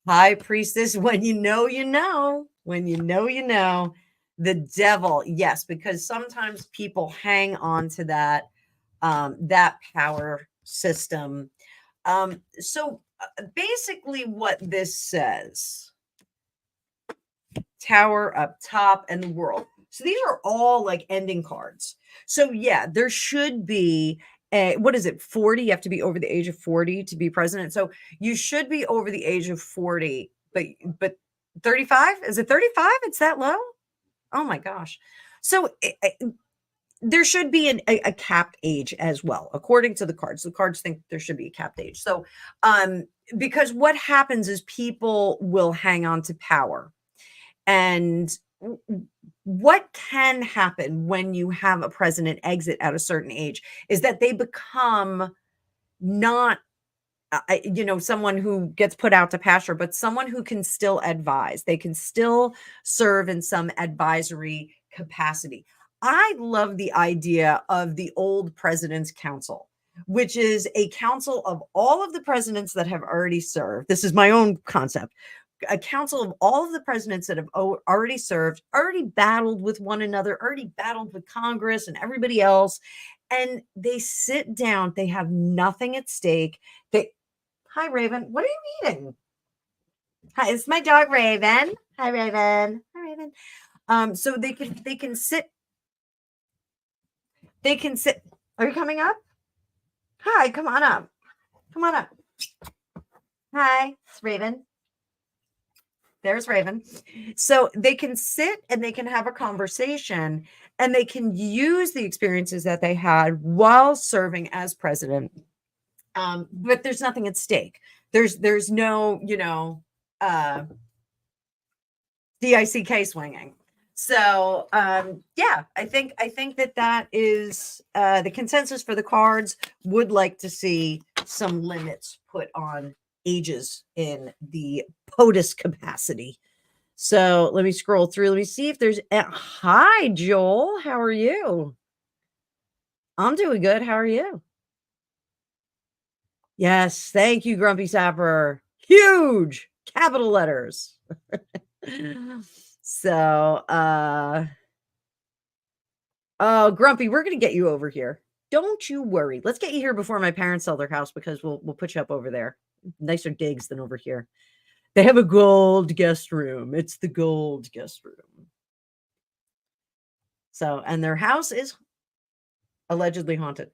High priestess, when you know, you know. When you know, you know. The devil, yes, because sometimes people hang on to that power system. So basically what this says, Tower up top and the World. So these are all like ending cards. So yeah, there should be what is it, 40? You have to be over the age of 40 to be president. So you should be over the age of 40, but 35? Is it 35? It's that low? Oh my gosh. So there should be a capped age as well, according to the cards. The cards think there should be a capped age. So because what happens is people will hang on to power. And what can happen when you have a president exit at a certain age is that they become not someone who gets put out to pasture, but someone who can still advise. They can still serve in some advisory capacity. I love the idea of the old president's council, which is a council of all of the presidents that have already served. This is my own concept. A council of all of the presidents that have already served, already battled with one another, already battled with Congress and everybody else. And they sit down. They have nothing at stake. Hi, Raven. What are you eating? Hi, it's my dog, Raven. Hi, Raven. Hi, Raven. So they can sit. They can sit. Are you coming up? Hi, come on up. Come on up. Hi, it's Raven. There's Raven. So they can sit and they can have a conversation, and they can use the experiences that they had while serving as president. But there's nothing at stake. There's no, DICK swinging. So yeah, I think that is the consensus for the cards. Would like to see some limits put on ages in the POTUS capacity. So let me scroll through. Let me see if there's hi, Joel. How are you? I'm doing good. How are you? Yes, thank you, Grumpy Sapper. Huge capital letters. So, oh, Grumpy, we're gonna get you over here. Don't you worry. Let's get you here before my parents sell their house, because we'll put you up over there. Nicer digs than over here. They have a gold guest room. It's the gold guest room. So, and their house is allegedly haunted.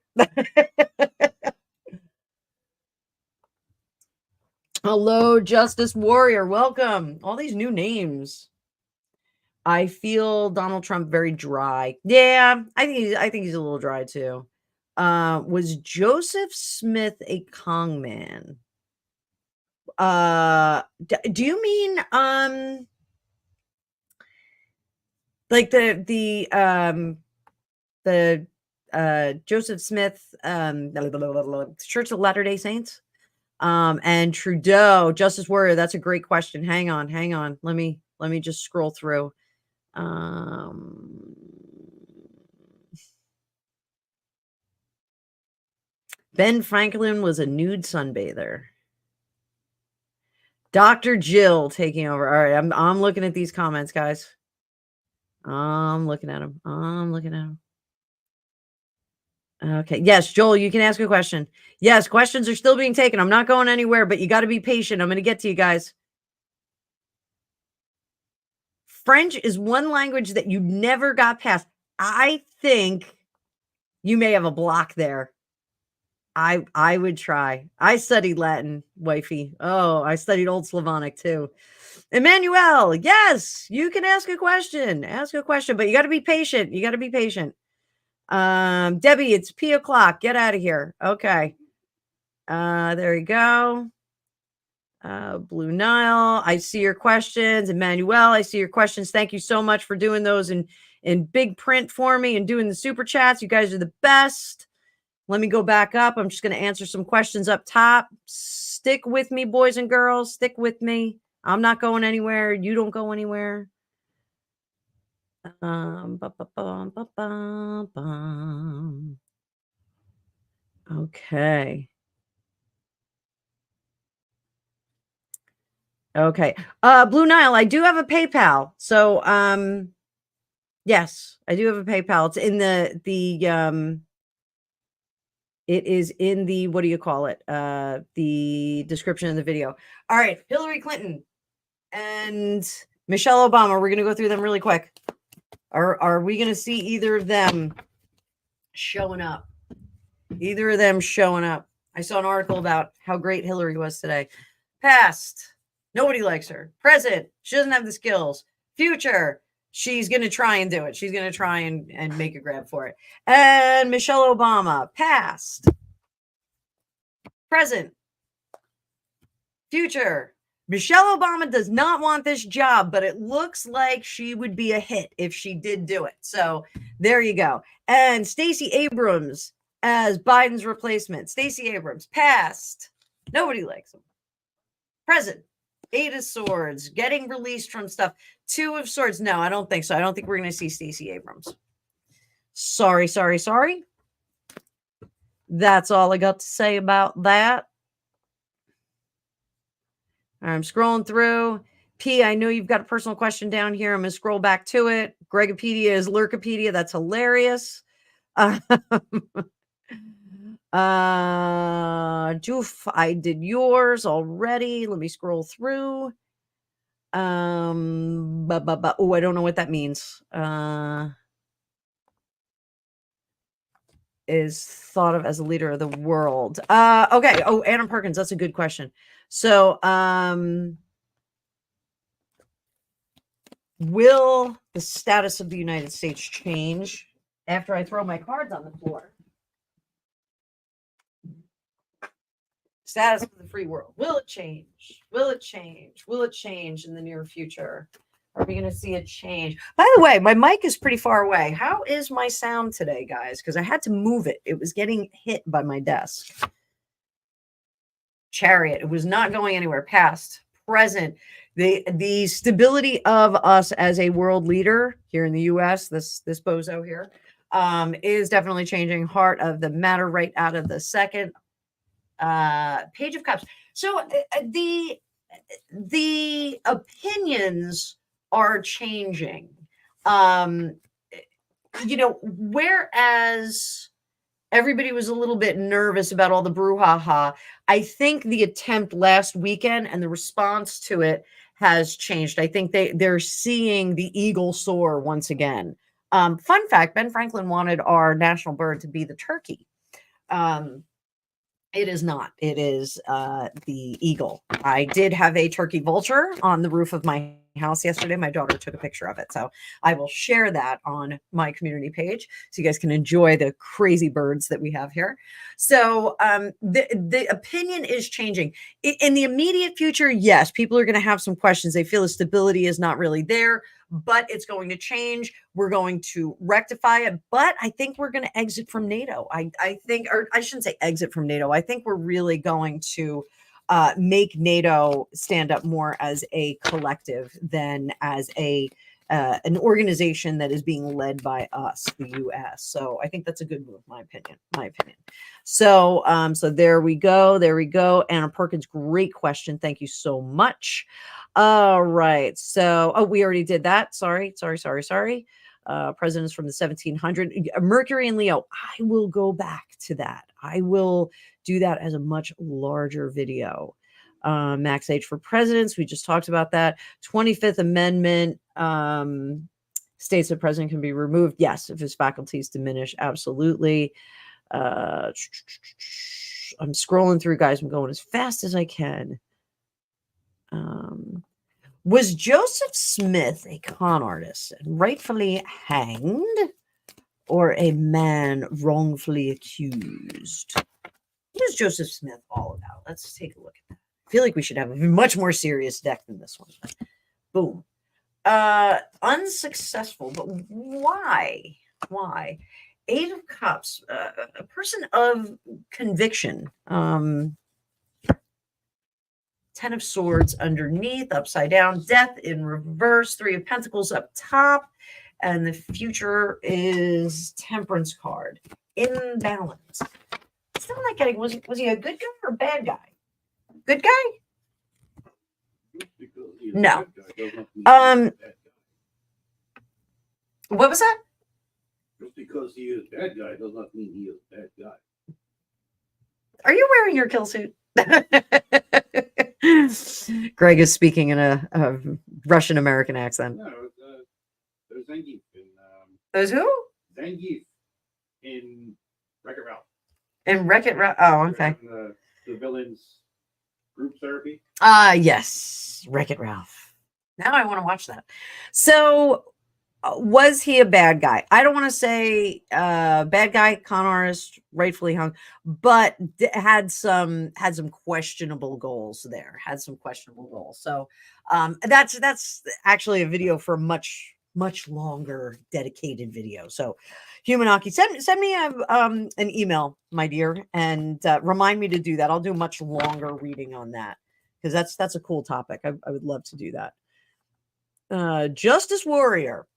Hello, Justice Warrior. Welcome. All these new names. I feel Donald Trump very dry. Yeah, I think he's a little dry too. Was Joseph Smith a Kong man? Do you mean like the Joseph Smith Church of Latter-day Saints and Trudeau Justice Warrior? That's a great question. Hang on, let me just scroll through. Ben Franklin was a nude sunbather. Dr. Jill taking over. All right, I'm looking at these comments, guys. I'm looking at them. Okay. Yes, Joel, you can ask a question. Yes, questions are still being taken. I'm not going anywhere, but you got to be patient. I'm going to get to you guys. French is one language that you never got past. I think you may have a block there. I would try. I studied Latin, wifey. Oh, I studied Old Slavonic too. Emanuel, yes, you can ask a question. Ask a question, but you got to be patient. Debbie, it's p o'clock. Get out of here. Okay. There you go. Blue Nile, I see your questions. Emmanuel, I see your questions. Thank you so much for doing those in big print for me and doing the super chats. You guys are the best. Let me go back up. I'm just going to answer some questions up top. Stick with me, boys and girls. Stick with me. I'm not going anywhere. You don't go anywhere. Okay. Okay. Blue Nile, I do have a PayPal. So, yes, I do have a PayPal. It's in it is in the, what do you call it? The description of the video. All right. Hillary Clinton and Michelle Obama. We're going to go through them really quick. Are we going to see either of them showing up? Either of them showing up. I saw an article about how great Hillary was today. Past, nobody likes her. Present, she doesn't have the skills. Future, she's going to try and do it. She's going to try and make a grab for it. And Michelle Obama, past, present, future. Michelle Obama does not want this job, but it looks like she would be a hit if she did do it. So there you go. And Stacey Abrams as Biden's replacement. Stacey Abrams, past, nobody likes him. Present, 8 of Swords, getting released from stuff. 2 of Swords, no, I don't think so. I don't think we're going to see Stacey Abrams. Sorry. That's all I got to say about that. I'm scrolling through. P, I know you've got a personal question down here. I'm going to scroll back to it. Gregopedia is Lurkopedia. That's hilarious. Joof, I did yours already. Let me scroll through. Oh, I don't know what that means. Is thought of as a leader of the world. Okay. Oh, Adam Perkins, that's a good question. So, will the status of the United States change after I throw my cards on the floor? Status of the free world. Will it change? Will it change? Will it change in the near future? Are we going to see a change? By the way, my mic is pretty far away. How is my sound today, guys? Because I had to move it. It was getting hit by my desk. Chariot. It was not going anywhere. Past, present. The stability of us as a world leader here in the U.S., this bozo here, is definitely changing. Heart of the matter right out of the second. Page of Cups. So the opinions are changing. Whereas everybody was a little bit nervous about all the brouhaha, I think the attempt last weekend and the response to it has changed. I think they're seeing the eagle soar once again. Fun fact, Ben Franklin wanted our national bird to be the turkey. It is not. It is the eagle. I did have a turkey vulture on the roof of my house yesterday. My daughter took a picture of it. So I will share that on my community page so you guys can enjoy the crazy birds that we have here. So the opinion is changing. In the immediate future, yes, people are going to have some questions. They feel the stability is not really there, but it's going to change. We're going to rectify it. But I think we're going to exit from NATO. I think, or I shouldn't say exit from NATO. I think we're really going to make NATO stand up more as a collective than as an organization that is being led by us, the U.S. So I think that's a good move, my opinion. So, so there we go. Anna Perkins, great question. Thank you so much. All right. So, oh, we already did that. Sorry. Presidents from the 1700s, Mercury and Leo. I will go back to that. I will do that as a much larger video. Max age for presidents. We just talked about that. 25th Amendment states that president can be removed. Yes, if his faculties diminish. Absolutely. I'm scrolling through, guys. I'm going as fast as I can. Was Joseph Smith a con artist and rightfully hanged, or a man wrongfully accused? What is Joseph Smith all about? Let's take a look at that. I feel like we should have a much more serious deck than this one. Boom. Unsuccessful, but why? Why? Eight of Cups, a person of conviction. 10 of Swords underneath, upside down, Death in reverse, 3 of Pentacles up top, and the future is Temperance card. Imbalance. Still not getting, was he a good guy or a bad guy? Good guy? No. What was that? Just because he is a bad guy does not mean he is a bad guy. Are you wearing your kill suit? Greg is speaking in a Russian American accent. No, there's Zangief in Those who? Zangief in Wreck-It Ralph. In Wreck-It Ralph. Oh, okay. The villains group therapy. Yes, Wreck-It Ralph. Now I want to watch that. So, was he a bad guy? I don't want to say bad guy, con artist, rightfully hung, but had some questionable goals there. So that's actually a video for a much longer dedicated video. So Humanaki, send me an email, my dear, and remind me to do that. I'll do much longer reading on that because that's a cool topic. I would love to do that. Justice Warrior.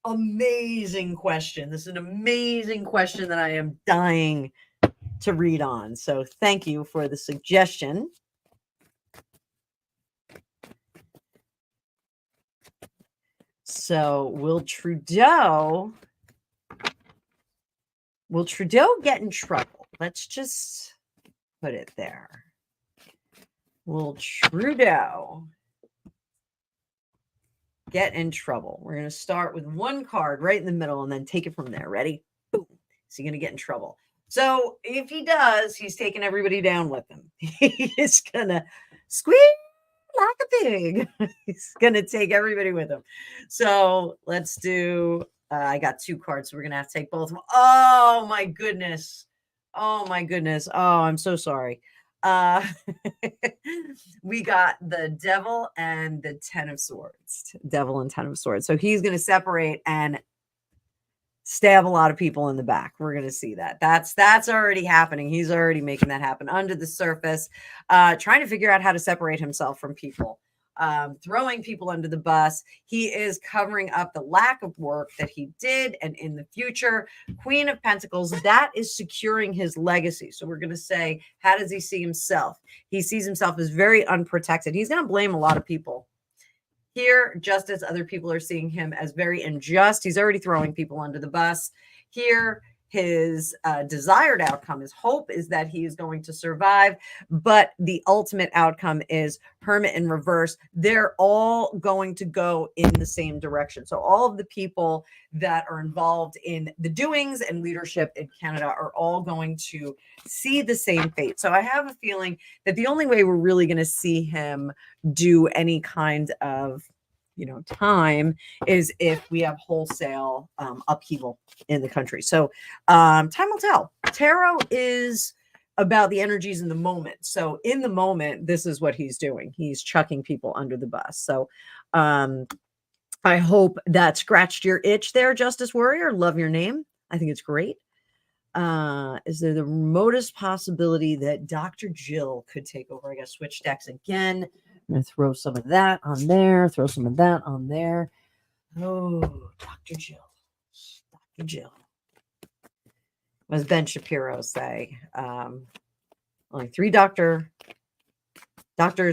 Amazing question. This is an amazing question that I am dying to read on. So thank you for the suggestion. So will Trudeau get in trouble? Let's just put it there. Will Trudeau get in trouble? We're going to start with one card right in the middle and then take it from there. Ready? Boom. Is he going to get in trouble? So if he does, he's taking everybody down with him. He is going to squeal like a pig. He's going to take everybody with him. So let's do, I got 2 cards, so we're going to have to take both of them. Oh my goodness. Oh, I'm so sorry. We got the Devil and the 10 of Swords. So he's going to separate and stab a lot of people in the back. We're going to see that. That's already happening. He's already making that happen under the surface, trying to figure out how to separate himself from people, throwing people under the bus. He is covering up the lack of work that he did. And in the future, Queen of Pentacles, that is securing his legacy. So we're going to say, how does he see himself? He sees himself as very unprotected. He's going to blame a lot of people here, just as other people are seeing him as very unjust. He's already throwing people under the bus. Here, his desired outcome, his hope is that he is going to survive, but the ultimate outcome is Hermit in reverse. They're all going to go in the same direction. So all of the people that are involved in the doings and leadership in Canada are all going to see the same fate. So I have a feeling that the only way we're really going to see him do any kind of time is if we have wholesale upheaval in the country. So time will tell. Tarot is about the energies in the moment. So in the moment, this is what he's doing. He's chucking people under the bus. So I hope that scratched your itch there, Justice Warrior. Love your name. I think it's great. Is there the remotest possibility that Dr. Jill could take over? I got to switch decks again. I'm going to throw some of that on there, throw some of that on there. Oh, Dr. Jill. Dr. Jill. What does Ben Shapiro say? Only 3 doctors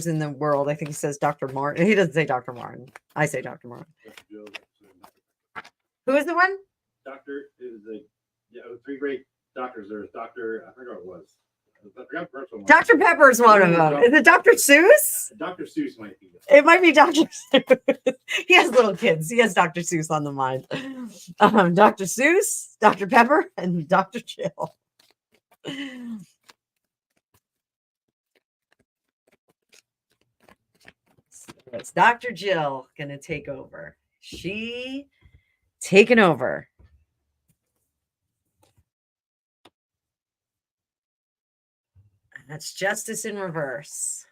in the world. I think he says Dr. Martin. He doesn't say Dr. Martin. I say Dr. Martin. Who is the one? Doctor is a 3 great doctors. There's Dr. I forgot what it was. I forgot the first one. Dr. Pepper is one of them. Is it Dr. Seuss? Dr. Seuss might be. It might be Dr. Seuss. He has little kids. He has Dr. Seuss on the mind. Dr. Seuss, Dr. Pepper, and Dr. Jill. So it's Dr. Jill going to take over. She taking over. That's Justice in reverse.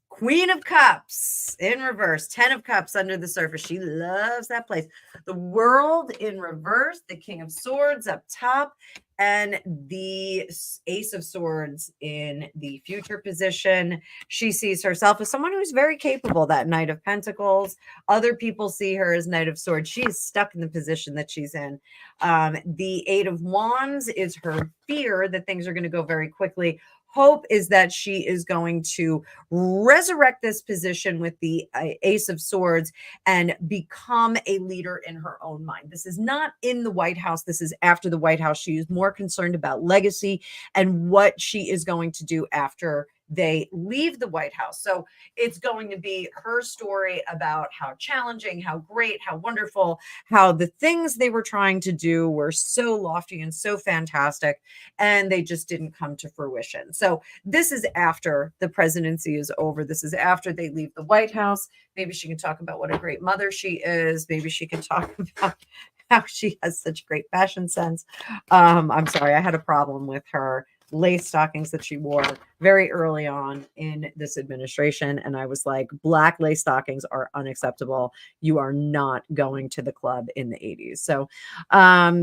Queen of Cups in reverse. 10 of Cups under the surface. She loves that place. The World in reverse. The King of Swords up top. And the Ace of Swords in the future position. She sees herself as someone who's very capable. That Knight of Pentacles. Other people see her as Knight of Swords. She is stuck in the position that she's in. The Eight of Wands is her fear that things are going to go very quickly. Hope is that she is going to resurrect this position with the Ace of Swords and become a leader in her own mind. This is not in the White House. This is after the White House. She is more concerned about legacy and what she is going to do after they leave the White House. So it's going to be her story about how challenging, how great, how wonderful, how the things they were trying to do were so lofty and so fantastic, and they just didn't come to fruition. So this is after the presidency is over. This is after they leave the White House. Maybe she can talk about what a great mother she is. Maybe she can talk about how she has such great fashion sense. I'm sorry, I had a problem with her lace stockings that she wore very early on in this administration. And I was like, black lace stockings are unacceptable. You are not going to the club in the 80s. So,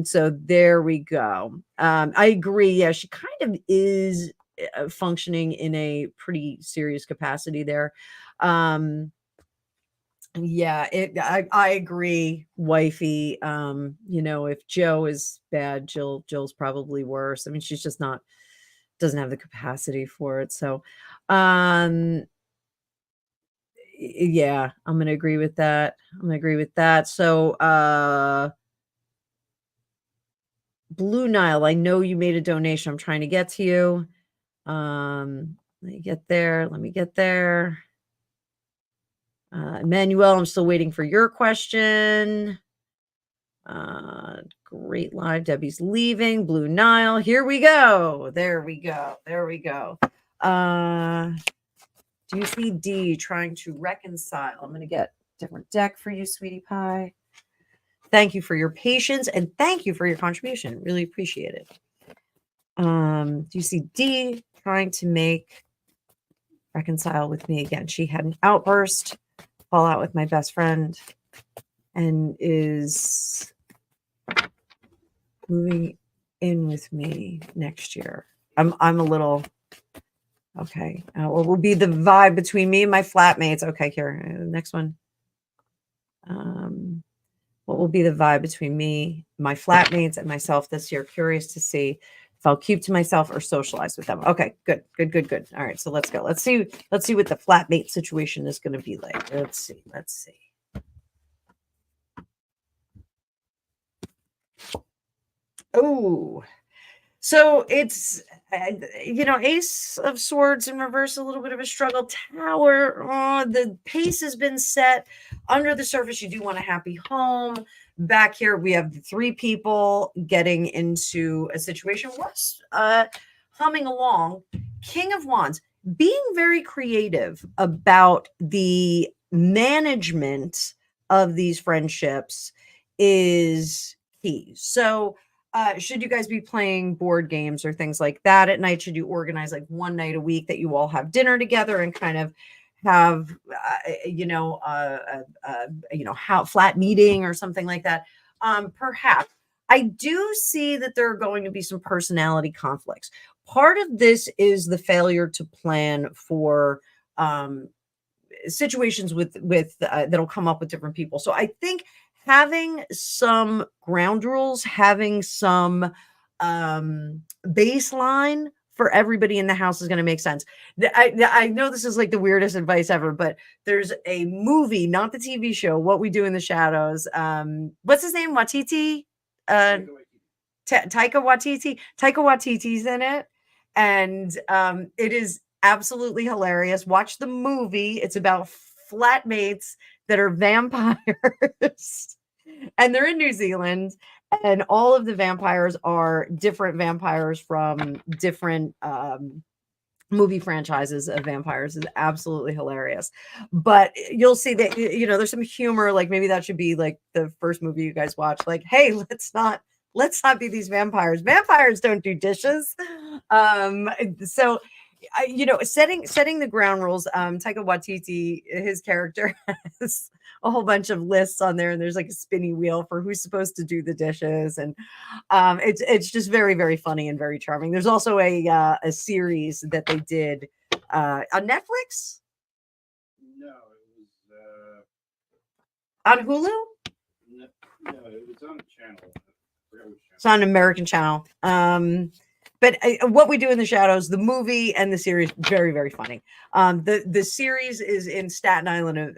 so there we go. I agree. Yeah, she kind of is functioning in a pretty serious capacity there. Yeah, I agree, wifey. If Joe is bad, Jill's probably worse. I mean, she's just doesn't have the capacity for it. So yeah, I'm gonna agree with that. So Blue Nile, I know you made a donation. I'm trying to get to you. Let me get there. Emanuel, I'm still waiting for your question. Great live. Debbie's leaving. Blue Nile. Here we go. There we go. Do you see D trying to reconcile? I'm going to get a different deck for you, sweetie pie. Thank you for your patience and thank you for your contribution. Really appreciate it. Do you see D trying to reconcile with me again? She had an outburst, fall out with my best friend, and is moving in with me next year. I'm a little okay. What will be the vibe between me and my flatmates? Okay, here, next one. What will be the vibe between me, my flatmates, and myself this year? Curious to see if I'll keep to myself or socialize with them. Okay, good. All right, so let's go. Let's see what the flatmate situation is going to be like. Let's see. Oh, so it's, Ace of Swords in reverse, a little bit of a struggle. Tower, the pace has been set. Under the surface, you do want a happy home. Back here, we have the 3 people getting into a situation. What's humming along? King of Wands, being very creative about the management of these friendships is key. So should you guys be playing board games or things like that at night? Should you organize like one night a week that you all have dinner together and kind of have how flat meeting or something like that? Perhaps. I do see that there are going to be some personality conflicts. Part of this is the failure to plan for situations with that'll come up with different people. So I think having some ground rules, having some baseline for everybody in the house is going to make sense. I know this is like the weirdest advice ever, but there's a movie, not the TV show, What We Do in the Shadows. What's his name? Watiti? Taika Waititi. Taika Waititi's in it, and it is absolutely hilarious. Watch the movie. It's about flatmates that are vampires, and they're in New Zealand, and all of the vampires are different vampires from different movie franchises of vampires. Is absolutely hilarious. But you'll see that there's some humor, like maybe that should be like the first movie you guys watch, like, hey, let's not be these vampires. Vampires don't do dishes. So setting the ground rules. Taika Waititi, his character has a whole bunch of lists on there, and there's like a spinny wheel for who's supposed to do the dishes, and it's just very, very funny and very charming. There's also a series that they did on Netflix. No, it was on Hulu. No, it was on a channel. I forgot which channel. It's on an American channel. But What We Do in the Shadows, the movie and the series, very, very funny. The series is in Staten Island,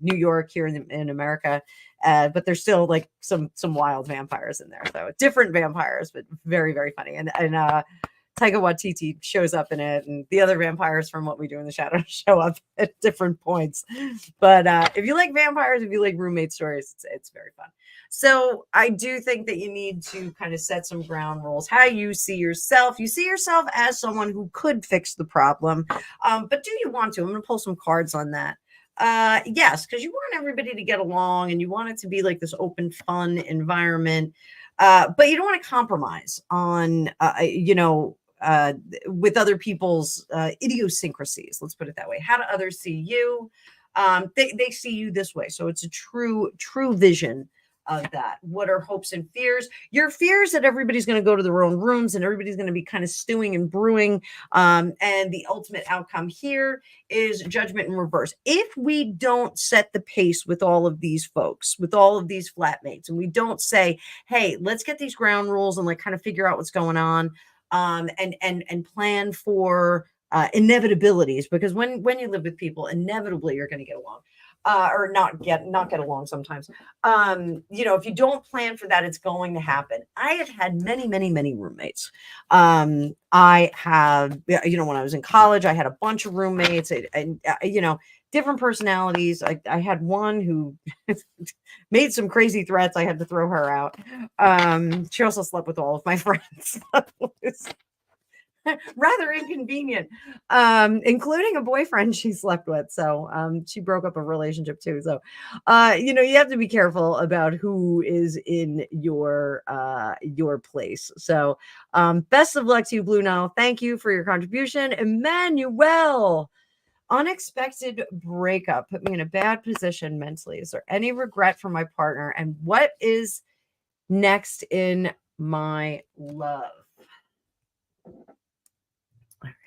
New York, here in America, but there's still like some wild vampires in there. So different vampires, but very, very funny. And Taika Waititi shows up in it, and the other vampires from What We Do in the Shadows show up at different points. But if you like vampires, if you like roommate stories, it's very fun. So I do think that you need to kind of set some ground rules, how you see yourself. You see yourself as someone who could fix the problem. But do you want to? I'm going to pull some cards on that. Yes, because you want everybody to get along and you want it to be like this open, fun environment. But you don't want to compromise on, with other people's idiosyncrasies. Let's put it that way. How do others see you? They see you this way. So it's a true vision of that. What are hopes and fears? Your fears that everybody's going to go to their own rooms and everybody's going to be kind of stewing and brewing. And the ultimate outcome here is judgment in reverse. If we don't set the pace with all of these folks, with all of these flatmates, and we don't say, hey, let's get these ground rules and like kind of figure out what's going on, and plan for inevitabilities, because when you live with people, inevitably you're going to get along. Or not get along sometimes. If you don't plan for that, it's going to happen. I have had many roommates. I have, when I was in college, I had a bunch of roommates, and different personalities. I had one who made some crazy threats. I had to throw her out. She also slept with all of my friends. Rather inconvenient, including a boyfriend she slept with. So she broke up a relationship too. So you have to be careful about who is in your place. So best of luck to you, Blue Nile. Thank you for your contribution. Emanuel, unexpected breakup put me in a bad position mentally. Is there any regret for my partner, and what is next in my love?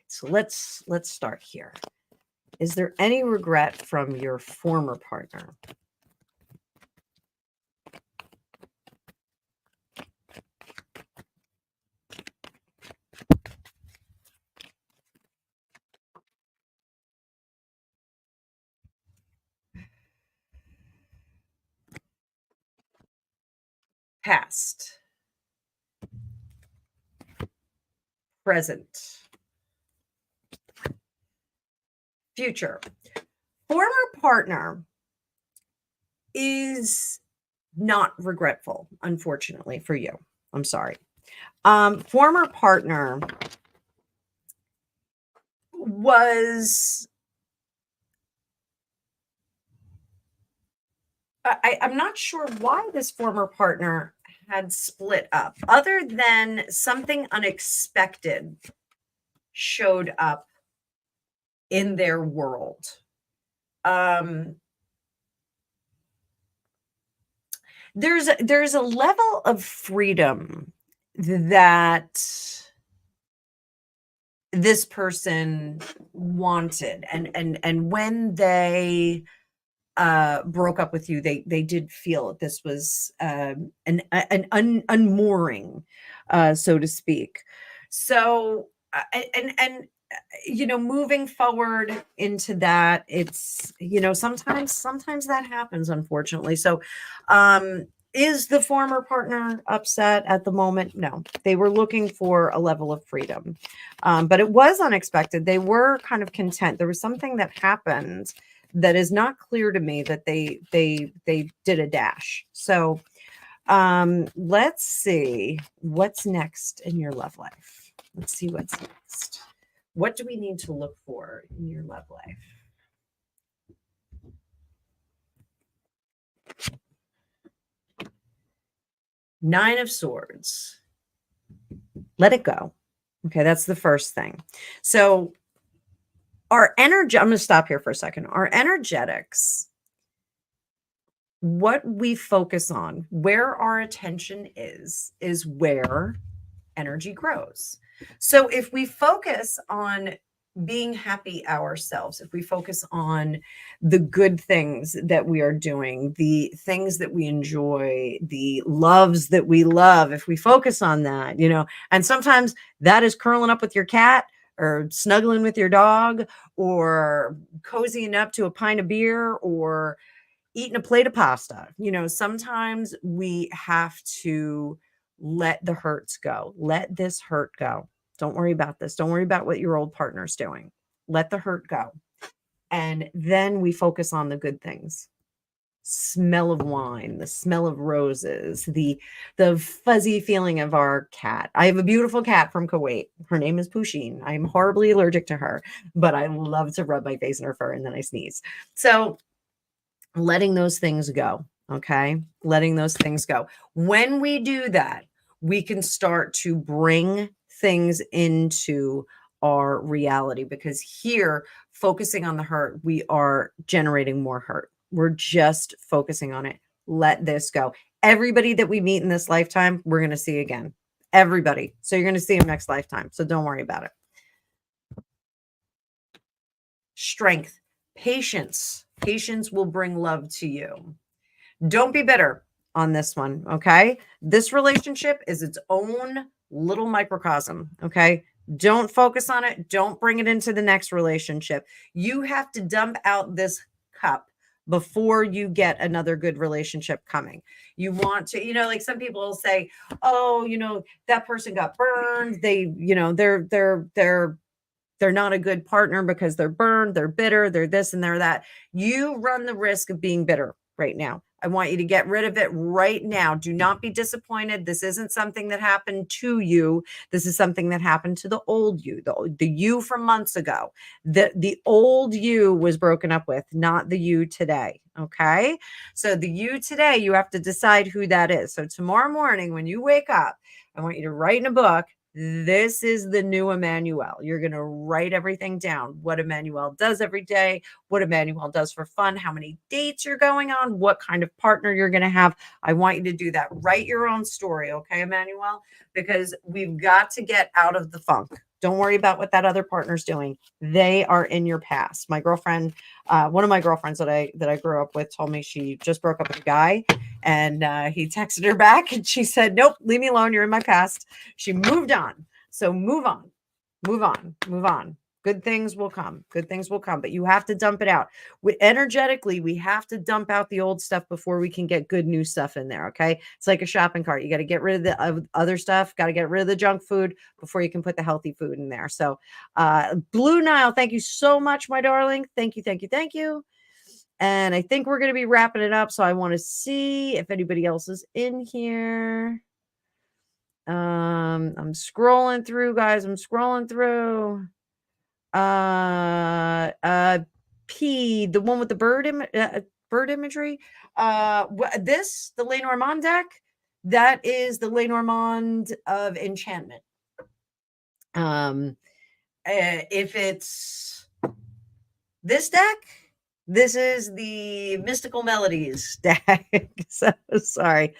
So let's start here. Is there any regret from your former partner? Past, present, future. Former partner is not regretful, unfortunately for you. I'm sorry. Former partner was I'm not sure why this former partner had split up, other than something unexpected showed up in their world. There's a level of freedom that this person wanted, and when they broke up with you, they did feel that this was an unmooring, so to speak. So and moving forward into that, it's sometimes that happens, unfortunately. So is the former partner upset at the moment? No, they were looking for a level of freedom, but it was unexpected. They were kind of content. There was something that happened that is not clear to me that they did a dash. So let's see what's next in your love life. Let's see what's next. What do we need to look for in your love life? Nine of Swords. Let it go. Okay, that's the first thing. So our energy, I'm going to stop here for a second. Our energetics, what we focus on, where our attention is where energy grows. So if we focus on being happy ourselves, if we focus on the good things that we are doing, the things that we enjoy, the loves that we love, if we focus on that, and sometimes that is curling up with your cat or snuggling with your dog or cozying up to a pint of beer or eating a plate of pasta. Sometimes we have to let the hurts go. Let this hurt go. Don't worry about this. Don't worry about what your old partner's doing. Let the hurt go. And then we focus on the good things. Smell of wine, the smell of roses, the fuzzy feeling of our cat. I have a beautiful cat from Kuwait. Her name is Pusheen. I'm horribly allergic to her, but I love to rub my face in her fur and then I sneeze. So letting those things go. Okay. Letting those things go. When we do that, we can start to bring things into our reality, because here, focusing on the hurt, we are generating more hurt. We're just focusing on it. Let this go. Everybody that we meet in this lifetime, we're going to see again. Everybody. So you're going to see them next lifetime. So don't worry about it. Strength, patience. Patience will bring love to you. Don't be bitter on this one, okay? This relationship is its own little microcosm, okay? Don't focus on it. Don't bring it into the next relationship. You have to dump out this cup before you get another good relationship coming. You want to, like some people will say, oh, that person got burned. They, they're not a good partner because they're burned, they're bitter, they're this and they're that. You run the risk of being bitter right now. I want you to get rid of it right now. Do not be disappointed. This isn't something that happened to you. This is something that happened to the old you, the you from months ago. The old you was broken up with, not the you today. Okay. So the you today, you have to decide who that is. So tomorrow morning, when you wake up, I want you to write in a book, this is the new Emanuel. You're going to write everything down. What Emanuel does every day, what Emanuel does for fun, how many dates you're going on, what kind of partner you're going to have. I want you to do that. Write your own story, okay, Emanuel? Because we've got to get out of the funk. Don't worry about what that other partner's doing. They are in your past. My girlfriend, one of my girlfriends that I grew up with, told me she just broke up with a guy, and he texted her back and she said, nope, leave me alone. You're in my past. She moved on. So move on. Good things will come. But you have to dump it out. Energetically, we have to dump out the old stuff before we can get good new stuff in there. Okay. It's like a shopping cart. You got to get rid of the other stuff. Got to get rid of the junk food before you can put the healthy food in there. So Blue Nile, thank you so much, my darling. Thank you. And I think we're going to be wrapping it up. So I want to see if anybody else is in here. I'm scrolling through, guys. P, the one with the bird bird imagery. This, the Lenormand deck, that is the Lenormand of enchantment. If it's this deck, this is the Mystical Melodies deck. So sorry.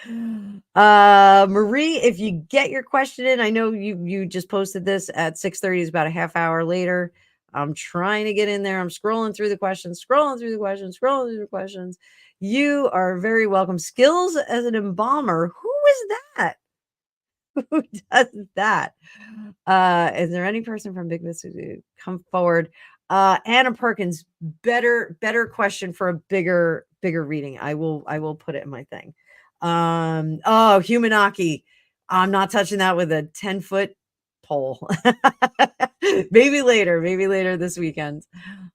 Marie, if you get your question in, I know you just posted this at 6:30, is about a half hour later. I'm trying to get in there. I'm scrolling through the questions. You are very welcome. Skills as an embalmer. Who is that? Who does that? Is there any person from Big Miss who come forward? Anna Perkins, better question for a bigger reading. I will put it in my thing. Oh, Humanaki. I'm not touching that with a 10-foot pole. maybe later this weekend.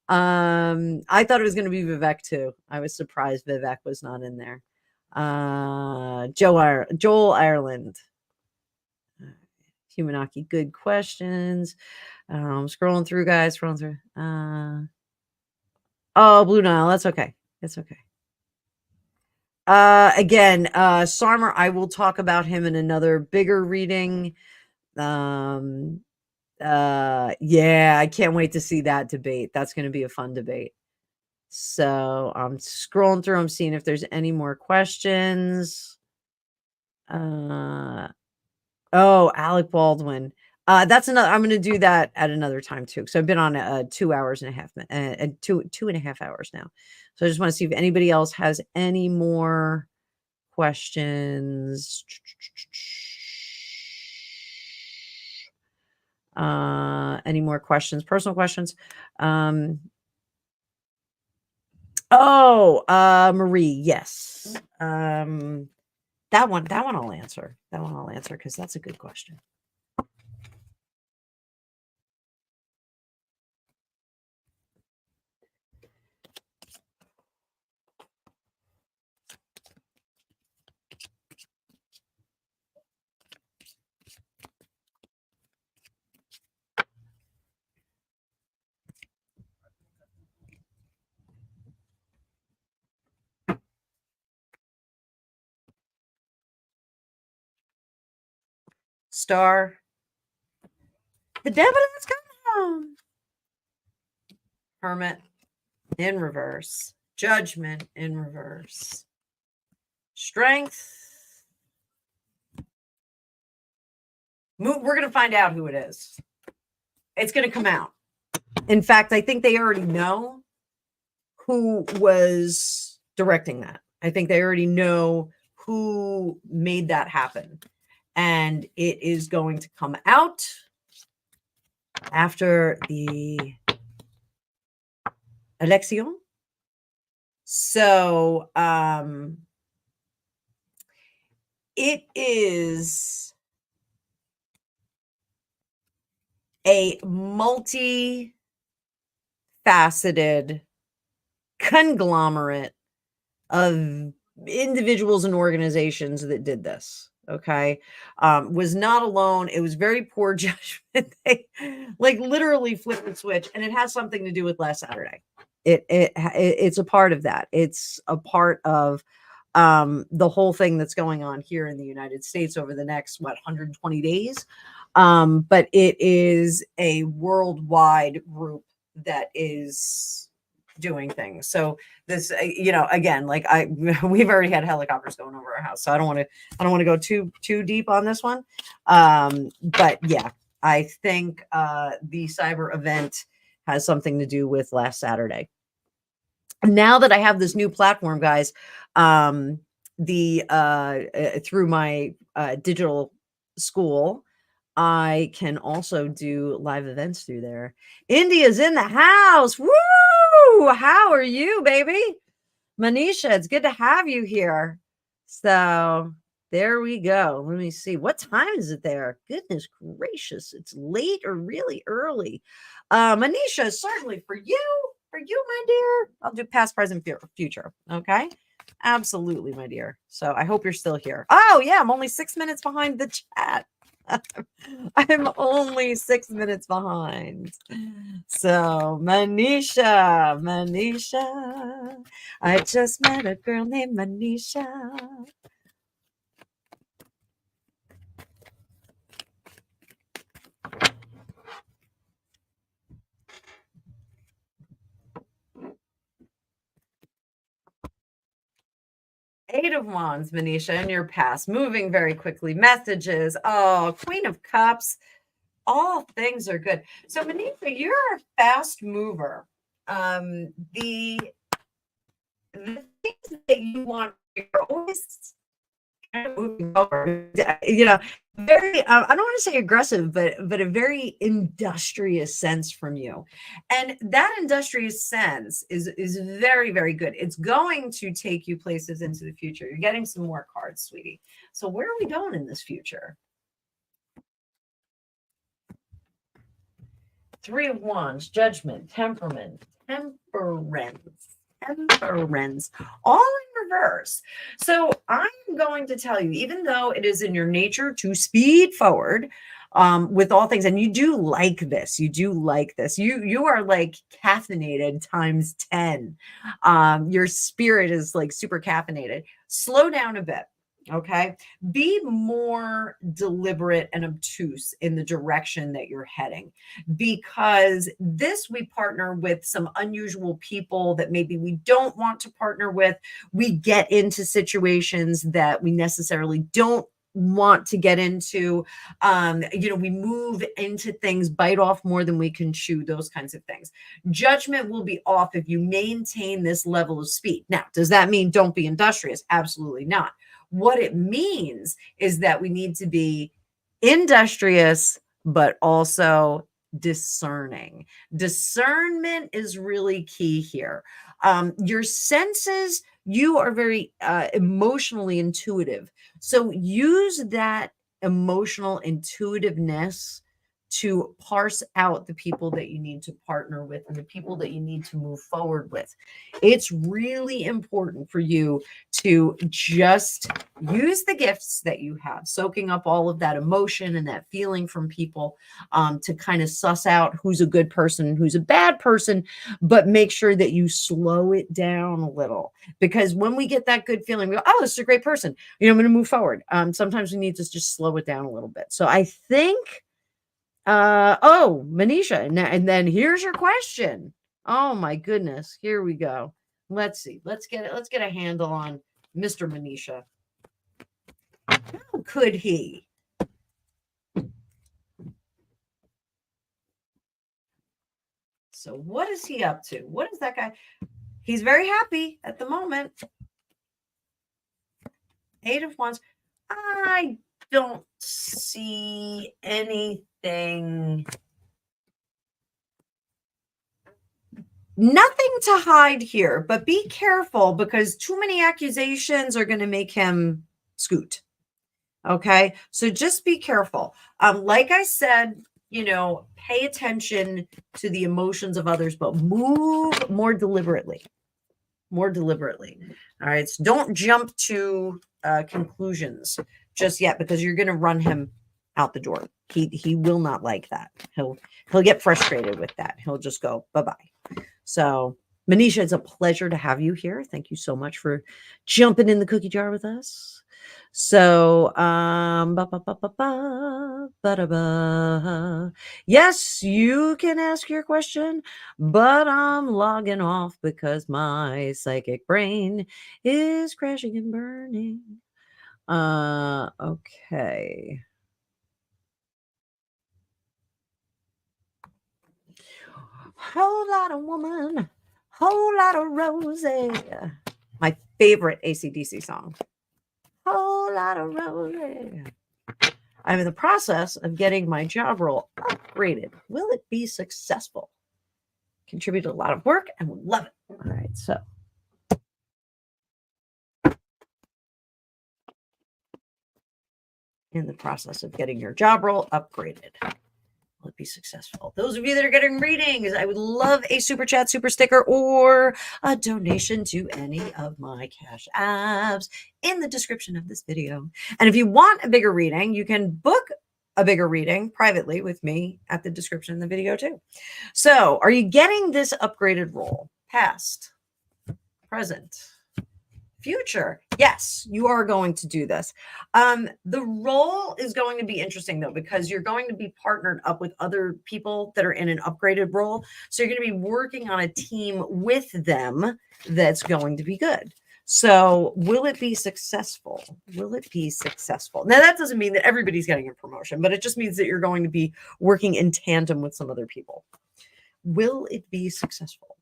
I thought it was going to be Vivek too. I was surprised Vivek was not in there. Joel Ireland. Humanaki, good questions. Scrolling through, guys. Oh, Blue Nile. That's okay. It's okay. Again, Sarmer, I will talk about him in another bigger reading. Yeah, I can't wait to see that debate. That's going to be a fun debate. So I'm scrolling through. I'm seeing if there's any more questions. Oh, Alec Baldwin. That's another. I'm going to do that at another time too. So I've been on 2 hours and a half, 2.5 hours now. So I just want to see if anybody else has any more questions. Any more questions? Personal questions? Marie. Yes. That one I'll answer. Because that's a good question. Star. The devil has come home. Hermit in reverse. Judgment in reverse. Strength. We're going to find out who it is. It's going to come out. In fact, I think they already know who was directing that. I think they already know who made that happen. And it is going to come out after the election. So it is a multi-faceted conglomerate of individuals and organizations that did this. Okay. Was not alone. It was very poor judgment. They like literally flipped the switch, and it has something to do with last Saturday. It's a part of that. It's a part of the whole thing that's going on here in the United States over the next 120 days. But it is a worldwide group that is doing things. So this, again, like we've already had helicopters going over our house, so I don't want to go too deep on this one. But yeah, I think the cyber event has something to do with last Saturday. Now that I have this new platform, guys, through my digital school, I can also do live events through there. India's in the house. Woo! How are you, baby? Manisha, it's good to have you here. So there we go. Let me see. What time is it there? Goodness gracious. It's late or really early. Manisha, certainly for you, my dear. I'll do past, present, future. Okay. Absolutely, my dear. So I hope you're still here. Oh, yeah. I'm only 6 minutes behind the chat. I'm only 6 minutes behind. So, Manisha, I just met a girl named Manisha. Eight of Wands, Manisha, in your past, moving very quickly, messages. Oh, Queen of Cups. All things are good. So, Manisha, you're a fast mover. The things that you want, you're always kind of moving forward. Very. I don't want to say aggressive, but a very industrious sense from you, and that industrious sense is very, very good. It's going to take you places into the future. You're getting some more cards, sweetie. So, where are we going in this future? Three of Wands, Judgment, Temperance, all in reverse. So I'm going to tell you, even though it is in your nature to speed forward with all things, and you do like this, you are like caffeinated times 10. Your spirit is like super caffeinated. Slow down a bit. Okay. Be more deliberate and obtuse in the direction that you're heading, because we partner with some unusual people that maybe we don't want to partner with. We get into situations that we necessarily don't want to get into. We move into things, bite off more than we can chew, those kinds of things. Judgment will be off if you maintain this level of speed. Now, does that mean don't be industrious? Absolutely not. What it means is that we need to be industrious, but also discerning. Discernment is really key here. Your senses, you are very emotionally intuitive. So use that emotional intuitiveness to parse out the people that you need to partner with and the people that you need to move forward with. It's really important for you to just use the gifts that you have, soaking up all of that emotion and that feeling from people, to kind of suss out who's a good person and who's a bad person, but make sure that you slow it down a little, because when we get that good feeling, we go, oh, this is a great person. I'm going to move forward. Sometimes we need to just slow it down a little bit. So I think, Manisha, and then here's your question. Oh my goodness. Here we go. Let's see. Let's get a handle on Mr. Manisha. How could he? So what is he up to? What is that guy? He's very happy at the moment. Eight of Wands. I don't see anything. Nothing to hide here, but be careful, because too many accusations are going to make him scoot. Okay. So just be careful. Like I said, pay attention to the emotions of others, but move more deliberately. All right. So don't jump to conclusions just yet, because you're going to run him out the door. He will not like that. He'll get frustrated with that. He'll just go bye-bye. So, Manisha, it's a pleasure to have you here. Thank you so much for jumping in the cookie jar with us. So, yes, you can ask your question, but I'm logging off because my psychic brain is crashing and burning. Okay. Whole lot of woman, whole lot of roses. My favorite AC/DC song. Whole lot of roses. I'm in the process of getting my job role upgraded. Will it be successful? Contributed a lot of work and would love it. All right, so. In the process of getting your job role upgraded. Will it be successful? Those of you that are getting readings, I would love a super chat, super sticker, or a donation to any of my cash apps in the description of this video. And if you want a bigger reading, you can book a bigger reading privately with me at the description in the video too. So are you getting this upgraded role? Past, present, future? Yes, you are going to do this. The role is going to be interesting though, because you're going to be partnered up with other people that are in an upgraded role. So you're going to be working on a team with them that's going to be good. So will it be successful? Will it be successful? Now that doesn't mean that everybody's getting a promotion, but it just means that you're going to be working in tandem with some other people. Will it be successful?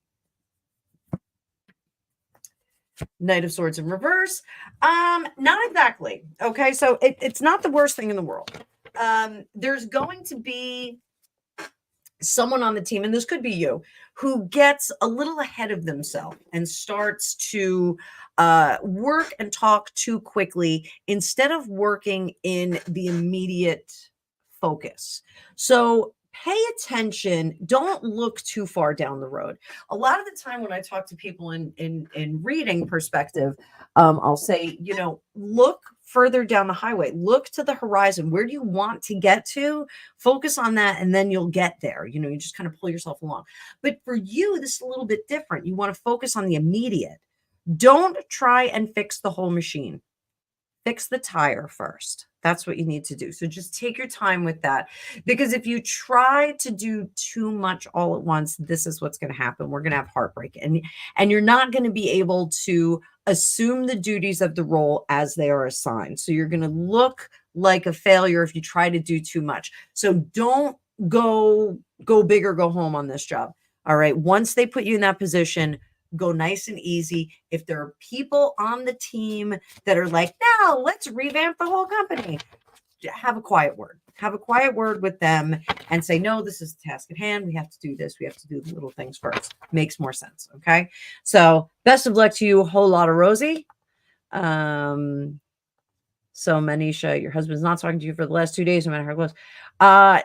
Knight of Swords in reverse. Not exactly. Okay, so it's not the worst thing in the world. There's going to be someone on the team, and this could be you, who gets a little ahead of themselves and starts to work and talk too quickly instead of working in the immediate focus. So pay attention. Don't look too far down the road. A lot of the time when I talk to people in reading perspective, I'll say, you know, look further down the highway, look to the horizon. Where do you want to get to? Focus on that, and then you'll get there. You know, you just kind of pull yourself along. But for you, this is a little bit different. You want to focus on the immediate. Don't try and fix the whole machine. Fix the tire first. That's what you need to do. So just take your time with that, because if you try to do too much all at once, this is what's going to happen. We're going to have heartbreak, and you're not going to be able to assume the duties of the role as they are assigned. So you're going to look like a failure if you try to do too much. So don't go big or go home on this job. All right. Once they put you in that position, go nice and easy. If there are people on the team that are like, no, let's revamp the whole company, have a quiet word. Have a quiet word with them and say, no, this is the task at hand. We have to do this. We have to do the little things first. Makes more sense. Okay. So best of luck to you, a whole lot of Rosie. So Manisha, your husband's not talking to you for the last 2 days, no matter how close.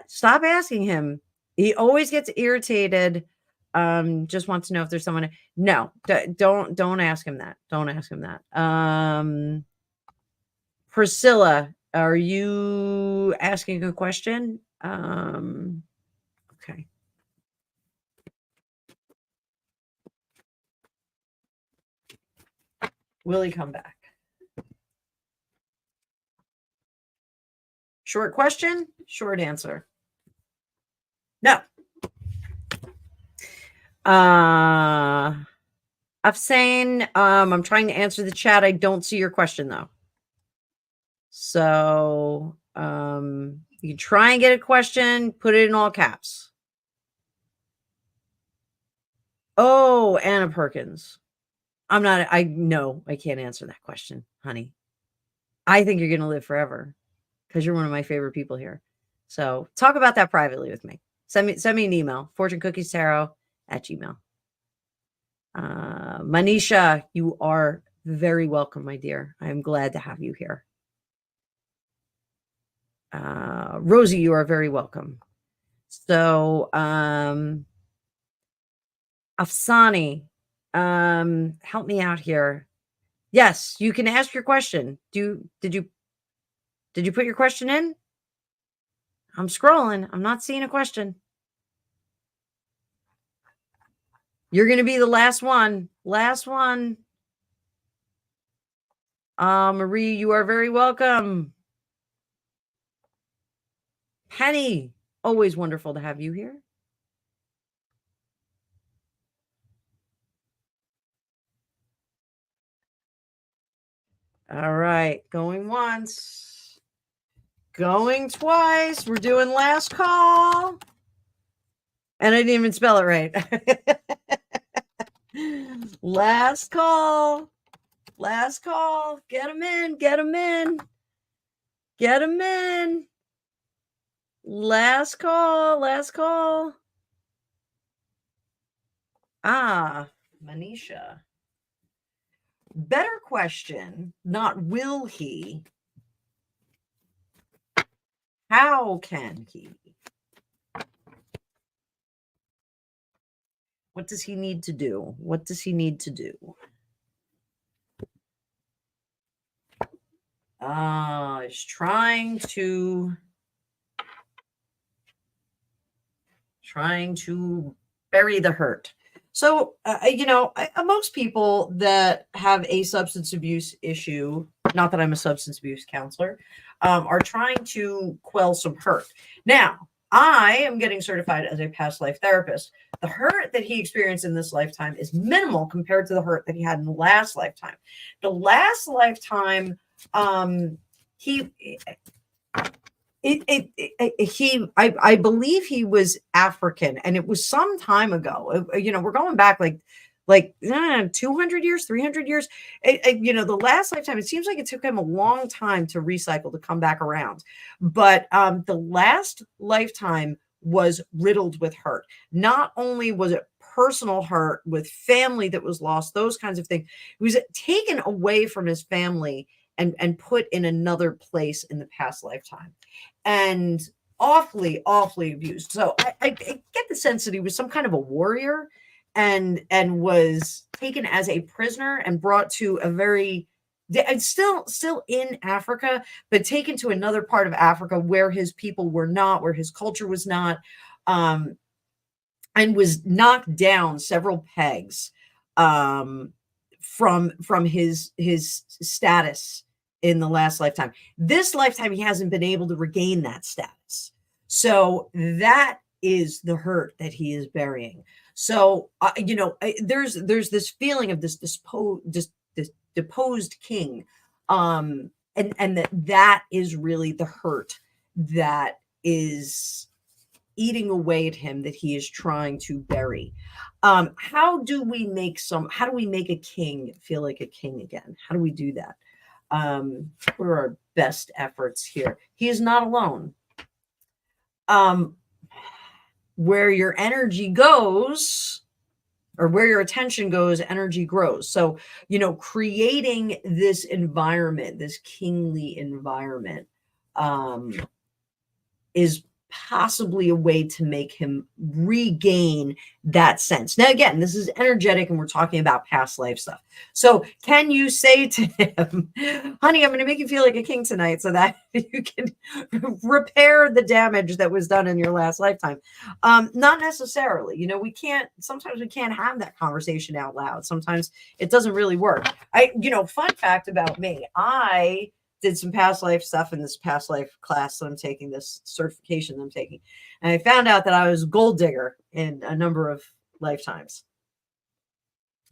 Stop asking him. He always gets irritated. Just wants to know if there's someone. No, don't ask him that. Don't ask him that. Priscilla, are you asking a question? Okay. Will he come back? Short question, short answer. No. I'm saying, I'm trying to answer the chat. I don't see your question though. So, you can try and get a question, put it in all caps. Oh, Anna Perkins. No, I can't answer that question, honey. I think you're going to live forever because you're one of my favorite people here. So talk about that privately with me. Send me an email, FortuneCookiesTarot@gmail.com. Manisha, you are very welcome, my dear. I am glad to have you here. Rosie, you are very welcome. So, Afsani, help me out here. Yes, you can ask your question. Did you put your question in? I'm scrolling. I'm not seeing a question. You're going to be the last one. Last one. Marie, you are very welcome. Penny, always wonderful to have you here. All right, going once, going twice. We're doing last call. And I didn't even spell it right. Last call. Last call. Get them in. Get them in. Get them in. Last call. Last call. Manisha. Better question, not will he. How can he? What does he need to do? What does he need to do? He's trying to trying to bury the hurt. So, most people that have a substance abuse issue, not that I'm a substance abuse counselor, are trying to quell some hurt. Now, I am getting certified as a past life therapist. The hurt that he experienced in this lifetime is minimal compared to the hurt that he had in the last lifetime. The last lifetime, I believe he was African, and it was some time ago. We're going back like 200 years, 300 years. The last lifetime, it seems like it took him a long time to recycle, to come back around. But the last lifetime was riddled with hurt. Not only was it personal hurt with family that was lost, those kinds of things. He was taken away from his family and put in another place in the past lifetime, and awfully abused. So I get the sense that he was some kind of a warrior and was taken as a prisoner and brought to a very, and still in Africa, but taken to another part of Africa where his people were not, where his culture was not, and was knocked down several pegs from his status in the last lifetime. This lifetime, he hasn't been able to regain that status. So that is the hurt that he is burying. So, there's this feeling of this deposed king. And that is really the hurt that is eating away at him, that he is trying to bury. How do we make a king feel like a king again? How do we do that? What are our best efforts here? He is not alone. Where your energy goes, or where your attention goes, energy grows. So, creating this environment, this kingly environment, is possibly a way to make him regain that sense. Now, again, this is energetic and we're talking about past life stuff. So can you say to him, honey, I'm going to make you feel like a king tonight so that you can repair the damage that was done in your last lifetime? Not necessarily. Sometimes we can't have that conversation out loud. Sometimes it doesn't really work. Fun fact about me, I did some past life stuff in this past life class that I'm taking, this certification that I'm taking. And I found out that I was a gold digger in a number of lifetimes.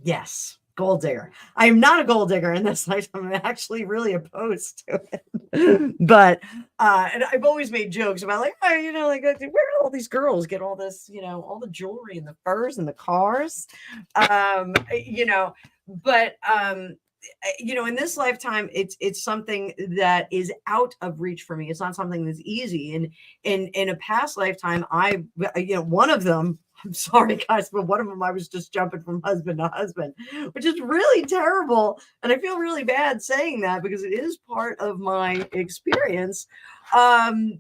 Yes, gold digger. I'm not a gold digger in this lifetime. I'm actually really opposed to it. But and I've always made jokes about where do all these girls get all this, all the jewelry and the furs and the cars? In this lifetime, it's something that is out of reach for me. It's not something that's easy. And in a past lifetime, one of them, I'm sorry guys, but one of them, I was just jumping from husband to husband, which is really terrible. And I feel really bad saying that because it is part of my experience. I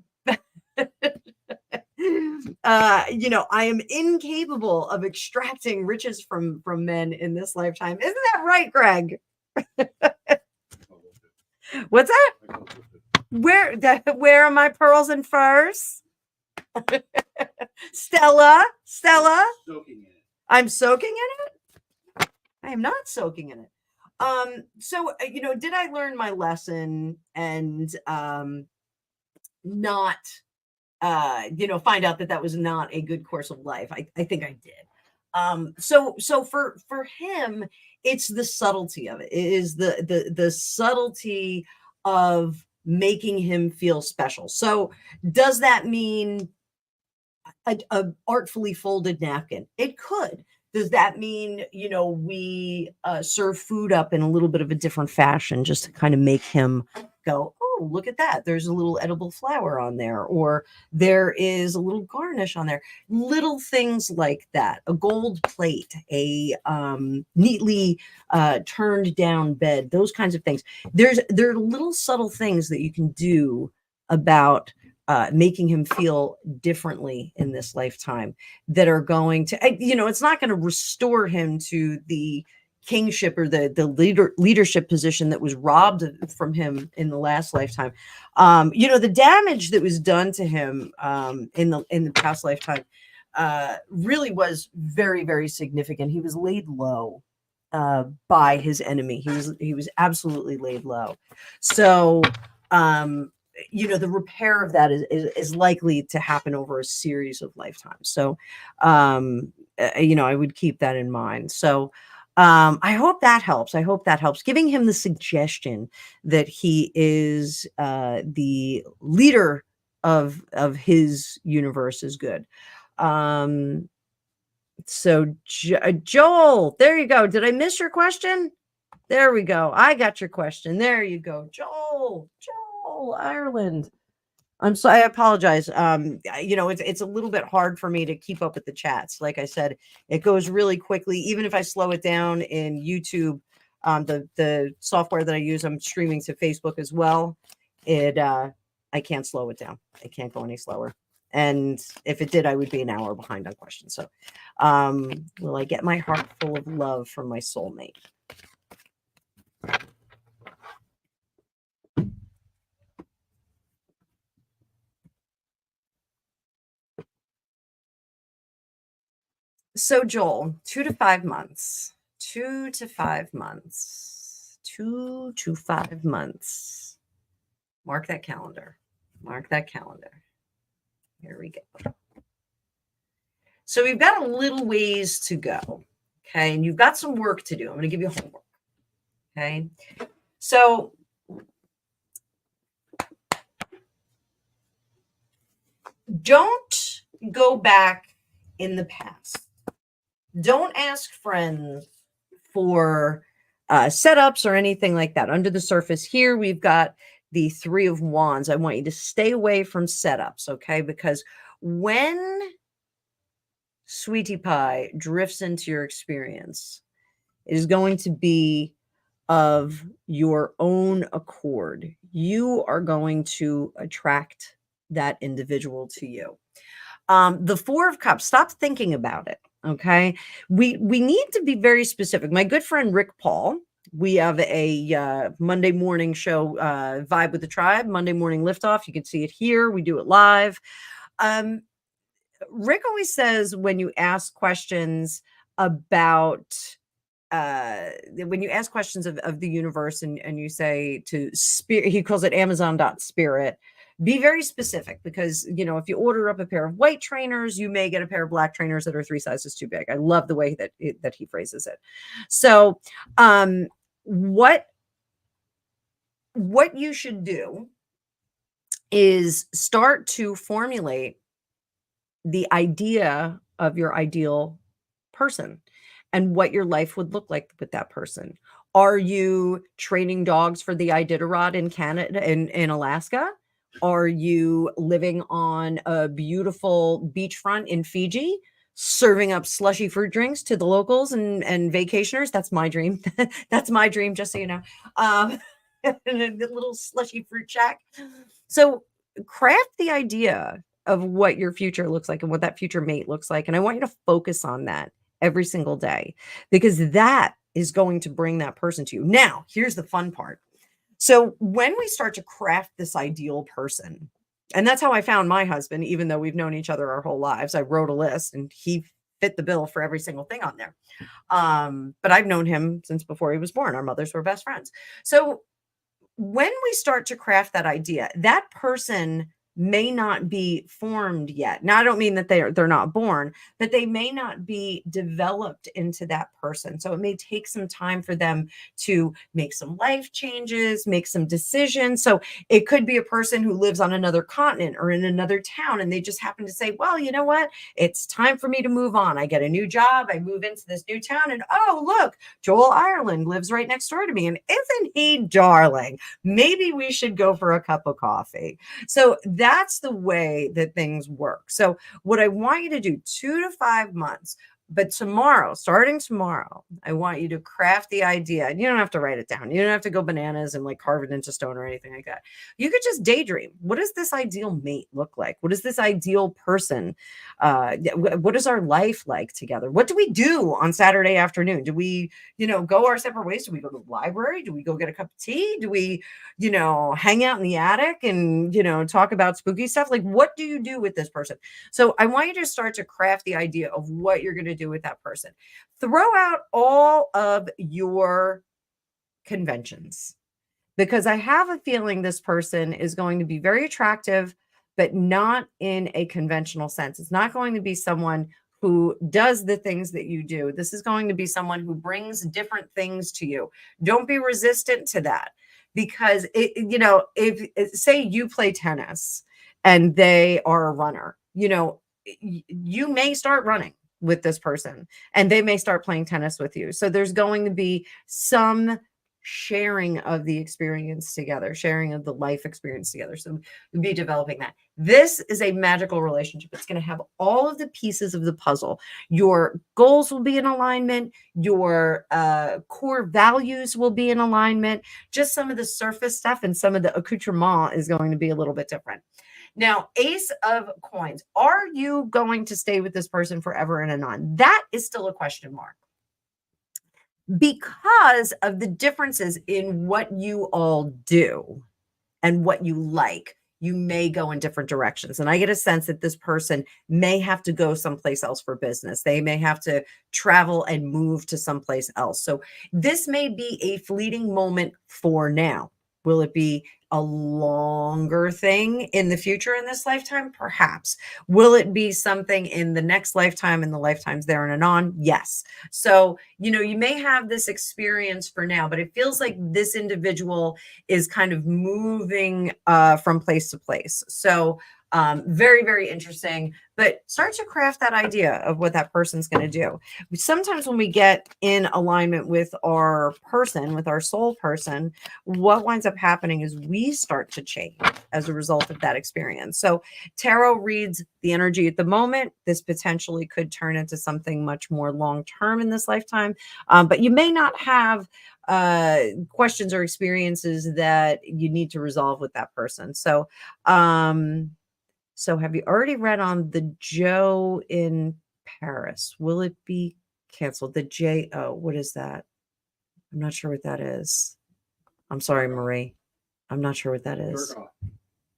am incapable of extracting riches from men in this lifetime. Isn't that right, Greg? What's that? Where are my pearls and furs? Stella. Soaking in it. I'm soaking in it? I am not soaking in it. So did I learn my lesson and not find out that was not a good course of life? I think I did. So for him, it's the subtlety of it. It is the subtlety of making him feel special. So does that mean a artfully folded napkin? It could. Does that mean, we serve food up in a little bit of a different fashion just to kind of make him go, oh, look at that. There's a little edible flower on there, or there is a little garnish on there. Little things like that. A gold plate, a neatly turned down bed, those kinds of things. There are little subtle things that you can do about making him feel differently in this lifetime that are going to, it's not going to restore him to the kingship or the leadership position that was robbed from him in the last lifetime. The damage that was done to him in the past lifetime really was very, very significant. He was laid low by his enemy. He was absolutely laid low. So, the repair of that is likely to happen over a series of lifetimes. So, I would keep that in mind. So, I hope that helps. I hope that helps. Giving him the suggestion that he is the leader of his universe is good. So Joel, there you go. Did I miss your question? There we go. I got your question. There you go. Joel, Ireland. I apologize. It's a little bit hard for me to keep up with the chats. Like I said, it goes really quickly. Even if I slow it down in YouTube, the software that I use, I'm streaming to Facebook as well. I can't slow it down. It can't go any slower. And if it did, I would be an hour behind on questions. So, will I get my heart full of love from my soulmate? So, Joel, 2 to 5 months. 2 to 5 months. 2 to 5 months. Mark that calendar. Mark that calendar. Here we go. So we've got a little ways to go. Okay. And you've got some work to do. I'm going to give you homework. Okay. So don't go back in the past. Don't ask friends for setups or anything like that. Under the surface here, we've got the 3 of Wands. I want you to stay away from setups, okay? Because when Sweetie Pie drifts into your experience, it is going to be of your own accord. You are going to attract that individual to you. The 4 of Cups, stop thinking about it. Okay. We need to be very specific. My good friend, Rick Paul, we have a Monday morning show, Vibe with the Tribe, Monday morning liftoff. You can see it here. We do it live. Rick always says when you ask questions about, when you ask questions of the universe and you say to spirit, he calls it Amazon.spirit, be very specific because, if you order up a pair of white trainers, you may get a pair of black trainers that are 3 sizes too big. I love the way that he phrases it. So, what you should do is start to formulate the idea of your ideal person and what your life would look like with that person. Are you training dogs for the Iditarod in Canada, in Alaska? Are you living on a beautiful beachfront in Fiji, serving up slushy fruit drinks to the locals and vacationers? That's my dream. That's my dream, just so you know. A little slushy fruit shack. So craft the idea of what your future looks like and what that future mate looks like. And I want you to focus on that every single day because that is going to bring that person to you. Now, here's the fun part. So when we start to craft this ideal person, and that's how I found my husband, even though we've known each other our whole lives, I wrote a list and he fit the bill for every single thing on there. But I've known him since before he was born. Our mothers were best friends. So when we start to craft that idea, that person may not be formed yet. Now, I don't mean that they're not born, but they may not be developed into that person. So it may take some time for them to make some life changes, make some decisions. So it could be a person who lives on another continent or in another town, and they just happen to say, well, you know what? It's time for me to move on. I get a new job. I move into this new town, and oh, look, Joel Ireland lives right next door to me. And isn't he darling? Maybe we should go for a cup of coffee. So that's the way that things work. So what I want you to do, 2 to 5 months, But tomorrow, starting tomorrow, I want you to craft the idea. And you don't have to write it down. You don't have to go bananas and like carve it into stone or anything like that. You could just daydream. What does this ideal mate look like? What is this ideal person? What is our life like together? What do we do on Saturday afternoon? Do we, go our separate ways? Do we go to the library? Do we go get a cup of tea? Do we, hang out in the attic and, talk about spooky stuff? Like, what do you do with this person? So I want you to start to craft the idea of what you're going to do with that person. Throw out all of your conventions, because I have a feeling this person is going to be very attractive, but not in a conventional sense. It's not going to be someone who does the things that you do. This is going to be someone who brings different things to you. Don't be resistant to that, because if say you play tennis and they are a runner, you may start running with this person and they may start playing tennis with you. So there's going to be some sharing of the experience together, sharing of the life experience together. So we'll be developing that. This is a magical relationship. It's going to have all of the pieces of the puzzle. Your goals will be in alignment. Your core values will be in alignment. Just some of the surface stuff and some of the accoutrement is going to be a little bit different. Now, Ace of Coins. Are you going to stay with this person forever and anon? That is still a question mark, because of the differences in what you all do and what you like. You may go in different directions. And I get a sense that this person may have to go someplace else for business. They may have to travel and move to someplace else. So this may be a fleeting moment for now. Will it be a longer thing in the future in this lifetime? Perhaps. Will it be something in the next lifetime, in the lifetimes there and anon? Yes. So, you may have this experience for now, but it feels like this individual is kind of moving from place to place. So very, very interesting, but start to craft that idea of what that person's going to do. Sometimes when we get in alignment with our person, with our soul person, what winds up happening is we start to change as a result of that experience. So tarot reads the energy at the moment. This potentially could turn into something much more long-term in this lifetime, but you may not have questions or experiences that you need to resolve with that person. So, so have you already read on the Joe in Paris? Will it be canceled? The J-O, what is that? I'm not sure what that is. I'm sorry, Marie. I'm not sure what that is.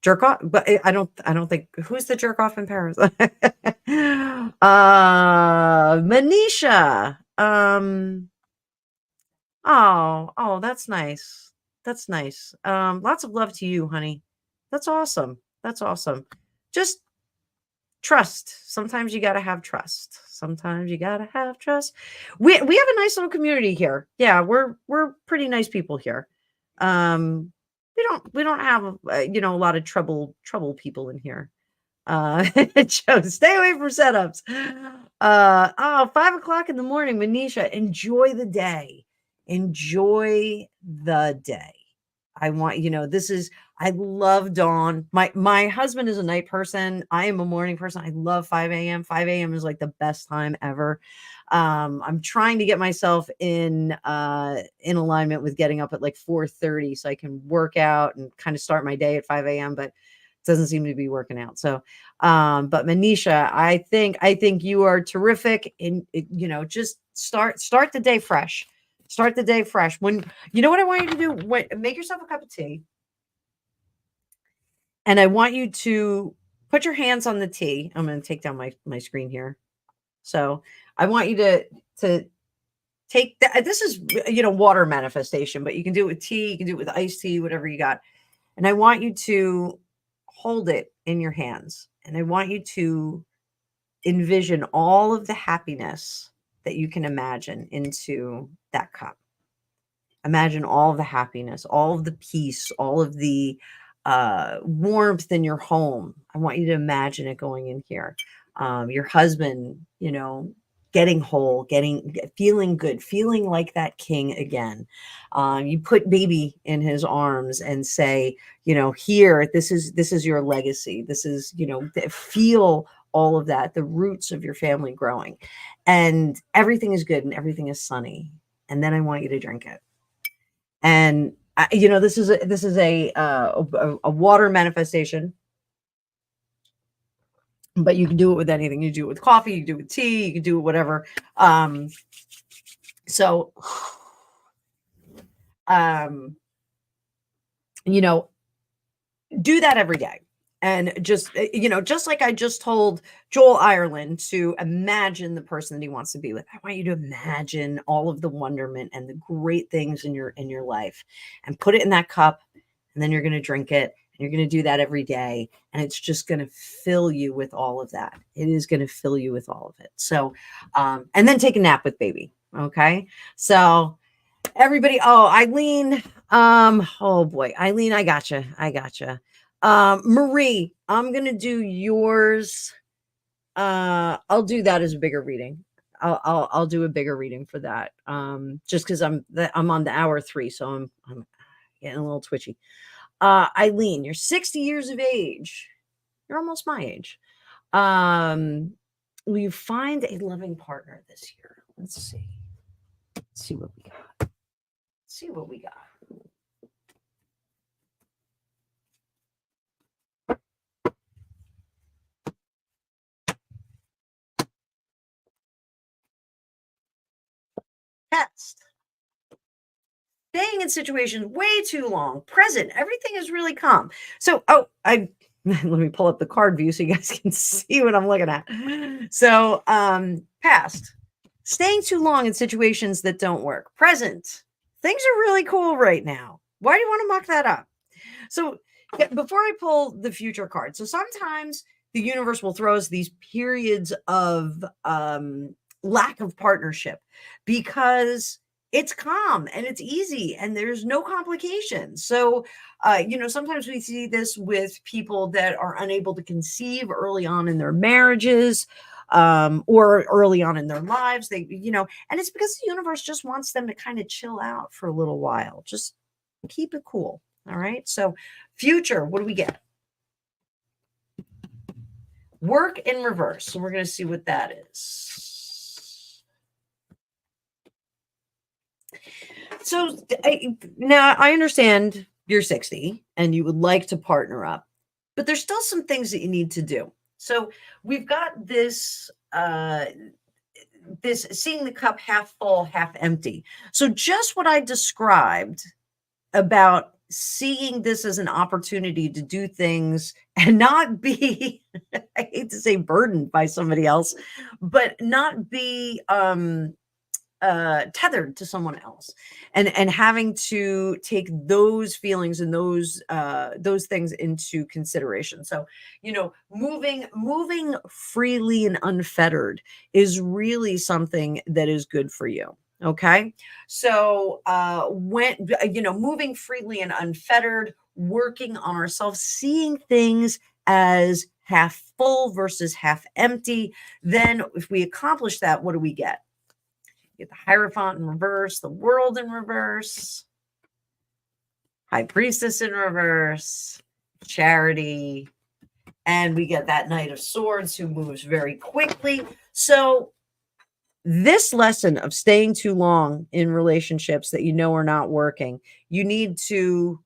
Jerk off. But I don't think, who's the jerk off in Paris? Manisha. Oh, that's nice. That's nice. Lots of love to you, honey. That's awesome. That's awesome. Just trust. Sometimes you got to have trust. Sometimes you got to have trust. We have a nice little community here. Yeah, we're pretty nice people here. We don't have a lot of trouble people in here. Joe, stay away from setups. 5:00 in the morning, Manisha. Enjoy the day. Enjoy the day. I want, I love dawn. My husband is a night person. I am a morning person. I love 5 a.m. 5 a.m. is like the best time ever. I'm trying to get myself in alignment with getting up at like 4:30 so I can work out and kind of start my day at 5 a.m. But it doesn't seem to be working out. So, but Manisha, I think you are terrific. And just start the day fresh. Start the day fresh. When you know what I want you to do, make yourself a cup of tea. And I want you to put your hands on the tea. I'm going to take down my screen here. So I want you to take that. This is, water manifestation, but you can do it with tea. You can do it with iced tea, whatever you got. And I want you to hold it in your hands. And I want you to envision all of the happiness that you can imagine into that cup. Imagine all of the happiness, all of the peace, all of the warmth in your home. I want you to imagine it going in here. Your husband, getting whole, feeling good, feeling like that king again. You put baby in his arms and say, here, this is your legacy. This is, feel all of that, the roots of your family growing, and everything is good and everything is sunny. And then I want you to drink it. And this is a water manifestation, but you can do it with anything. You do it with coffee, you can do it with tea, you can do it whatever. So do that every day. And just like I just told Joel Ireland to imagine the person that he wants to be with. I want you to imagine all of the wonderment and the great things in your life, and put it in that cup, and then you're going to drink it. And you're going to do that every day, and it's just going to fill you with all of that. It is going to fill you with all of it. So, and then take a nap with baby. Okay. So everybody, Eileen, oh boy, Eileen, I gotcha. Marie, I'm gonna do yours. I'll do that as a bigger reading. I'll do a bigger reading for that. Just because I'm on the hour 3, so I'm getting a little twitchy. Eileen, you're 60 years of age. You're almost my age. Will you find a loving partner this year? Let's see. Let's see what we got. See what we got. Test. Staying in situations way too long. Present. Everything is really calm. So, let me pull up the card view so you guys can see what I'm looking at. So, past. Staying too long in situations that don't work. Present. Things are really cool right now. Why do you want to muck that up? So, before I pull the future card, so sometimes the universe will throw us these periods of lack of partnership because it's calm and it's easy and there's no complications. So, sometimes we see this with people that are unable to conceive early on in their marriages, or early on in their lives. And it's because the universe just wants them to kind of chill out for a little while. Just keep it cool. All right. So, future, what do we get? Work in reverse. So, we're going to see what that is. So, now I understand you're 60 and you would like to partner up, but there's still some things that you need to do. So, we've got this seeing the cup half full, half empty. So, just what I described about seeing this as an opportunity to do things and not be, I hate to say burdened by somebody else, but not be tethered to someone else, and having to take those feelings and those things into consideration. So, moving freely and unfettered is really something that is good for you. Okay. So, when, moving freely and unfettered, working on ourselves, seeing things as half full versus half empty, then if we accomplish that, what do we get? Get the Hierophant in reverse, the World in reverse, High Priestess in reverse, Charity, and we get that Knight of Swords who moves very quickly. So this lesson of staying too long in relationships that are not working, you need to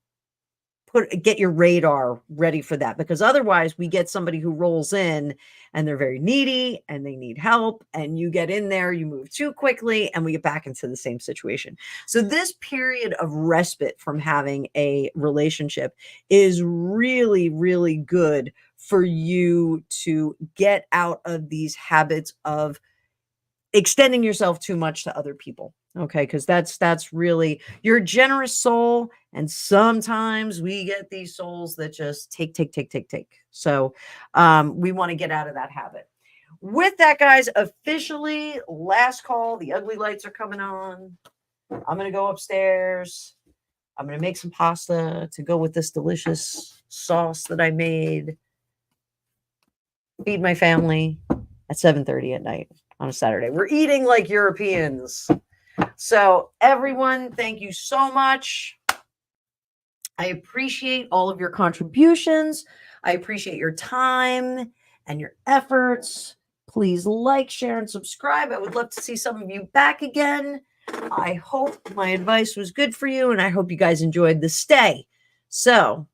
get your radar ready for that, because otherwise we get somebody who rolls in and they're very needy and they need help, and you get in there, you move too quickly, and we get back into the same situation. So this period of respite from having a relationship is really, really good for you to get out of these habits of extending yourself too much to other people. Okay, because that's really, you're a generous soul, and sometimes we get these souls that just take. So we want to get out of that habit. With that, guys, officially last call. The ugly lights are coming on. I'm gonna go upstairs. I'm gonna make some pasta to go with this delicious sauce that I made. Feed my family at 7:30 at night on a Saturday. We're eating like Europeans. So everyone, thank you so much. I appreciate all of your contributions. I appreciate your time. and your efforts. Please like, share, and subscribe. I would love to see some of you back again. I hope my advice was good for you, and I hope you guys enjoyed the stay. So,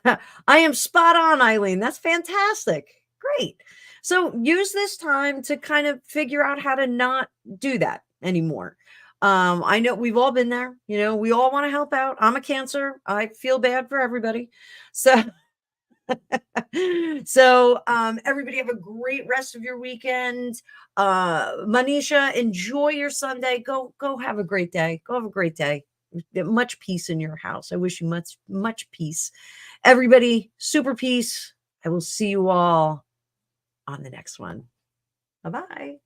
I am spot on, Eileen. That's fantastic. Great. So use this time to kind of figure out how to not do that anymore. I know we've all been there. You know, we all want to help out. I'm a Cancer. I feel bad for everybody. So, everybody have a great rest of your weekend. Manisha, enjoy your Sunday. Go have a great day. Go have a great day. Much peace in your house. I wish you much peace. Everybody, super peace. I will see you all on the next one. Bye-bye.